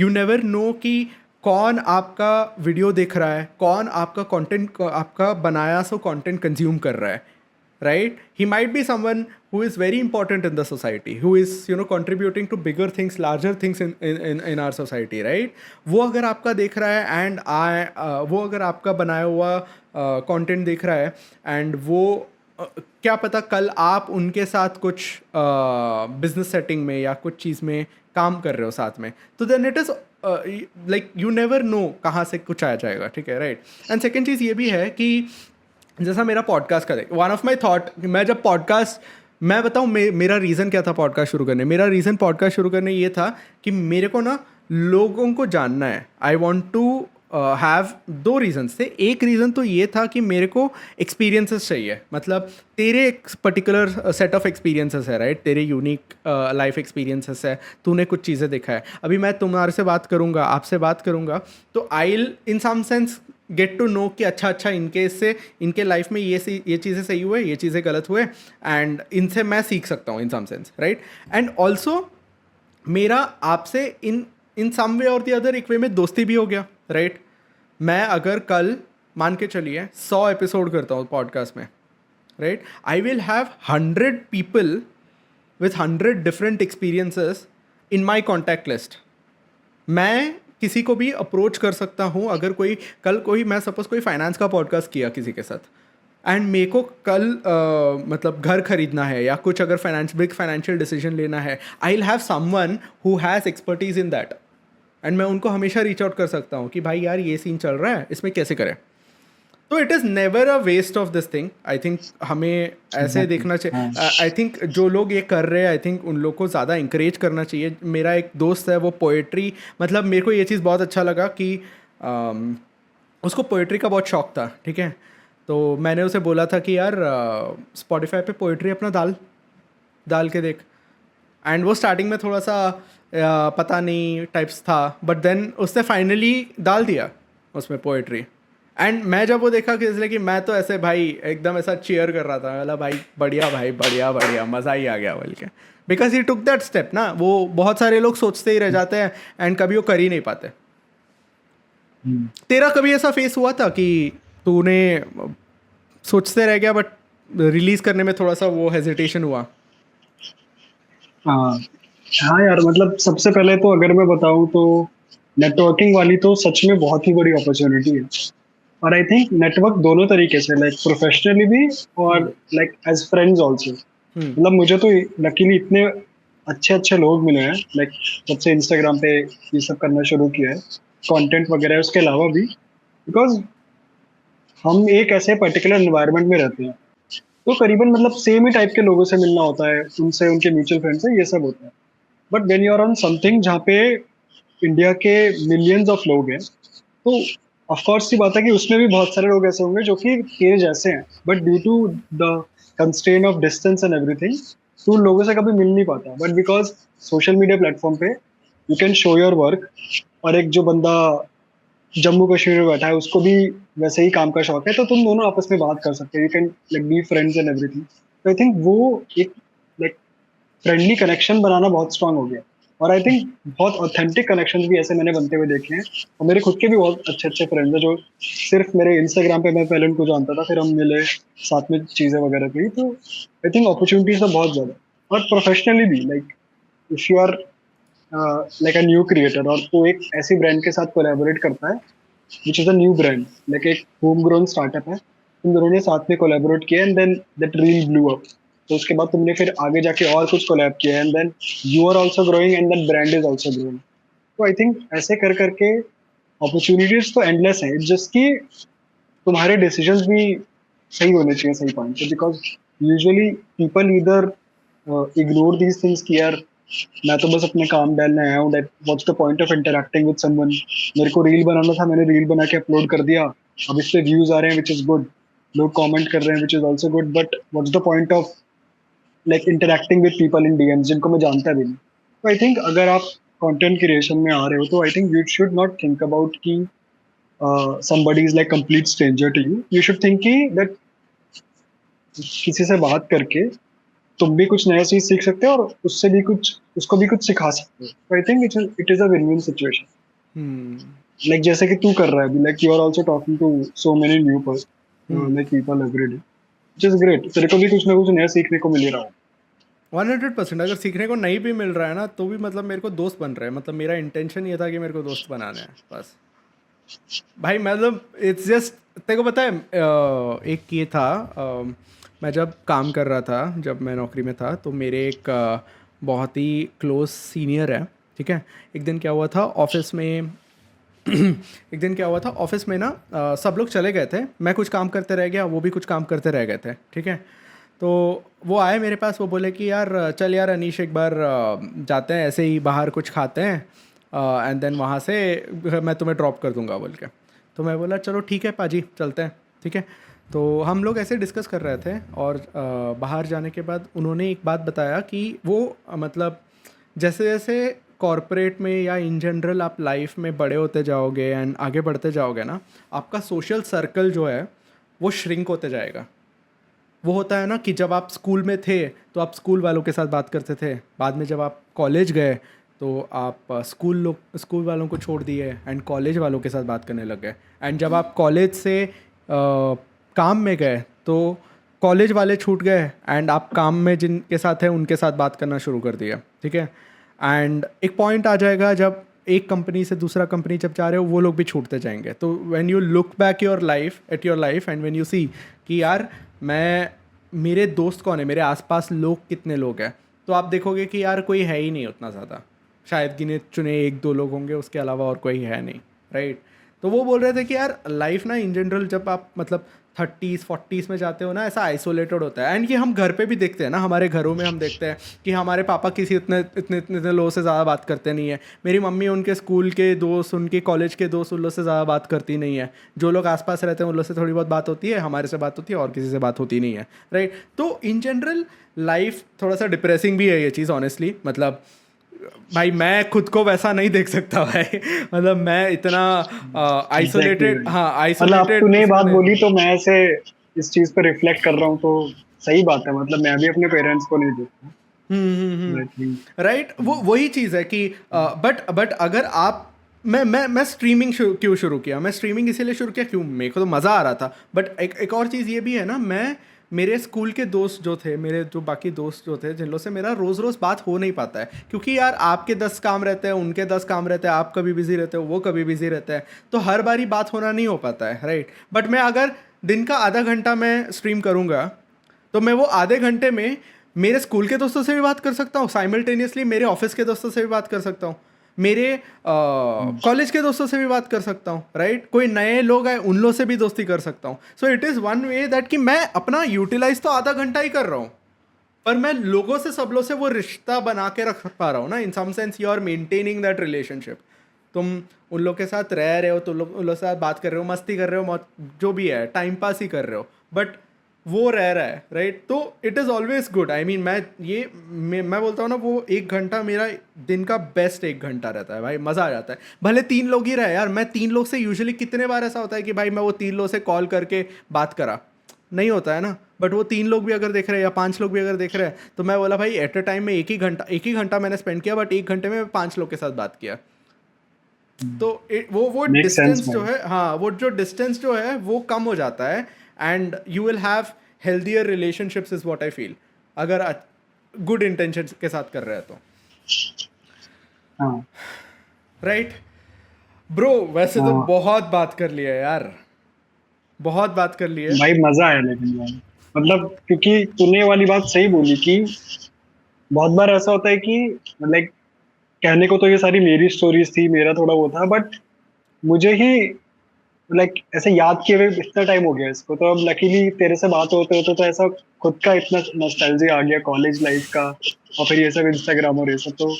never no कि कौन आपका वीडियो देख रहा है, कौन आपका कंटेंट, आपका बनाया सो कंटेंट कंज्यूम कर रहा है, right? He might be someone who is very important in the society, who is contributing to bigger things, larger things in our society, right? वो अगर आपका देख रहा है एंड वो अगर आपका बनाया हुआ कंटेंट देख रहा है, एंड वो क्या पता कल आप उनके साथ कुछ बिजनेस सेटिंग में या कुछ चीज़ में काम कर रहे हो साथ में, तो then it is like you never know कहाँ से कुछ आ जाएगा, ठीक है, राइट। एंड सेकेंड चीज़ ये भी है कि जैसा मेरा पॉडकास्ट का वन ऑफ माई थॉट, मैं जब पॉडकास्ट, मैं बताऊँ मेरा रीज़न क्या था पॉडकास्ट शुरू करने। मेरा रीज़न पॉडकास्ट शुरू करने ये था कि मेरे को ना लोगों को जानना है। आई वॉन्ट टू हैव दो रीजंस थे. एक रीज़न तो ये था कि मेरे को एक्सपीरियंसेस चाहिए. मतलब तेरे एक पर्टिकुलर सेट ऑफ एक्सपीरियंसेस है, राइट? तेरे यूनिक लाइफ एक्सपीरियंसेस है, तूने कुछ चीज़ें देखा है. अभी मैं तुम्हारे से बात करूँगा, आपसे बात करूँगा, तो I will in some sense get to know कि अच्छा इनके इससे इनके लाइफ में ये चीज़ें सही हुए, ये चीज़ें गलत हुए, एंड इनसे मैं सीख सकता हूँ in some sense, right? And also मेरा आपसे इन सम वे और द अदर एक वे में दोस्ती भी हो गया, राइट? मैं अगर कल मान के चलिए 100 एपिसोड करता हूँ पॉडकास्ट में, right, I will have 100 people with 100 different experiences in my contact list. मैं किसी को भी अप्रोच कर सकता हूँ. अगर कोई मैं सपोज कोई फाइनेंस का पॉडकास्ट किया किसी के साथ, एंड मेरे को कल मतलब घर खरीदना है या कुछ अगर बिग फाइनेंशियल डिसीजन लेना है, I will have someone who has expertise in that, and मैं उनको हमेशा रीच आउट कर सकता हूँ कि भाई यार ये सीन चल रहा है, इसमें कैसे करें. तो it is never a waste of this thing. I think हमें ऐसे देखना चाहिए. आई थिंक जो लोग ये कर रहे हैं, आई थिंक उन लोग को ज़्यादा इंकरेज करना चाहिए. मेरा एक दोस्त है, वो पोएट्री, मतलब मेरे को ये चीज़ बहुत अच्छा लगा कि उसको पोएट्री का बहुत शौक था, ठीक है? तो मैंने उसे बोला था कि यार स्पॉटिफाई पे पोएट्री अपना डाल के देख. एंड वो स्टार्टिंग में थोड़ा सा पता नहीं टाइप्स था, बट देन उसने फाइनली डाल दिया उसमें पोएट्री. एंड मैं जब वो देखा कि इसलिए कि मैं तो ऐसे भाई एकदम ऐसा चीयर कर रहा था, बोला भाई बढ़िया, मज़ा ही आ गया बोल के, because he took that step ना. वो बहुत सारे लोग सोचते ही रह जाते हैं एंड कभी वो कर ही नहीं पाते. तेरा कभी ऐसा फेस हुआ था कि तूने सोचते रह गया बट रिलीज करने में थोड़ा सा वो हेजिटेशन हुआ? हाँ हाँ यार, मतलब सबसे पहले तो अगर मैं बताऊँ तो नेटवर्किंग वाली तो सच में बहुत ही बड़ी अपॉर्चुनिटी है. और आई थिंक नेटवर्क दोनों तरीके से, लाइक प्रोफेशनली भी और लाइक एज फ्रेंड्स ऑल्सो. मतलब मुझे तो लकीली इतने अच्छे अच्छे लोग मिले हैं, लाइक जब से इंस्टाग्राम पे ये सब करना शुरू किया है, कंटेंट वगैरह उसके अलावा भी, बिकॉज हम एक ऐसे पर्टिकुलर एनवायरनमेंट में रहते हैं, तो करीबन मतलब सेम ही टाइप के लोगों से मिलना होता है, उनसे, उनके म्यूचुअल फ्रेंड से, ये सब होता है. But when you are on something जहाँ पे इंडिया के मिलियंस ऑफ लोग हैं, तो ऑफ कोर्स की बात है कि उसमें भी बहुत सारे लोग ऐसे होंगे जो कि तेरे जैसे हैं, but due to the constraint of distance and everything, तू उन लोगों से कभी मिल नहीं पाता. But because social media platform पे you can show your work, और एक जो बंदा जम्मू कश्मीर में बैठा है उसको भी वैसे ही काम का शौक है, तो तुम दोनों आपस में बात कर सकते हो, you can like be friends and everything. तो आई थिंक वो एक लाइक फ्रेंडली कनेक्शन बनाना बहुत स्ट्रांग हो गया. और आई थिंक बहुत ऑथेंटिक कनेक्शन भी ऐसे मैंने बनते हुए देखे हैं, और मेरे खुद के भी बहुत अच्छे अच्छे फ्रेंड्स हैं जो सिर्फ मेरे इंस्टाग्राम पे, मैं पहले उनको जानता था, फिर हम मिले, साथ में चीज़ें वगैरह की. तो आई थिंक अपॉर्चुनिटीज तो बहुत ज़्यादा. और प्रोफेशनली भी, like if you are like a new creator और तो एक ऐसी ब्रांड के साथ कोलैबोरेट करता है which is a new brand, like एक होम ग्रोन स्टार्टअप है, तुम दोनों ने साथ में कोलैबोरेट किया and then that reel blew up. तो उसके बाद तुमने फिर आगे जाके और कुछ कोलैब किया and then you are also growing and that brand is also growing. तो आई थिंक ऐसे कर करके अपॉर्चुनिटीज तो एंडलेस हैं. इट्स जस्ट कि तुम्हारे डिसीजंस भी सही होने चाहिए सही पॉइंट पे, because usually people either ignore these things कि यार मैं तो बस अपने काम डालने आया हूँ, what's the point of interacting with someone. मेरे को रील बनाना था, मैंने रील बना के अपलोड कर दिया, अब इस पे व्यूज आ रहे हैं विच इज गुड, लोग कमेंट कर रहे हैं which is also good, but what's the point of like interacting with people in DMs जिनको मैं जानता भी नहीं. तो आई थिंक अगर आप कंटेंट क्रिएशन में आ रहे हो तो I think you should not think about कि somebody is like complete stranger to you. You should think कि that किसी से बात करके तुम भी कुछ नया चीज सीख सकते हो और उससे भी कुछ, उसको भी कुछ सिखा सकते हो. I think it is a win win situation. Like जैसे कि तू कर रहा है, like you are also talking to so many new like people every day, which is great. तेरे को भी कुछ ना कुछ नया सीखने को मिल रहा हो. 100%. अगर सीखने को नहीं भी मिल रहा है ना, तो भी मतलब मेरे को दोस्त बन रहे हैं. मतलब मेरा इंटेंशन ये था कि मेरे को दोस्त बनाना है बस भाई. मतलब इट्स जस्ट, तेरे को पता है एक ये था, मैं जब काम कर रहा था, जब मैं नौकरी में था, तो मेरे एक बहुत ही क्लोज सीनियर है, ठीक है. एक दिन क्या हुआ था ऑफिस में ना सब लोग चले गए थे, मैं कुछ काम करते रह गया, वो भी कुछ काम करते रह गए थे, ठीक है. तो वो आए मेरे पास, वो बोले कि यार चल यार अनीश एक बार जाते हैं ऐसे ही बाहर कुछ खाते हैं, एंड देन वहाँ से मैं तुम्हें ड्रॉप कर दूंगा बोल के. तो मैं बोला चलो ठीक है पाजी चलते हैं, ठीक है। तो हम लोग ऐसे डिस्कस कर रहे थे और बाहर जाने के बाद उन्होंने एक बात बताया कि वो मतलब जैसे जैसे कॉरपोरेट में या इन जनरल आप लाइफ में बड़े होते जाओगे एंड आगे बढ़ते जाओगे ना, आपका सोशल सर्कल जो है वो श्रिंक होते जाएगा। वो होता है ना कि जब आप स्कूल में थे तो आप स्कूल वालों के साथ बात करते थे, बाद में जब आप कॉलेज गए तो आप स्कूल वालों को छोड़ दिए एंड कॉलेज वालों के साथ बात करने लग गए, एंड जब आप कॉलेज से काम में गए तो कॉलेज वाले छूट गए एंड आप काम में जिनके साथ हैं उनके साथ बात करना शुरू कर दिया, ठीक है। एंड एक पॉइंट आ जाएगा जब एक कंपनी से दूसरा कंपनी जब जा रहे हो वो लोग भी छूटते जाएंगे। तो when you look back your life and when you see कि यार मेरे दोस्त कौन है, मेरे आसपास लोग कितने लोग हैं, तो आप देखोगे कि यार कोई है ही नहीं उतना ज़्यादा, शायद गिने चुने 1-2 लोग होंगे, उसके अलावा और कोई है नहीं, राइट। तो वो बोल रहे थे कि यार लाइफ ना इन जनरल जब आप मतलब 30s 40s में जाते हो ना, ऐसा आइसोलेटेड होता है। एंड ये हम घर पे भी देखते हैं ना, हमारे घरों में हम देखते हैं कि हमारे पापा किसी इतने लोगों से ज़्यादा बात करते नहीं है, मेरी मम्मी उनके स्कूल के दोस्त, उनके कॉलेज के दोस्त, उन लोग से ज़्यादा बात करती नहीं है। जो लोग आसपास रहते हैं उन लोग से थोड़ी बहुत बात होती है, हमारे से बात होती है, और किसी से बात होती नहीं है, राइट। तो इन जनरल लाइफ थोड़ा सा डिप्रेसिंग भी है ये चीज़, ऑनेस्टली। मतलब भाई मैं खुद को वैसा नहीं देख सकता भाई, मतलब मैं इतना आइसोलेटेड, हाँ मतलब अब आइसोलेटेड। तूने बात बोली तो मैं ऐसे इस चीज पर रिफ्लेक्ट कर रहा हूँ, तो सही बात है। मतलब मैं भी अपने पेरेंट्स को नहीं देखता। राइट। वो वही चीज़ है कि बट अगर आप मैं स्ट्रीमिंग क्यों शुरू किया, मैं स्ट्रीमिंग इसीलिए शुरू किया क्यों, मेरे को तो मज़ा आ रहा था। बट एक और चीज़ ये भी है ना, मेरे स्कूल के दोस्त जो थे, मेरे जो बाकी दोस्त जो थे, जिन लोगों से मेरा रोज़ रोज़ बात हो नहीं पाता है, क्योंकि यार आपके 10 काम रहते हैं, उनके 10 काम रहते हैं, आप कभी बिजी रहते हो, वो कभी बिजी रहते हैं, तो हर बारी बात होना नहीं हो पाता है, राइट। बट मैं अगर दिन का आधा घंटा मैं स्ट्रीम करूँगा तो मैं वो आधे घंटे में मेरे स्कूल के दोस्तों से भी बात कर सकता हूँ, साइमल्टेनियसली मेरे ऑफिस के दोस्तों से भी बात कर सकता हूँ, मेरे कॉलेज के दोस्तों से भी बात कर सकता हूँ, राइट। कोई नए लोग आए उन लोग से भी दोस्ती कर सकता हूँ। So it is one way that कि मैं अपना यूटिलाइज तो आधा घंटा ही कर रहा हूँ, पर मैं लोगों से, सब लोग से वो रिश्ता बना के रख पा रहा हूँ ना। In some sense you are maintaining that relationship. तुम उन लोग के साथ रह रहे हो, तो उन लोग के साथ बात कर रहे हो, मस्ती कर रहे हो, जो भी है टाइम पास ही कर रहे हो, बट वो रह रहा है, राइट। तो it is always good. I mean मैं बोलता हूँ ना, वो 1 घंटा मेरा दिन का बेस्ट 1 घंटा रहता है भाई, मज़ा आ जाता है। भले 3 लोग ही रहे यार, मैं 3 लोग से यूजुअली कितने बार ऐसा होता है कि भाई मैं वो 3 लोग से कॉल करके बात करा, नहीं होता है ना। बट वो 3 लोग भी अगर देख रहे हैं या 5 लोग भी अगर देख रहे हैं, तो मैं बोला भाई एट अ टाइम में एक ही घंटा मैंने स्पेंड किया, बट 1 घंटे में 5 लोग के साथ बात किया। तो वो डिस्टेंस जो है, हाँ वो जो डिस्टेंस जो है वो कम हो जाता है, and you will have healthier relationships is what I feel, अगर गुड इंटेंशन के साथ कर रहे हैं तो, हाँ राइट ब्रो। वैसे तो बहुत बात कर लिया यार, बहुत बात कर ली है भाई, मजा आया। लेकिन भाई मतलब क्योंकि तूने वाली बात सही बोली कि बहुत बार ऐसा होता है कि लाइक कहने को तो ये सारी मेरी स्टोरीज थी, मेरा थोड़ा वो था, बट मुझे ही लाइक ऐसे याद किए हुए इतना टाइम हो गया इसको, तो अब लकीली तेरे से बात होते होते तो ऐसा खुद का इतना नॉस्टैल्जिया आ गया कॉलेज लाइफ का, और फिर ये सब इंस्टाग्राम और ये सब, तो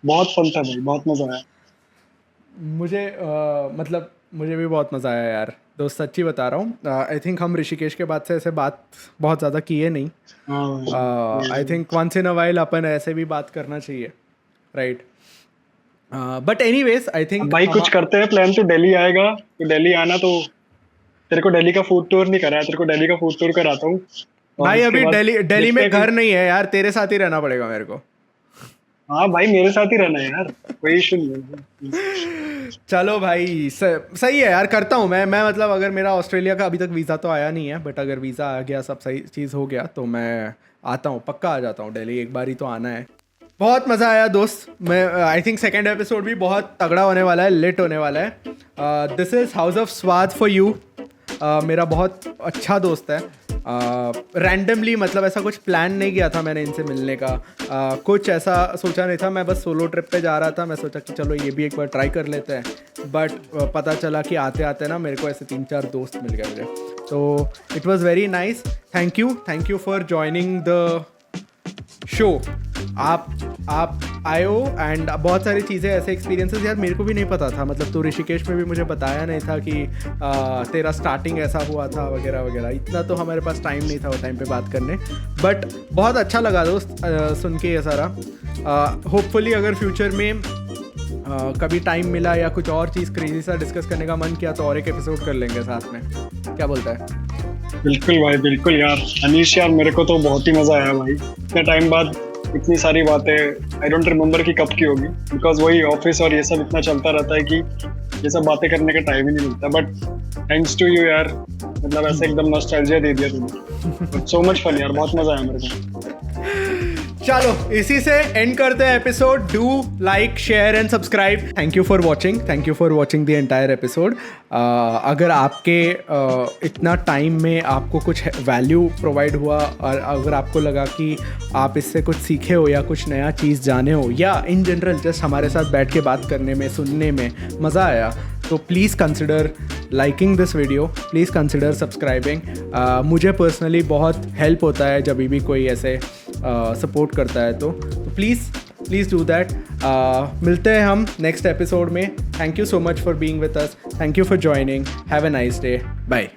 बहुत फन था भाई, बहुत मजा आया मुझे। मतलब मुझे भी बहुत मज़ा आया यार दोस्त, सच्ची बता रहा हूँ। आई थिंक हम ऋषिकेश के बाद से ऐसे बात बहुत ज़्यादा किए नहीं। I think once in a while अपन ऐसे भी बात करना चाहिए, right. But anyways I think भाई कुछ करते हैं प्लान। तो दिल्ली आएगा, तो दिल्ली आना, तो तेरे को दिल्ली का फूड टूर नहीं करा, तेरे को दिल्ली का फूड टूर कराता हूँ भाई। अभी दिल्ली में घर नहीं है यार, तेरे साथ ही रहना पड़ेगा मेरे को। हाँ भाई, मेरे साथ ही रहना है यार, कोई इशू नहीं है। चलो भाई, सही है यार, करता हूँ मैं मतलब अगर मेरा ऑस्ट्रेलिया का अभी तक वीज़ा तो आया नहीं है, बट अगर वीज़ा आ गया, सब सही चीज़ हो गया, तो मैं आता हूँ, पक्का आ जाता हूँ दिल्ली, एक बार ही तो आना है। बहुत मज़ा आया दोस्त। मैं आई थिंक सेकेंड एपिसोड भी बहुत तगड़ा होने वाला है, लेट होने वाला है। दिस इज़ हाउस ऑफ स्वाद फॉर यू। मेरा बहुत अच्छा दोस्त है। रैंडमली मतलब ऐसा कुछ प्लान नहीं किया था मैंने इनसे मिलने का, कुछ ऐसा सोचा नहीं था। मैं बस सोलो ट्रिप पे जा रहा था, मैं सोचा कि चलो ये भी एक बार ट्राई कर लेते हैं, बट पता चला कि आते आते ना मेरे को ऐसे 3-4 दोस्त मिल गए मुझे, तो it was very nice. Thank you for joining the show. आप आयो एंड बहुत सारी चीज़ें ऐसे एक्सपीरियंसेस यार मेरे को भी नहीं पता था, मतलब तू ऋषिकेश में भी मुझे बताया नहीं था कि तेरा स्टार्टिंग ऐसा हुआ था वगैरह वगैरह, इतना तो हमारे पास टाइम नहीं था वो टाइम पे बात करने, बट बहुत अच्छा लगा दोस्त सुन के ये सारा। होपफुली अगर फ्यूचर में कभी टाइम मिला या कुछ और चीज़ क्रेजी सा डिस्कस करने का मन किया तो और एक एपिसोड कर लेंगे साथ में, क्या बोलता है? बिल्कुल भाई बिल्कुल यार। अनीश यार मेरे को तो बहुत ही मजा आया भाई, इतने टाइम बाद इतनी सारी बातें आई डोंट रिमेम्बर कि कब की होगी, बिकॉज वही ऑफिस और ये सब इतना चलता रहता है कि ये सब बातें करने का टाइम ही नहीं मिलता। बट थैंक्स टू यू यार, मतलब ऐसे एकदम नॉस्टैल्जिया दे दिया तुमने। सो मच फन यार, बहुत मजा आया मेरे को। चलो इसी से एंड करते हैं episode. Do like share and subscribe. Thank you for watching the entire episode. अगर आपके इतना टाइम में आपको कुछ वैल्यू प्रोवाइड हुआ और अगर आपको लगा कि आप इससे कुछ सीखे हो या कुछ नया चीज़ जाने हो या इन जनरल जस्ट हमारे साथ बैठ के बात करने में सुनने में मज़ा आया, तो please consider liking this video, please consider subscribing. मुझे पर्सनली बहुत हेल्प होता है जब भी कोई ऐसे सपोर्ट करता है, तो प्लीज़ डू दैट। मिलते हैं हम नेक्स्ट एपिसोड में। Thank you so much for being with us, thank you for joining, have a nice day, bye.